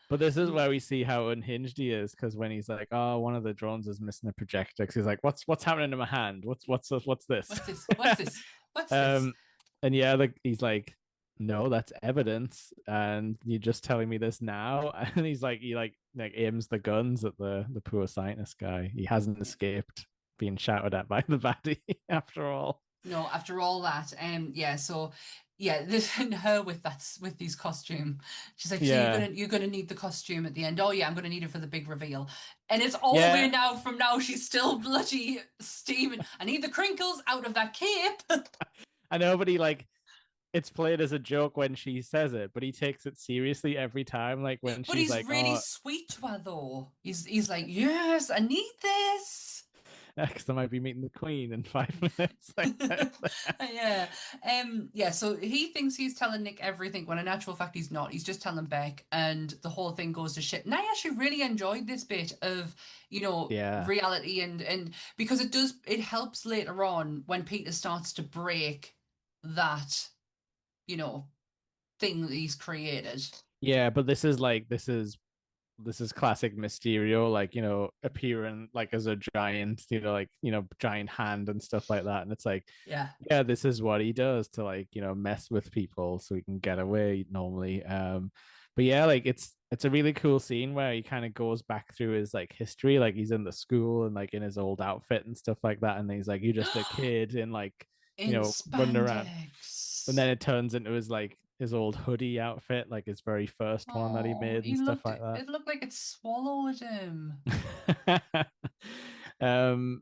Speaker 1: But this is where we see how unhinged he is because when he's like, "Oh, one of the drones is missing a projector," 'cause he's like, "What's happening to my hand? What's this?"
Speaker 2: What's this? What's this? What's this?
Speaker 1: um, and yeah, like he's like, "No, that's evidence, and you're just telling me this now." And he's like, he like aims the guns at the poor scientist guy. He hasn't
Speaker 2: Yeah.
Speaker 1: escaped. being shouted at by the baddie after all.
Speaker 2: No, after all that, yeah, so yeah, this and her with with these costume. She's like, so
Speaker 1: Yeah.
Speaker 2: you're gonna need the costume at the end. Oh yeah, I'm gonna need it for the big reveal. And it's all the way
Speaker 1: Yeah.
Speaker 2: now from now. She's still bloody steaming. I need the crinkles out of that cape.
Speaker 1: I know, but he like it's played as a joke when she says it, but he takes it seriously every time. Like when
Speaker 2: But
Speaker 1: she's
Speaker 2: he's
Speaker 1: like,
Speaker 2: really
Speaker 1: "Oh,
Speaker 2: sweet to her though. He's like, yes, I need this.
Speaker 1: because I might be meeting the Queen in 5 minutes." Like,
Speaker 2: Yeah. Yeah, so he thinks he's telling Nick everything when in actual fact he's not. He's just telling Beck and the whole thing goes to shit. And I actually really enjoyed this bit of,
Speaker 1: yeah,
Speaker 2: reality and because it helps later on when Peter starts to break that, you know, thing that he's created.
Speaker 1: yeah. But this is classic Mysterio, like appearing like as a giant, like giant hand and stuff like that. And it's like,
Speaker 2: Yeah.
Speaker 1: yeah, this is what he does to like mess with people so he can get away normally. But yeah, like it's a really cool scene where he kind of goes back through his like history, like he's in the school and like in his old outfit and stuff like that, and he's like, you're just a kid in like
Speaker 2: In
Speaker 1: running around, and
Speaker 2: spandex.
Speaker 1: then it turns into his old hoodie outfit, like his very first one that he
Speaker 2: Oh,
Speaker 1: made and stuff like
Speaker 2: it looked like it swallowed him.
Speaker 1: that. um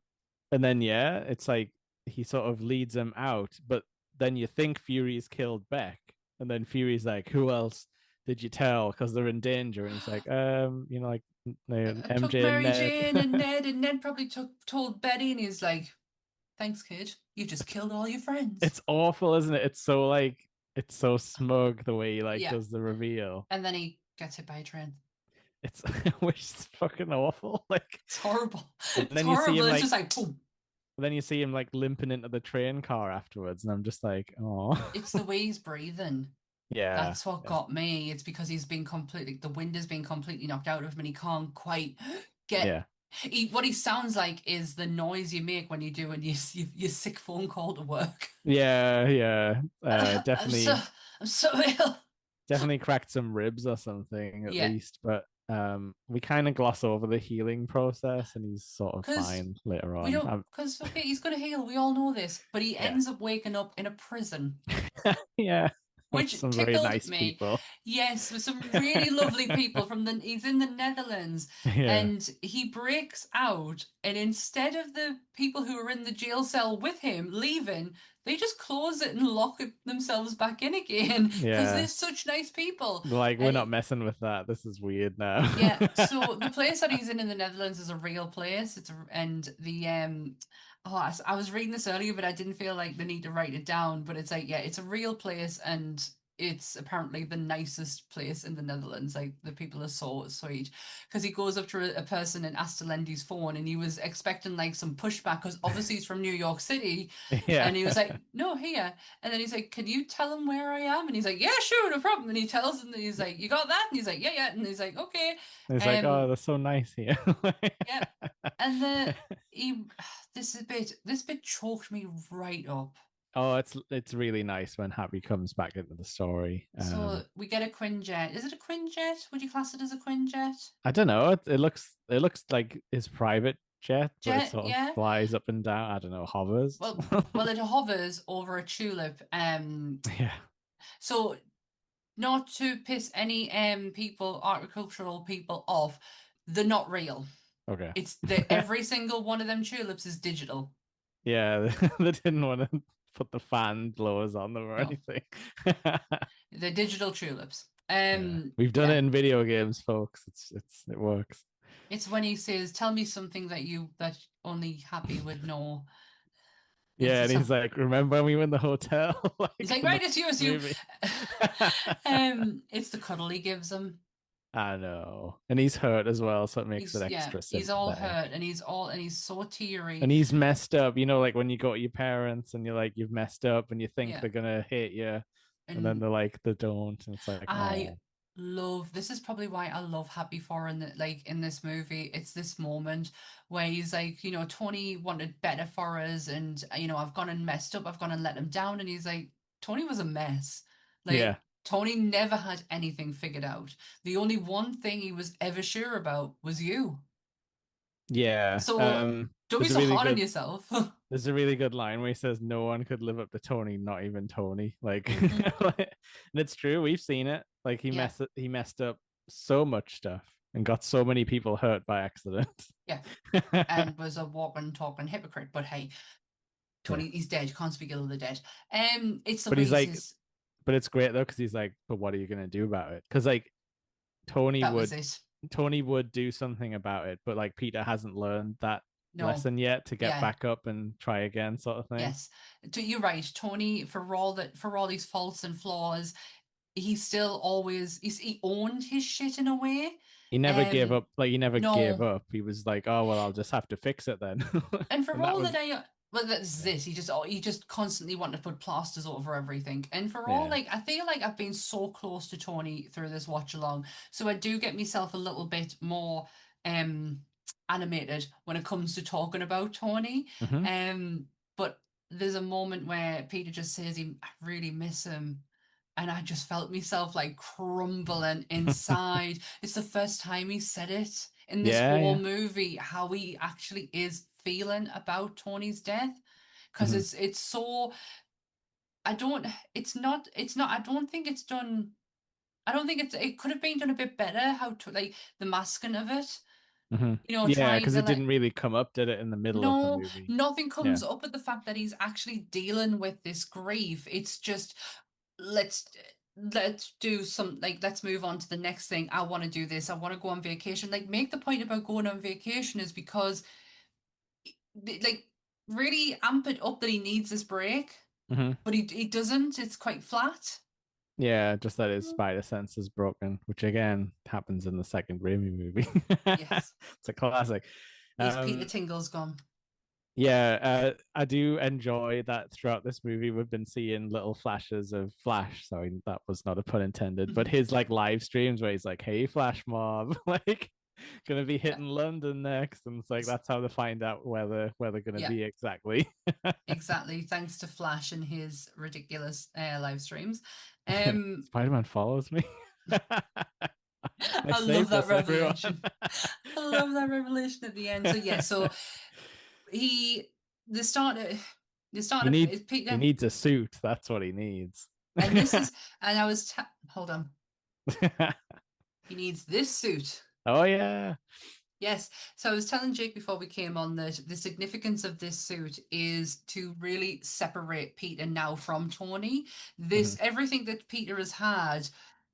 Speaker 1: and then yeah, it's like he sort of leads them out, but then you think Fury's killed Beck, and then Fury's like, who else did you tell, because they're in danger, and he's like, like
Speaker 2: I took
Speaker 1: MJ and
Speaker 2: Mary
Speaker 1: Ned.
Speaker 2: Jane and Ned probably told Betty, and he's like, "Thanks, kid. You just killed all your friends."
Speaker 1: It's awful, isn't it? It's so smug the way he like
Speaker 2: Yeah,
Speaker 1: does the reveal.
Speaker 2: and then he gets hit by a train.
Speaker 1: It's which is fucking awful. Like,
Speaker 2: It's horrible.
Speaker 1: and
Speaker 2: It's
Speaker 1: then you see
Speaker 2: horrible.
Speaker 1: him
Speaker 2: It's
Speaker 1: like
Speaker 2: just like boom.
Speaker 1: limping into the train car afterwards, and I'm just like, oh.
Speaker 2: It's the way he's breathing.
Speaker 1: Yeah,
Speaker 2: That's what
Speaker 1: yeah,
Speaker 2: got me. It's because he's been completely, the wind has been completely knocked out of him and he can't quite get.
Speaker 1: yeah,
Speaker 2: What he sounds like is the noise you make when you do your sick phone call to work.
Speaker 1: yeah, yeah.
Speaker 2: I'm so
Speaker 1: Definitely,
Speaker 2: I'm so ill.
Speaker 1: definitely cracked some ribs or something at
Speaker 2: Yeah,
Speaker 1: least. But we kind of gloss over the healing process, and he's sort of
Speaker 2: because
Speaker 1: fine later
Speaker 2: we
Speaker 1: on.
Speaker 2: don't. Because okay, he's gonna heal. We all know this, but he
Speaker 1: Yeah,
Speaker 2: ends up waking up in a prison.
Speaker 1: yeah, with
Speaker 2: Which
Speaker 1: some very
Speaker 2: tickled
Speaker 1: nice
Speaker 2: me.
Speaker 1: people.
Speaker 2: Yes, with some really lovely people from the he's in the Netherlands
Speaker 1: Yeah,
Speaker 2: and he breaks out and instead of the people who are in the jail cell with him leaving, they just close it and lock themselves back in again because they're
Speaker 1: yeah.
Speaker 2: such nice people.
Speaker 1: Like, we're
Speaker 2: And
Speaker 1: not messing with that. This is weird now.
Speaker 2: yeah, so the place that he's in the Netherlands is a real place. And the oh, I was reading this earlier, but I didn't feel like the need to write it down. But it's like, yeah, it's a real place, and it's apparently the nicest place in the Netherlands. Like the people are so sweet. Because he goes up to a person and asks to lend his phone, and he was expecting like some pushback because obviously he's from New York City,
Speaker 1: Yeah,
Speaker 2: and he was like, "No, here." And then he's like, "Can you tell him where I am?" And he's like, "Yeah, sure, no problem." And he tells him, and he's like, "You got that?" And he's like, "Yeah, yeah." And he's like, "Okay."
Speaker 1: it's like, oh,
Speaker 2: Um,
Speaker 1: that's so nice here.
Speaker 2: yeah. And he this bit choked me right up.
Speaker 1: Oh, it's really nice when Happy comes back into the story.
Speaker 2: So we get a Quinjet. Is it a Quinjet? Would you class it as a Quinjet?
Speaker 1: I don't know. It looks like his private jet, but it
Speaker 2: Jet,
Speaker 1: sort of
Speaker 2: yeah.
Speaker 1: flies up and down. I don't know, hovers.
Speaker 2: Well, it hovers over a tulip.
Speaker 1: Yeah.
Speaker 2: So not to piss any people, agricultural people off, they're not real.
Speaker 1: Okay.
Speaker 2: It's the every single one of them tulips is digital.
Speaker 1: Yeah, they didn't want to put the fan blowers on them or
Speaker 2: No,
Speaker 1: anything.
Speaker 2: they're digital tulips.
Speaker 1: Yeah, we've done it
Speaker 2: Yeah.
Speaker 1: in video games, folks. It works.
Speaker 2: It's when he says, "Tell me something that only Happy would know." It's
Speaker 1: Yeah, and
Speaker 2: just,
Speaker 1: he's like, "Remember when we were in the hotel,
Speaker 2: he's
Speaker 1: like
Speaker 2: like,
Speaker 1: in
Speaker 2: "Right,
Speaker 1: the
Speaker 2: it's you, it's you."
Speaker 1: movie?"
Speaker 2: It's the cuddle he gives him.
Speaker 1: I know, and he's hurt as well, so it makes it
Speaker 2: Yeah,
Speaker 1: extra
Speaker 2: he's all hurt
Speaker 1: sympathetic.
Speaker 2: and he's so teary.
Speaker 1: And he's messed up, like when you go to your parents and you're like, you've messed up, and you think
Speaker 2: Yeah,
Speaker 1: they're gonna hate you, and then
Speaker 2: and
Speaker 1: they're like, they don't, and it's like,
Speaker 2: I
Speaker 1: oh,
Speaker 2: love this is probably why I love Happy for in like in this movie. It's this moment where he's like, Tony wanted better for us, and I've gone and messed up, I've gone and let him down, and he's like, Tony was a mess. Like
Speaker 1: yeah,
Speaker 2: Tony never had anything figured out. The only one thing he was ever sure about was you.
Speaker 1: yeah,
Speaker 2: So Don't be
Speaker 1: there's a
Speaker 2: so
Speaker 1: really
Speaker 2: hard on
Speaker 1: good
Speaker 2: yourself.
Speaker 1: there's a really good line where he says no one could live up to Tony, not even Tony. Like,
Speaker 2: Hmm.
Speaker 1: and it's true. We've seen it. Like
Speaker 2: Yeah,
Speaker 1: he messed up so much stuff and got so many people hurt by accident.
Speaker 2: yeah. And was a walking, talking hypocrite. But hey,
Speaker 1: Yeah.
Speaker 2: Tony, he's dead. Can't speak ill of the dead. It's the
Speaker 1: But
Speaker 2: way
Speaker 1: he's
Speaker 2: he
Speaker 1: like,
Speaker 2: says
Speaker 1: but it's great though, because he's like, but what are you gonna do about it? Because like Tony
Speaker 2: that was
Speaker 1: would
Speaker 2: it.
Speaker 1: Tony would do something about it, but like Peter hasn't learned that
Speaker 2: No,
Speaker 1: lesson yet to get
Speaker 2: yeah,
Speaker 1: back up and try again, sort of thing.
Speaker 2: yes. You're right. Tony, for all these faults and flaws, he still always he owned his shit in a way.
Speaker 1: He never gave
Speaker 2: Um,
Speaker 1: up. Like he never gave
Speaker 2: no,
Speaker 1: up. He was like, oh well, I'll just have to fix it then.
Speaker 2: and for
Speaker 1: And that
Speaker 2: all that
Speaker 1: was
Speaker 2: I, well, that's
Speaker 1: yeah,
Speaker 2: this. He just constantly wanted to put plasters over everything. And for all
Speaker 1: yeah.
Speaker 2: like, I feel like I've been so close to Tony through this watch along, so I do get myself a little bit more um animated when it comes to talking about Tony.
Speaker 1: Hmm.
Speaker 2: But there's a moment where Peter just says I really miss him. And I just felt myself like crumbling inside. It's the first time he said it in this
Speaker 1: Yeah,
Speaker 2: whole
Speaker 1: yeah.
Speaker 2: movie, how he actually is feeling about Tony's death. Because
Speaker 1: Hmm.
Speaker 2: it's so I don't it's not I don't think it's done I don't think it could have been done a bit better how to like the masking of it.
Speaker 1: Hmm.
Speaker 2: You know,
Speaker 1: Yeah,
Speaker 2: trying
Speaker 1: because
Speaker 2: to
Speaker 1: it
Speaker 2: like
Speaker 1: didn't really come up, did it, in the middle of the
Speaker 2: no,
Speaker 1: movie?
Speaker 2: nothing
Speaker 1: Yeah.
Speaker 2: comes up with the fact that he's actually dealing with this grief. It's just let's let's do some like let's move on to the next thing. I want to do this. I want to go on vacation. Like make the point about going on vacation is because like really amp it up that he needs this break,
Speaker 1: Hmm.
Speaker 2: but he doesn't. It's quite flat.
Speaker 1: Yeah, just that his spider sense is broken, which again happens in the second Raimi movie.
Speaker 2: Yes,
Speaker 1: It's a classic.
Speaker 2: his Peter
Speaker 1: Um,
Speaker 2: Tingle's gone.
Speaker 1: yeah, I do enjoy that throughout this movie we've been seeing little flashes of Flash. Sorry, that was not a pun intended, but his like live streams where he's like, "Hey, Flash mob, like gonna be
Speaker 2: Yeah,
Speaker 1: hitting London next," and it's like that's how they find out where they're gonna
Speaker 2: yeah,
Speaker 1: be exactly.
Speaker 2: exactly. Thanks to Flash and his ridiculous live streams. Um,
Speaker 1: Spider-Man follows me. I
Speaker 2: I love
Speaker 1: saved
Speaker 2: that
Speaker 1: us, everyone.
Speaker 2: revelation. I love that revelation at the end. So yeah, so he the start the start
Speaker 1: he
Speaker 2: of
Speaker 1: needs he
Speaker 2: Peter,
Speaker 1: needs a suit. That's what he needs.
Speaker 2: and this is and hold on. He needs this suit.
Speaker 1: Oh yeah.
Speaker 2: Yes. So I was telling Jake before we came on that the significance of this suit is to really separate Peter now from Tony.
Speaker 1: Hmm.
Speaker 2: This everything that Peter has had,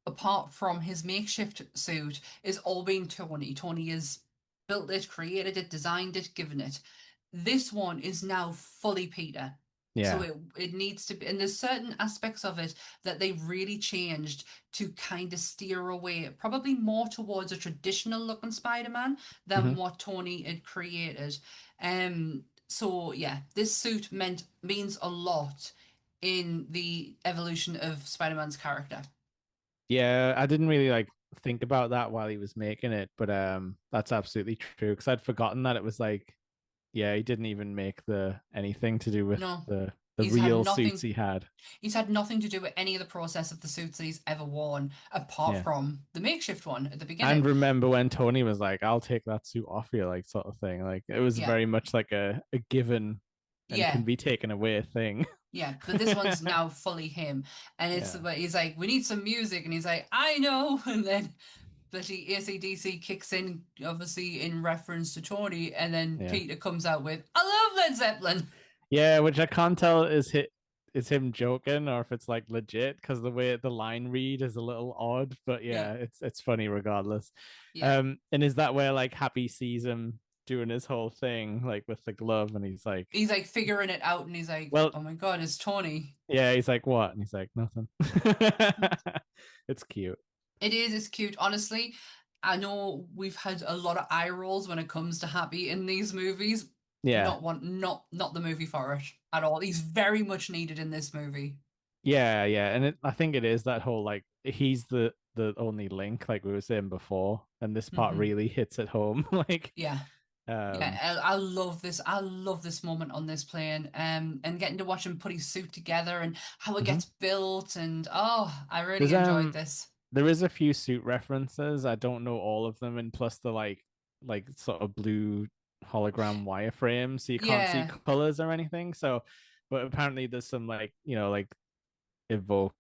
Speaker 2: apart from his makeshift suit, is all been Tony. Tony has built it, created it, designed it, given it. This one is now fully Peter. So
Speaker 1: Yeah.
Speaker 2: it needs to be, and there's certain aspects of it that they really changed to kind of steer away, probably more towards a traditional looking Spider-Man than
Speaker 1: Hmm.
Speaker 2: what Tony had created. So yeah, this suit means a lot in the evolution of Spider-Man's character.
Speaker 1: Yeah, I didn't really like think about that while he was making it, but that's absolutely true because I'd forgotten that it was like yeah, he didn't even make the anything to do with
Speaker 2: No,
Speaker 1: the
Speaker 2: he's had
Speaker 1: real suits
Speaker 2: nothing.
Speaker 1: he had.
Speaker 2: He's had nothing to do with any of the process of the suits that he's ever worn, apart
Speaker 1: Yeah.
Speaker 2: from the makeshift one at the
Speaker 1: And
Speaker 2: beginning.
Speaker 1: remember when Tony was like, I'll take that suit off you, like sort of thing. Like it was
Speaker 2: Yeah,
Speaker 1: very much like a given and can
Speaker 2: yeah.
Speaker 1: be taken away thing.
Speaker 2: Yeah, but this one's now fully him, and it's
Speaker 1: Yeah.
Speaker 2: but he's like, we need some music, and he's like, I know, and then bloody AC/DC kicks in, obviously in reference to Tony, and then
Speaker 1: Yeah.
Speaker 2: Peter comes out with, I love Led Zeppelin.
Speaker 1: Yeah, which I can't tell is him joking or if it's like legit because the way the line read is a little odd, but
Speaker 2: Yeah,
Speaker 1: yeah, it's funny regardless.
Speaker 2: yeah.
Speaker 1: And is that where like Happy sees him doing his whole thing like with the glove and he's like,
Speaker 2: He's like figuring it out, and he's like,
Speaker 1: well,
Speaker 2: oh my God, it's Tony.
Speaker 1: yeah, he's like, what? And he's like, nothing. It's cute.
Speaker 2: It is, it's cute. Honestly, I know we've had a lot of eye rolls when it comes to Happy in these movies.
Speaker 1: Yeah.
Speaker 2: Not the movie for it at all. He's very much needed in this movie.
Speaker 1: Yeah, yeah. And I think it is that whole like he's the only link, like we were saying before, and this part
Speaker 2: Hmm.
Speaker 1: really hits it home. Like,
Speaker 2: Yeah. Yeah,
Speaker 1: um,
Speaker 2: I love this. I love this moment on this plane, and getting to watch him put his suit together and how it
Speaker 1: mhm.
Speaker 2: gets built, and oh, I really
Speaker 1: There's
Speaker 2: enjoyed this.
Speaker 1: there is a few suit references. I don't know all of them, and plus the like sort of blue hologram wireframe, so you can't see
Speaker 2: Yeah,
Speaker 1: colors or anything. So, but apparently there's some like like evoke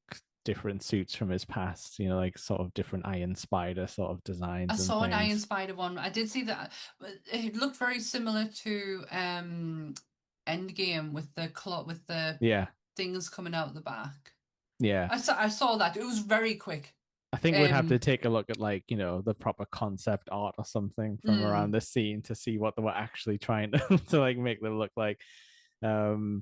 Speaker 1: different suits from his past. Like sort of different Iron Spider sort of
Speaker 2: I
Speaker 1: designs and
Speaker 2: saw an Iron
Speaker 1: things.
Speaker 2: Spider one. I did see that. It looked very similar to Endgame with the clock with the
Speaker 1: Yeah,
Speaker 2: things coming out the back.
Speaker 1: yeah.
Speaker 2: I saw that. It was very quick.
Speaker 1: I think we'd have to
Speaker 2: Um,
Speaker 1: take a look at like the proper concept art or something from around
Speaker 2: mm,
Speaker 1: this scene to see what they were actually trying to like make them look like. Um,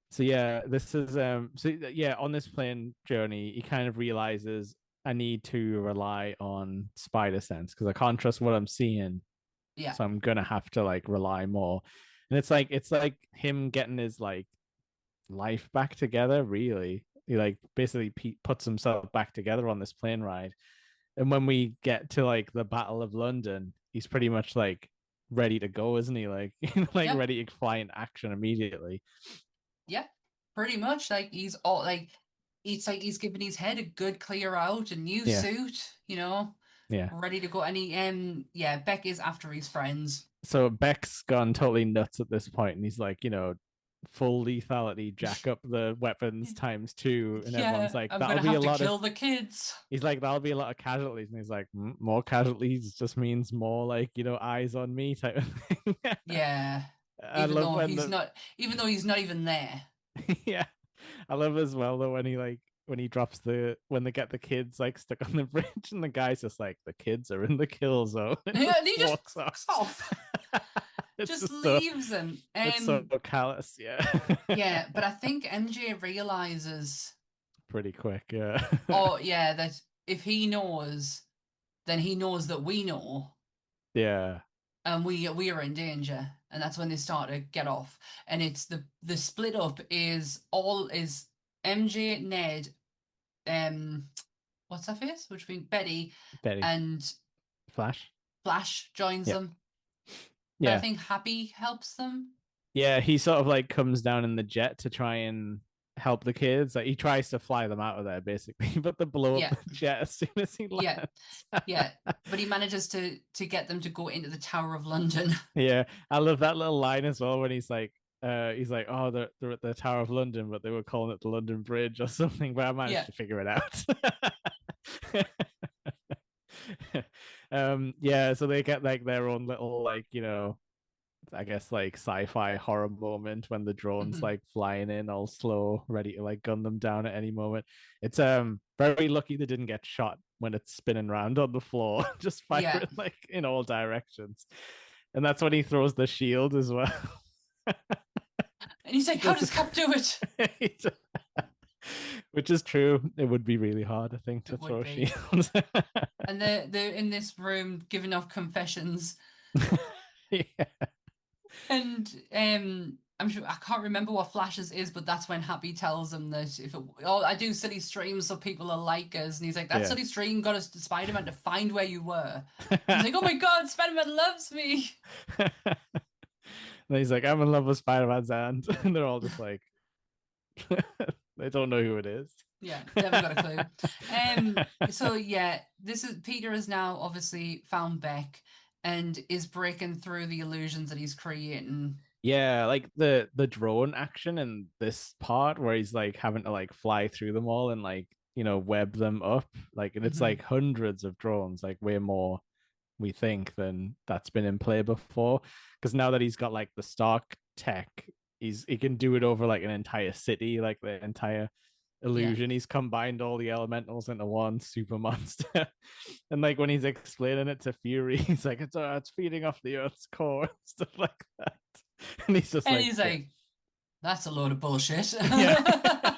Speaker 1: so yeah, this is so yeah, on this plane journey, he kind of realizes I need to rely on spider sense because I can't trust what I'm seeing,
Speaker 2: yeah,
Speaker 1: so I'm gonna have to like rely more. And it's like him getting his like life back together. Really, he like basically puts himself back together on this plane ride. And when we get to like the Battle of London, he's pretty much like ready to go, isn't he? Like like
Speaker 2: yep,
Speaker 1: ready to fly in action immediately.
Speaker 2: yeah. Pretty much like he's all like it's like he's giving his head a good clear out, a new
Speaker 1: Yeah,
Speaker 2: suit,
Speaker 1: yeah.
Speaker 2: ready to go. And he yeah, Beck is after his friends.
Speaker 1: So Beck's gone totally nuts at this point, and he's like, full lethality, jack up the weapons times two, and everyone's
Speaker 2: Yeah,
Speaker 1: like,
Speaker 2: I'm
Speaker 1: that'll
Speaker 2: gonna
Speaker 1: be a
Speaker 2: have to
Speaker 1: lot of.
Speaker 2: kill the kids.
Speaker 1: He's like, that'll be a lot of casualties, and he's like, more casualties just means more like eyes on me type of thing.
Speaker 2: Yeah,
Speaker 1: I love when the
Speaker 2: even though he's not even there.
Speaker 1: yeah, I love as well though when he like when he drops when they get the kids like stuck on the bridge and the guy's just like the kids are in the kill zone and
Speaker 2: Yeah, and
Speaker 1: just
Speaker 2: he just
Speaker 1: walks off.
Speaker 2: fucks off,
Speaker 1: It's
Speaker 2: just
Speaker 1: just so
Speaker 2: leaves him.
Speaker 1: it's so callous, yeah.
Speaker 2: Yeah, but I think MJ realizes,
Speaker 1: Pretty quick, yeah.
Speaker 2: oh yeah, that if he knows, then he knows that we know,
Speaker 1: Yeah,
Speaker 2: and we are in danger, and that's when they start to get off. And it's the split up is MJ, Ned, um, what's her face? Which means Betty,
Speaker 1: Betty.
Speaker 2: and
Speaker 1: Flash.
Speaker 2: Flash joins
Speaker 1: Yeah,
Speaker 2: them. But I
Speaker 1: yeah,
Speaker 2: think Happy helps them.
Speaker 1: yeah. He sort of like comes down in the jet to try and help the kids. Like he tries to fly them out of there basically, but they blow up
Speaker 2: Yeah,
Speaker 1: the jet as soon as he
Speaker 2: yeah,
Speaker 1: lands.
Speaker 2: yeah. But he manages to get them to go into the Tower of London.
Speaker 1: Yeah, I love that little line as well when he's like, oh, they're at the Tower of London, but they were calling it the London Bridge or something. But I managed
Speaker 2: Yeah.
Speaker 1: to figure it out. Yeah, so they get like their own little like I guess like sci-fi horror moment when the drone's
Speaker 2: Mhm.
Speaker 1: like flying in all slow, ready to like gun them down at any moment. It's very lucky they didn't get shot when it's spinning around on the floor, just
Speaker 2: Yeah.
Speaker 1: firing like in all directions. And that's when he throws the shield as well.
Speaker 2: And he's like, how does Cap do it?
Speaker 1: Which is true. It would be really hard, I think, to
Speaker 2: It would
Speaker 1: throw
Speaker 2: be.
Speaker 1: shields.
Speaker 2: And they're in this room giving off confessions.
Speaker 1: Yeah.
Speaker 2: And I'm sure I can't remember what Flashes is, but that's when Happy tells him that I do silly streams so people will like us. And he's like, that
Speaker 1: Yeah.
Speaker 2: silly stream got us to Spider-Man to find where you were. And he's like, oh my God, Spider-Man loves me.
Speaker 1: And he's like, I'm in love with Spider-Man's hand. And they're all just like, they don't know who it is.
Speaker 2: Yeah, they haven't got a clue. So yeah, this is Peter has now obviously found Beck and is breaking through the illusions that he's creating.
Speaker 1: Yeah, like the drone action in this part where he's like having to like fly through them all and like web them up, like, and it's like
Speaker 2: Hmm.
Speaker 1: hundreds of drones, like way more we think than that's been in play before. Because now that he's got like the stock tech, he can do it over like an entire city, like the entire
Speaker 2: Yeah.
Speaker 1: illusion. He's combined all the elementals into one super monster. And like when he's explaining it to Fury, he's like, it's feeding off the Earth's core and stuff like that. And he's just
Speaker 2: And
Speaker 1: like,
Speaker 2: he's
Speaker 1: yeah,
Speaker 2: like, that's a load of bullshit.
Speaker 1: yeah.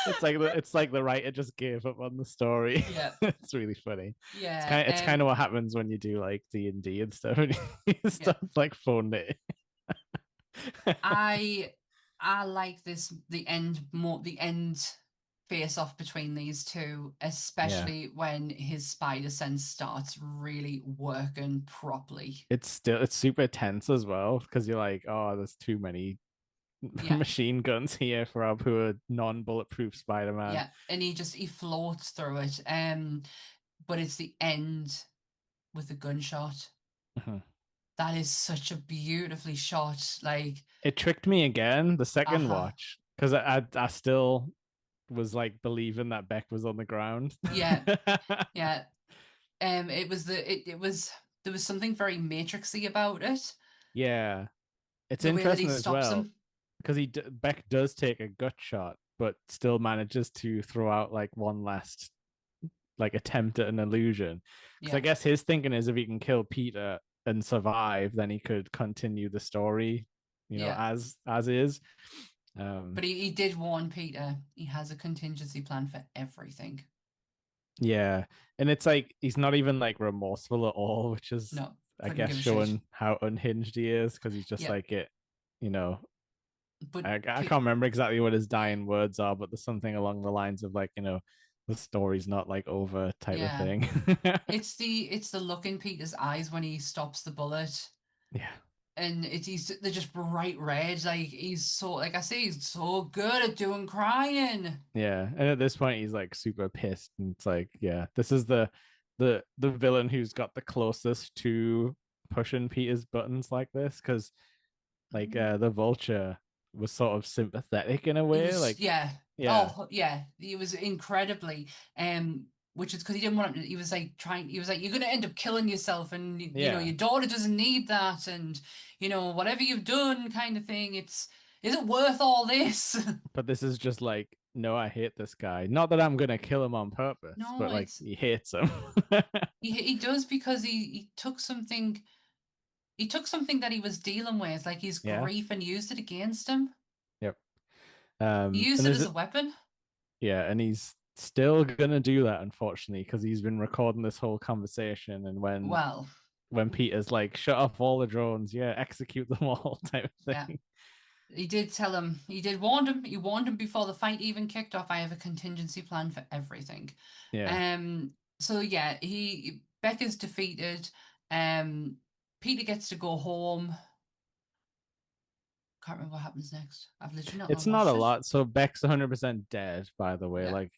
Speaker 1: It's like the writer just gave up on the story.
Speaker 2: Yeah.
Speaker 1: It's really funny. It's
Speaker 2: Yeah.
Speaker 1: kind of what happens when you do like D&D and stuff. And you
Speaker 2: Yeah.
Speaker 1: start like phoning it.
Speaker 2: I I like the end face off between these two,
Speaker 1: Yeah,
Speaker 2: especially when his spider sense starts really working properly.
Speaker 1: it's super tense as well because you're like, oh, there's too many
Speaker 2: Yeah.
Speaker 1: machine guns here for our poor non-bulletproof Spider-Man.
Speaker 2: Yeah. And he floats through it. But it's the end with the gunshot.
Speaker 1: Mhm.
Speaker 2: That is such a beautifully shot. Like,
Speaker 1: It tricked me again the second
Speaker 2: aha,
Speaker 1: watch because I still was like believing that Beck was on the ground.
Speaker 2: yeah, yeah. It was it was there was something very matrixy about it.
Speaker 1: Yeah, it's
Speaker 2: The way that he
Speaker 1: interesting as
Speaker 2: stops
Speaker 1: well
Speaker 2: him.
Speaker 1: because Beck does take a gut shot, but still manages to throw out like one last like attempt at an illusion. Because I
Speaker 2: Yeah,
Speaker 1: guess his thinking is if he can kill Peter and survive, then he could continue the story,
Speaker 2: yeah.
Speaker 1: as is.
Speaker 2: But
Speaker 1: Um,
Speaker 2: he did warn Peter he has a contingency plan for everything.
Speaker 1: yeah, and it's like he's not even like remorseful at all, which is,
Speaker 2: No,
Speaker 1: I
Speaker 2: couldn't
Speaker 1: guess,
Speaker 2: give a shit.
Speaker 1: showing how unhinged he is because he's just
Speaker 2: Yeah,
Speaker 1: like it, you know.
Speaker 2: but
Speaker 1: I can't remember exactly what his dying words are, but there's something along the lines of like, the story's not like over type of
Speaker 2: yeah,
Speaker 1: thing.
Speaker 2: it's the look in Peter's eyes when he stops the bullet,
Speaker 1: Yeah.
Speaker 2: and they're just bright red. Like he's so, like I say, he's so good at doing crying.
Speaker 1: Yeah, and at this point he's like super pissed, and it's like, yeah, this is the villain who's got the closest to pushing Peter's buttons like this, because like the Vulture was sort of sympathetic in a
Speaker 2: He
Speaker 1: way,
Speaker 2: was,
Speaker 1: like,
Speaker 2: yeah.
Speaker 1: yeah,
Speaker 2: Oh, yeah. He was incredibly, which is because he didn't want him. He was like trying. He was like, "You're gonna end up killing yourself, and
Speaker 1: yeah,
Speaker 2: your daughter doesn't need that, and whatever you've done, kind of thing. Is it worth all this?"
Speaker 1: but this is just like, no, I hate this guy. Not that I'm gonna kill him on purpose,
Speaker 2: No,
Speaker 1: but like
Speaker 2: it's
Speaker 1: he hates him.
Speaker 2: he does because he took something. He took something that he was dealing with, like his
Speaker 1: Yeah,
Speaker 2: grief, and used it against him.
Speaker 1: yep.
Speaker 2: He used
Speaker 1: And
Speaker 2: it
Speaker 1: there's
Speaker 2: as a weapon.
Speaker 1: Yeah, and he's still gonna do that, unfortunately, because he's been recording this whole conversation. And
Speaker 2: Well,
Speaker 1: when Peter's like, "Shut off all the drones, yeah, execute them all," type of
Speaker 2: yeah.
Speaker 1: thing.
Speaker 2: He did tell him, he did warn him, he warned him before the fight even kicked off. I have a contingency plan for everything.
Speaker 1: Yeah,
Speaker 2: So yeah, Becca's defeated. Um, Peter gets to go home. Can't remember what happens next. I've literally not long
Speaker 1: it's not a
Speaker 2: watched it.
Speaker 1: lot. So Beck's 100% dead, by the way.
Speaker 2: Yeah,
Speaker 1: Like,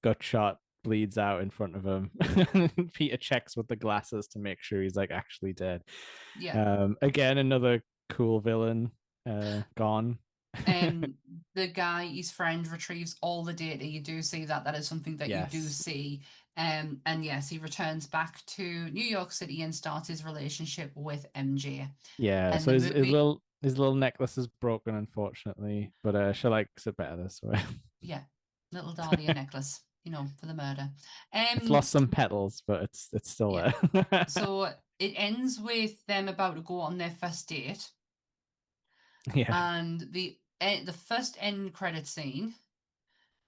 Speaker 1: gut shot, bleeds out in front of him. Peter checks with the glasses to make sure he's like actually dead.
Speaker 2: yeah.
Speaker 1: Again, another cool villain gone.
Speaker 2: Um, the guy, his friend, retrieves all the data. You do see that. That is something that you do
Speaker 1: Yes.
Speaker 2: see. And yes, he returns back to New York City and starts his relationship with MJ.
Speaker 1: Yeah,
Speaker 2: And
Speaker 1: so
Speaker 2: the
Speaker 1: his
Speaker 2: movie,
Speaker 1: little necklace is broken, unfortunately, but she likes it better this way.
Speaker 2: yeah, little Dahlia necklace, for the murder.
Speaker 1: It's
Speaker 2: Um,
Speaker 1: lost some petals, but it's still
Speaker 2: yeah.
Speaker 1: there.
Speaker 2: So it ends with them about to go on their first date,
Speaker 1: Yeah,
Speaker 2: and the first end credit scene.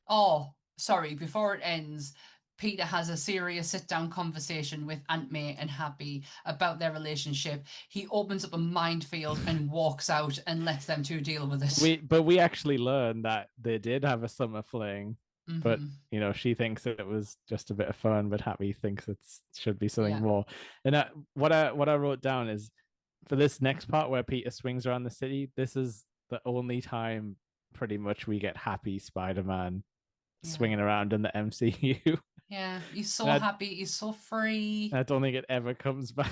Speaker 2: Oh, sorry, before it ends, Peter has a serious sit down conversation with Aunt May and Happy about their relationship. He opens up a minefield and walks out and lets them two deal with it.
Speaker 1: we actually learned that they did have a summer fling, but
Speaker 2: Hmm.
Speaker 1: she thinks it was just a bit of fun, but Happy thinks it should be something
Speaker 2: Yeah,
Speaker 1: more. And what I wrote down is for this next part where Peter swings around the city. This is the only time pretty much we get Happy Spider-Man
Speaker 2: yeah,
Speaker 1: swinging around in the MCU.
Speaker 2: yeah. He's so
Speaker 1: And
Speaker 2: happy. He's so free.
Speaker 1: I don't think it ever comes back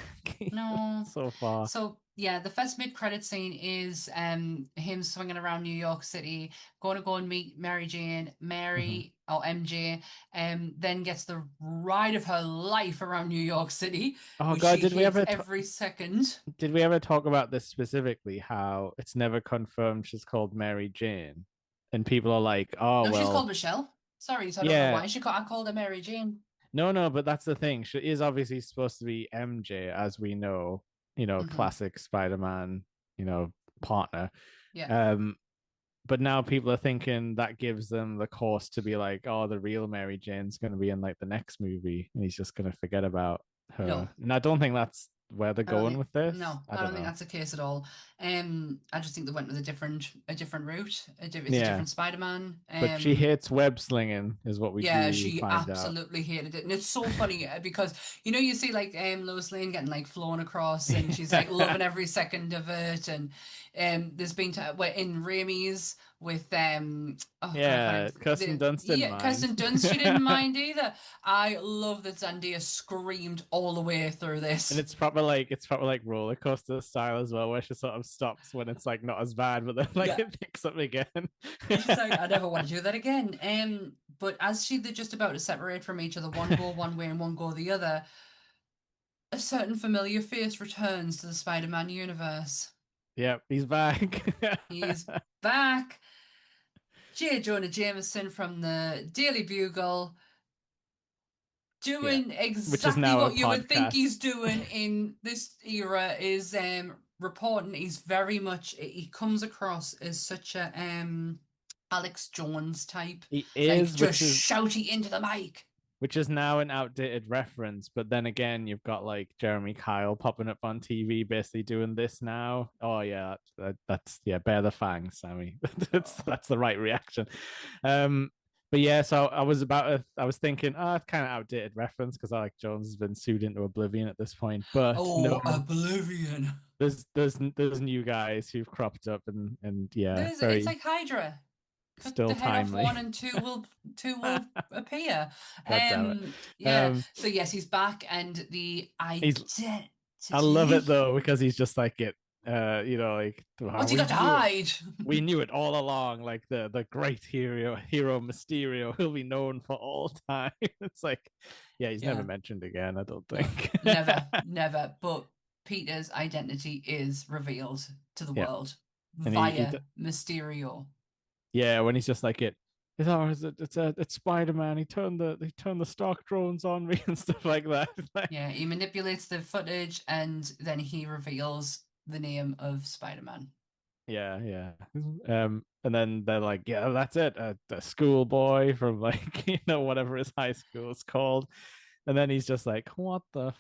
Speaker 2: No.
Speaker 1: so far.
Speaker 2: So yeah, the first mid-credit scene is him swinging around New York City, going to go and meet Mary Jane.
Speaker 1: Mhm.
Speaker 2: Mary or MJ, then gets the ride of her life around New York City,
Speaker 1: Oh
Speaker 2: which
Speaker 1: God,
Speaker 2: she hates every second.
Speaker 1: did we ever talk about this specifically? How it's never confirmed she's called Mary Jane, and people are like, "Oh
Speaker 2: No, she's called
Speaker 1: well,
Speaker 2: Michelle. Sorry, so I don't know
Speaker 1: yeah,
Speaker 2: why I called her Mary Jane.
Speaker 1: no, but that's the thing. She is obviously supposed to be MJ, as we know,
Speaker 2: Hmm.
Speaker 1: classic Spider-Man, you know, partner.
Speaker 2: Yeah.
Speaker 1: Um, but now people are thinking that gives them the course to be like, oh, the real Mary Jane's going to be in like the next movie, and he's just going to forget about
Speaker 2: No,
Speaker 1: her. And I don't think that's where they're
Speaker 2: I don't
Speaker 1: going
Speaker 2: think
Speaker 1: with this.
Speaker 2: no,
Speaker 1: I
Speaker 2: I
Speaker 1: don't
Speaker 2: don't think
Speaker 1: know.
Speaker 2: that's the case at all. I just think they went with a different route. It's a
Speaker 1: Yeah,
Speaker 2: different Spider-Man.
Speaker 1: but she hates web slinging, is what we
Speaker 2: Yeah,
Speaker 1: do
Speaker 2: she
Speaker 1: find out.
Speaker 2: absolutely hated it. And it's so funny because you see like Lois Lane getting like flown across and she's like loving every second of it. And there's been where in Raimi's with oh god, I can't
Speaker 1: Yeah,
Speaker 2: even
Speaker 1: Kirsten Dunst didn't mind.
Speaker 2: Kirsten Dunst, she didn't mind either. I love that Zendaya screamed all the way through
Speaker 1: And
Speaker 2: this.
Speaker 1: it's proper like roller coaster style as well, where she sort of stops when it's like not as bad, but then like
Speaker 2: Yeah.
Speaker 1: it picks up again.
Speaker 2: And she's like, I never want to do that again. But as they're just about to separate from each other, one go one way and one go the other, a certain familiar face returns to the Spider-Man universe.
Speaker 1: Yep, he's back.
Speaker 2: He's back. J. Jonah Jameson from the Daily Bugle,
Speaker 1: Yeah,
Speaker 2: doing
Speaker 1: which is
Speaker 2: exactly
Speaker 1: now a
Speaker 2: what you would think
Speaker 1: podcast.
Speaker 2: he's doing in this era, is reporting. He's very much, he comes across as such a Alex Jones type,
Speaker 1: He
Speaker 2: like
Speaker 1: is,
Speaker 2: just shouty into the mic.
Speaker 1: which is now an outdated reference. But then again, you've got like Jeremy Kyle popping up on TV, basically doing this now. Oh yeah, that's yeah, bear the fangs, Sammy.
Speaker 2: Oh,
Speaker 1: That's the right reaction. Um, but yeah, so I was thinking, oh, it's kind of outdated reference because Alec Jones has been sued into oblivion at this point. But no,
Speaker 2: oh, Oblivion.
Speaker 1: there's new guys who've cropped up and yeah,
Speaker 2: It's
Speaker 1: very
Speaker 2: like Hydra. Cut
Speaker 1: still
Speaker 2: the head off
Speaker 1: timely.
Speaker 2: one and two will appear.
Speaker 1: God damn it.
Speaker 2: Yeah. So yes, he's back, and the
Speaker 1: He's I love it
Speaker 2: identity.
Speaker 1: though because he's just like it. Like
Speaker 2: What's he
Speaker 1: we
Speaker 2: got to
Speaker 1: knew it.
Speaker 2: hide?
Speaker 1: We knew it all along. Like the great hero Mysterio, he'll be known for all time. It's like, yeah, he's never
Speaker 2: Yeah.
Speaker 1: mentioned again. I don't
Speaker 2: No,
Speaker 1: think.
Speaker 2: never, never. But Peter's identity is revealed to the
Speaker 1: Yeah,
Speaker 2: world
Speaker 1: and
Speaker 2: via Mysterio.
Speaker 1: yeah, when he's just like it. It's Spider Man. He turned the stock drones on me and stuff like that. Like,
Speaker 2: Yeah, he manipulates the footage and then he reveals the name of Spider-Man.
Speaker 1: yeah, yeah. And then they're like, yeah, that's it. A schoolboy from like, whatever his high school is called. And then he's just like, what the?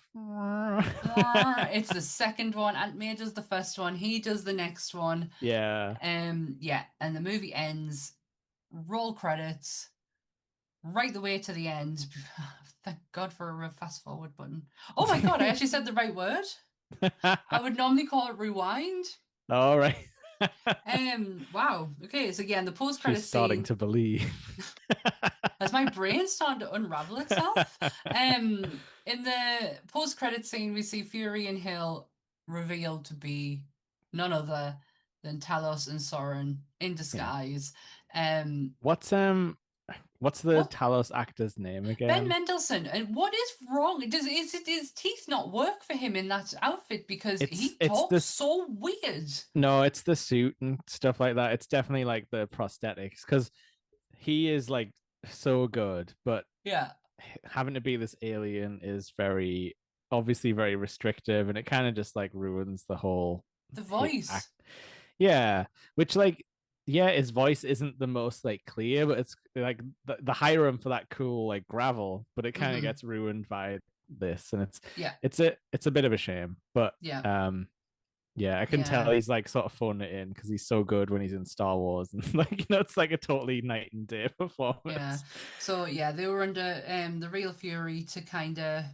Speaker 2: It's the second one. Aunt May does the first one. He does the next one.
Speaker 1: Yeah.
Speaker 2: Yeah, and the movie ends. Roll credits right the way to the end. Thank God for a fast forward button. Oh my God, I actually said the right word. I would normally call it rewind.
Speaker 1: All right.
Speaker 2: Wow. Okay, so again, the post
Speaker 1: She's
Speaker 2: credit
Speaker 1: starting
Speaker 2: scene.
Speaker 1: to believe.
Speaker 2: Has my brain started to unravel itself? In the post credit scene, we see Fury and Hill revealed to be none other than Talos and Soren in
Speaker 1: Yeah.
Speaker 2: disguise. Um,
Speaker 1: What's what's the
Speaker 2: what
Speaker 1: Talos actor's name
Speaker 2: Ben
Speaker 1: again?
Speaker 2: Mendelsohn, and what is wrong? His teeth not work for him in that outfit because he
Speaker 1: It's
Speaker 2: talks
Speaker 1: this
Speaker 2: so weird?
Speaker 1: no, it's the suit and stuff like that. It's definitely like the prosthetics because he is like so good, but
Speaker 2: Yeah,
Speaker 1: having to be this alien is very obviously very restrictive and it kind of just like ruins the whole
Speaker 2: the
Speaker 1: act.
Speaker 2: voice.
Speaker 1: Yeah, which like yeah, his voice isn't the most like clear, but it's like the hire him for that cool like gravel, but it kind of
Speaker 2: Hmm.
Speaker 1: gets ruined by this, and
Speaker 2: Yeah,
Speaker 1: it's a bit of a shame, but
Speaker 2: yeah,
Speaker 1: yeah, I can tell
Speaker 2: yeah.
Speaker 1: he's like sort of phoning it in because he's so good when he's in Star Wars, and like it's like a totally night and day
Speaker 2: Yeah.
Speaker 1: performance.
Speaker 2: So yeah, they were under the real Fury to kind of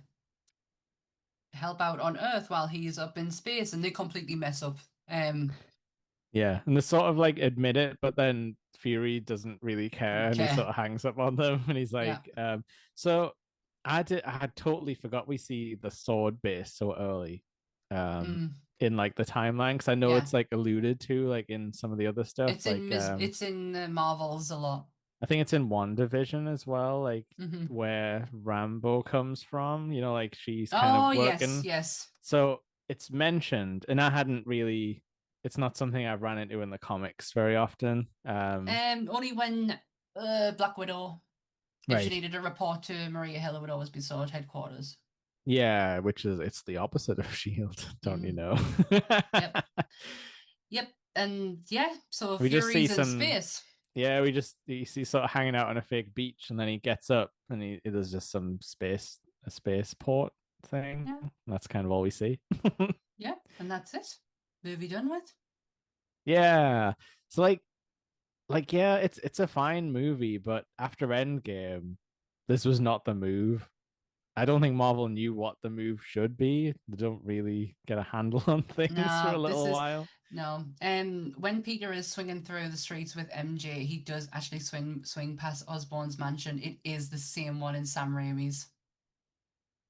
Speaker 2: help out on Earth while he's up in space, and they completely mess up.
Speaker 1: Yeah, and they sort of like admit it, but then Fury doesn't really care, and he
Speaker 2: Okay.
Speaker 1: sort of hangs up on them, and he's
Speaker 2: Yeah.
Speaker 1: like, so I had totally forgot we see the sword base so early, um,
Speaker 2: Mm,
Speaker 1: in like the timeline because I know
Speaker 2: yeah.
Speaker 1: it's like alluded to like in some of the other stuff, like
Speaker 2: It's in the Marvels a lot.
Speaker 1: I think it's in One Division as well, like
Speaker 2: Hmm.
Speaker 1: where Rambo comes from, like she's kind of
Speaker 2: Oh yes,
Speaker 1: working.
Speaker 2: yes.
Speaker 1: So it's mentioned, and I hadn't really. It's not something I've ran into in the comics very often.
Speaker 2: Only when Black Widow, if she
Speaker 1: Right.
Speaker 2: needed a report to Maria Hill, it would always be so at headquarters.
Speaker 1: Yeah, which is it's the opposite of Shield, don't you
Speaker 2: Hmm.
Speaker 1: know?
Speaker 2: Yep. Yep. And yeah, so
Speaker 1: We just see
Speaker 2: Fury's in
Speaker 1: some.
Speaker 2: space.
Speaker 1: Yeah, we just you see sort of hanging out on a fake beach, and then he gets up, and there's just some a spaceport thing.
Speaker 2: Yeah.
Speaker 1: That's kind of all we see.
Speaker 2: Yeah. And that's it. Movie done with.
Speaker 1: Yeah. So like yeah, it's a fine movie, but after Endgame, this was not the move. I don't think Marvel knew what the move should be. They don't really get a handle on things for a
Speaker 2: No, this
Speaker 1: little
Speaker 2: is
Speaker 1: while.
Speaker 2: no. When Peter is swinging through the streets with MJ, he does actually swing past Osborn's mansion. It is the same one in Sam Raimi's.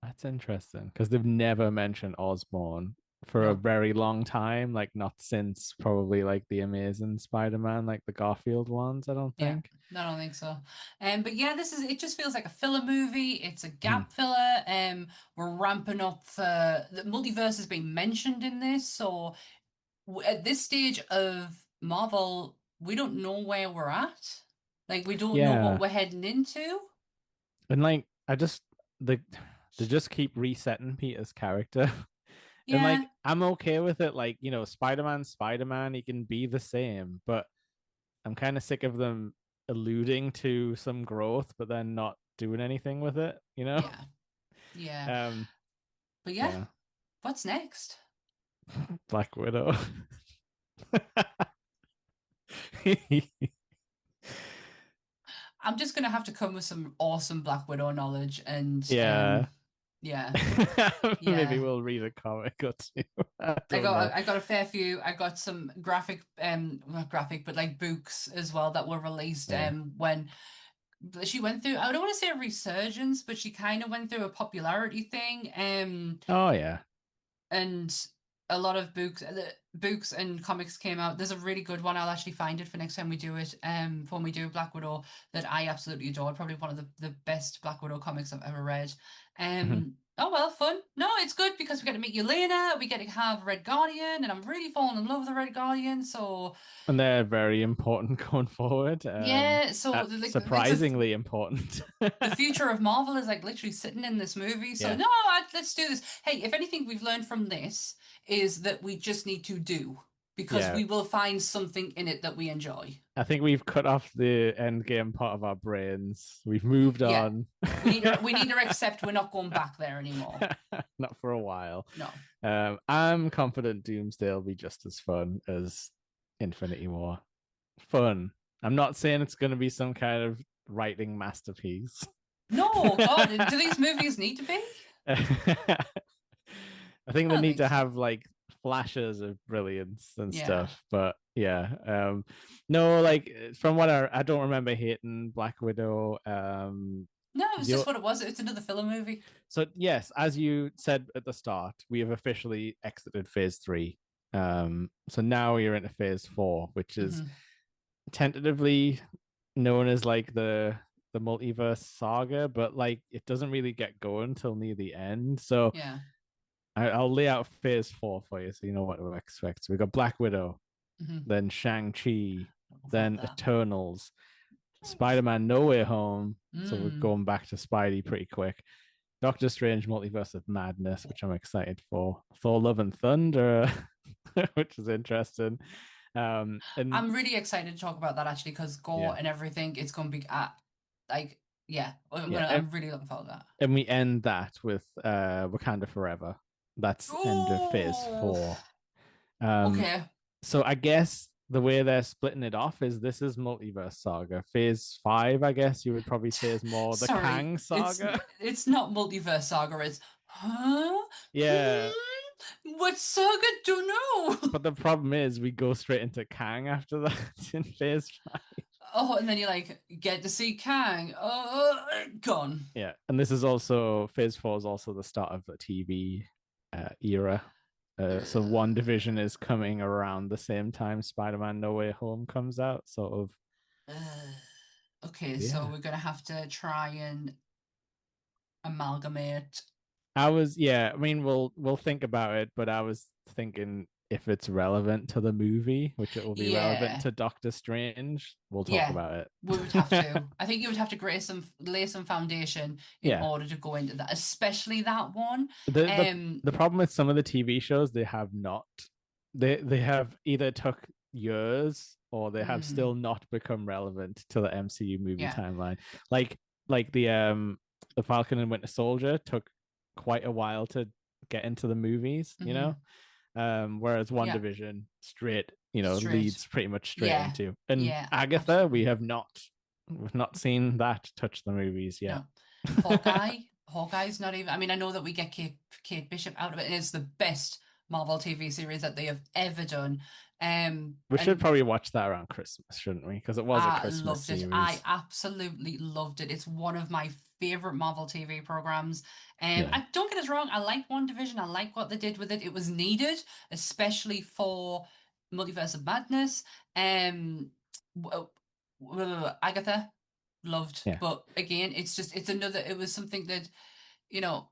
Speaker 1: That's interesting because they've never mentioned Osborn for a
Speaker 2: No,
Speaker 1: very long time, like not since probably like the Amazing Spider-Man, like the Garfield ones, I don't
Speaker 2: yeah,
Speaker 1: think.
Speaker 2: I don't think so. But yeah, this is it. Just feels like a filler movie. It's a
Speaker 1: Mhm.
Speaker 2: gap filler. We're ramping up the multiverse has been mentioned in this, so at this stage of Marvel, we don't know where we're at. Like we don't know what
Speaker 1: Yeah.
Speaker 2: we're heading into.
Speaker 1: And like I just the they just keep resetting Peter's character. And like
Speaker 2: Yeah,
Speaker 1: I'm okay with it. Like, Spider-Man's Spider-Man, he can be the same, but I'm kind of sick of them alluding to some growth, but then not doing anything with it, you know?
Speaker 2: yeah, yeah.
Speaker 1: Um,
Speaker 2: But yeah,
Speaker 1: yeah.
Speaker 2: what's next?
Speaker 1: Black Widow.
Speaker 2: I'm just gonna have to come with some awesome Black Widow knowledge and
Speaker 1: Yeah.
Speaker 2: yeah,
Speaker 1: Maybe
Speaker 2: yeah.
Speaker 1: we'll read a comic or two. I don't know.
Speaker 2: I got a fair few. I got some graphic not graphic but like books as well that were released
Speaker 1: Yeah.
Speaker 2: when she went through I don't want to say a resurgence, but she kind of went through a popularity thing.
Speaker 1: Oh yeah.
Speaker 2: And a lot of books and comics came out. There's a really good one. I'll actually find it for next time we do it. For when we do Black Widow, that I absolutely adore. Probably one of the best Black Widow comics I've ever read.
Speaker 1: Mhm.
Speaker 2: Oh well, fun. No, it's good because we get to meet Yelena. We get to have Red Guardian, and I'm really falling in love with the Red Guardian. So
Speaker 1: And they're very important going forward.
Speaker 2: yeah, so like it's a
Speaker 1: Surprisingly important.
Speaker 2: the future of Marvel is like literally sitting in this movie. So
Speaker 1: Yeah.
Speaker 2: no, let's do this. Hey, if anything we've learned from this is that we just need to do because
Speaker 1: Yeah.
Speaker 2: we will find something in it that we enjoy.
Speaker 1: I think we've cut off the end game part of our brains. We've moved
Speaker 2: Yeah.
Speaker 1: on.
Speaker 2: We need to accept we're not going back there anymore.
Speaker 1: Not for a while.
Speaker 2: No.
Speaker 1: I'm confident Doomsday will be just as fun as Infinity War. Fun. I'm not saying it's going to be some kind of writing masterpiece.
Speaker 2: No, God, do these movies need to be?
Speaker 1: I think
Speaker 2: I
Speaker 1: they
Speaker 2: don't
Speaker 1: need
Speaker 2: think
Speaker 1: to
Speaker 2: so.
Speaker 1: have like flashes of brilliance and
Speaker 2: Yeah.
Speaker 1: stuff. But yeah, no, like from what I don't remember hating Black Widow.
Speaker 2: No, it was just
Speaker 1: The
Speaker 2: what it was. It's another filler movie.
Speaker 1: So yes, as you said at the start, we have officially exited phase three. So now you're into phase four, which is
Speaker 2: Hmm.
Speaker 1: tentatively known as like the multiverse saga, but like it doesn't really get going till near the end. So
Speaker 2: Yeah.
Speaker 1: I'll lay out phase four for you, so you know what to expect. So we got Black Widow,
Speaker 2: Hmm.
Speaker 1: then Shang-Chi,
Speaker 2: Love
Speaker 1: then
Speaker 2: that.
Speaker 1: Eternals, Spider-Man No Way Home. So we're
Speaker 2: Mm.
Speaker 1: going back to Spidey pretty quick. Doctor Strange Multiverse of Madness, which I'm excited for. Thor Love and Thunder, which is interesting. And
Speaker 2: I'm really excited to talk about that actually because
Speaker 1: yeah,
Speaker 2: gore and everything. It's going to be like yeah.
Speaker 1: yeah.
Speaker 2: I'm really looking forward to that.
Speaker 1: And we end that with Wakanda Forever. That's end of phase
Speaker 2: Oh,
Speaker 1: four. Um,
Speaker 2: okay.
Speaker 1: so I guess the way they're splitting it off is this is multiverse saga. Phase five, I guess you would probably say is more the
Speaker 2: Sorry,
Speaker 1: Kang saga.
Speaker 2: it's not multiverse saga. It's huh?
Speaker 1: Yeah.
Speaker 2: What saga? Don't know.
Speaker 1: But the problem is we go straight into Kang after that in phase five.
Speaker 2: Oh, and then you like get to see Kang. Gone.
Speaker 1: Yeah, and this is also phase four is also the start of the TV era. So One Division is coming around the same time Spider-Man No Way Home comes out, sort of.
Speaker 2: Uh, okay, so
Speaker 1: Yeah,
Speaker 2: we're gonna have to try and amalgamate.
Speaker 1: yeah. I mean, we'll think about it, but I was thinking if it's relevant to the movie, which it will be relevant
Speaker 2: Yeah.
Speaker 1: to Doctor Strange, we'll talk
Speaker 2: Yeah,
Speaker 1: about
Speaker 2: we would have
Speaker 1: it.
Speaker 2: to. I think you would have to lay some foundation in
Speaker 1: Yeah,
Speaker 2: order to go into that, especially that one.
Speaker 1: the the
Speaker 2: Um,
Speaker 1: the problem with some of the TV shows they have not they have either took years or they have
Speaker 2: mm,
Speaker 1: still not become relevant to the MCU movie
Speaker 2: yeah,
Speaker 1: timeline. Like like the Falcon and Winter Soldier took quite a while to get into the movies,
Speaker 2: hmm,
Speaker 1: whereas One
Speaker 2: yeah,
Speaker 1: Division straight,
Speaker 2: straight.
Speaker 1: leads pretty much straight
Speaker 2: Yeah,
Speaker 1: into. And
Speaker 2: yeah,
Speaker 1: Agatha,
Speaker 2: absolutely.
Speaker 1: we've not seen that touch the movies yet.
Speaker 2: No, Hawkeye. Hawkeye's not even. I mean, I know that we get Kate Bishop out of it, and it's the best Marvel TV series that they have ever done.
Speaker 1: We should
Speaker 2: And
Speaker 1: probably watch that around Christmas, shouldn't we? Because it was a
Speaker 2: I
Speaker 1: Christmas
Speaker 2: loved it. I
Speaker 1: series.
Speaker 2: absolutely loved it. It's one of my favorite Marvel TV programs.
Speaker 1: Yeah.
Speaker 2: I don't get us wrong. I like WandaVision. I like what they did with it. It was needed, especially for Multiverse of Madness. W- Agatha loved,
Speaker 1: Yeah.
Speaker 2: but again, it's another. It was something that you know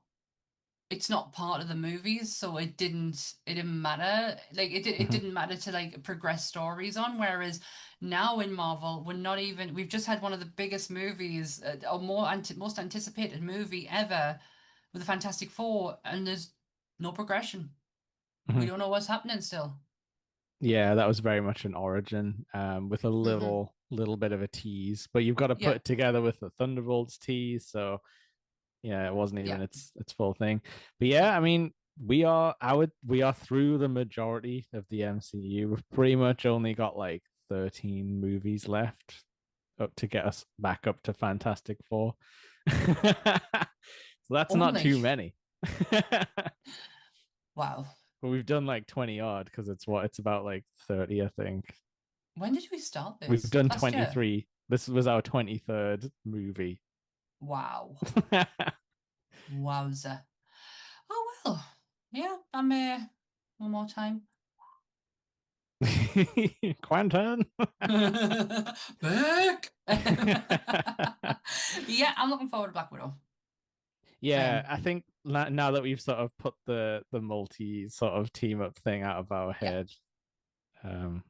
Speaker 2: it's not part of the movies, so it didn't matter. Like it
Speaker 1: Hmm.
Speaker 2: didn't matter to like progress stories on. Whereas now in Marvel, we've just had one of the biggest movies, or most anticipated movie ever with the Fantastic Four, and there's no progression. We
Speaker 1: Hmm.
Speaker 2: don't know what's happening still.
Speaker 1: Yeah, that was very much an origin, with a
Speaker 2: Hmm.
Speaker 1: little bit of a tease, but you've got to put
Speaker 2: Yeah,
Speaker 1: it together with the Thunderbolts tease. So yeah, it wasn't
Speaker 2: yeah.
Speaker 1: even its full thing. But yeah, I mean, we are through the majority of the MCU. We've pretty much only got like 13 movies left up to get us back up to Fantastic Four. So that's not
Speaker 2: Only.
Speaker 1: too many. But
Speaker 2: Wow.
Speaker 1: we've done like 20 odd because it's about like 30, I think.
Speaker 2: When did we start
Speaker 1: We've
Speaker 2: this?
Speaker 1: done
Speaker 2: Last year.
Speaker 1: 23. This was our 23rd movie.
Speaker 2: Wow. Wowza. Oh well. Yeah, I'm one more time.
Speaker 1: Quentin.
Speaker 2: Back. Yeah, I'm looking forward to Black Widow.
Speaker 1: Yeah,
Speaker 2: Um,
Speaker 1: I think now that we've sort of put the multi sort of team up thing out of our
Speaker 2: yeah,
Speaker 1: head, um,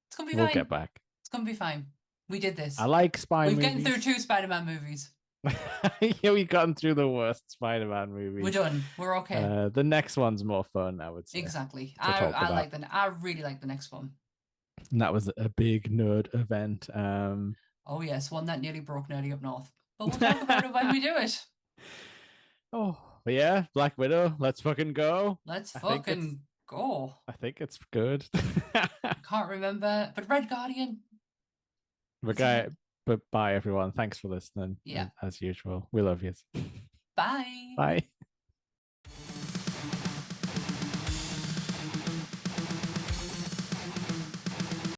Speaker 2: it's gonna be
Speaker 1: we'll get
Speaker 2: fine.
Speaker 1: back.
Speaker 2: It's gonna be fine. We did
Speaker 1: I
Speaker 2: this.
Speaker 1: like spy
Speaker 2: We've gotten through
Speaker 1: movies.
Speaker 2: two Spider-Man movies.
Speaker 1: Yeah, we've gotten through the worst Spider-Man
Speaker 2: We're
Speaker 1: movie.
Speaker 2: done. We're okay.
Speaker 1: The next one's more fun, I would say,
Speaker 2: Exactly.
Speaker 1: to
Speaker 2: I
Speaker 1: talk
Speaker 2: I
Speaker 1: about.
Speaker 2: like the I really like the next one.
Speaker 1: And that was a big nerd event.
Speaker 2: Oh yes, one that nearly broke Nerdy Up North. But we'll talk about it when we do it.
Speaker 1: Oh, but yeah, Black Widow. Let's fucking go.
Speaker 2: Let's
Speaker 1: I think it's
Speaker 2: fucking go.
Speaker 1: I think it's good.
Speaker 2: Can't remember, but Red Guardian,
Speaker 1: But
Speaker 2: is it
Speaker 1: guy,
Speaker 2: it?
Speaker 1: but bye everyone. Thanks for listening.
Speaker 2: Yeah.
Speaker 1: As usual, we love you.
Speaker 2: Bye.
Speaker 1: Bye.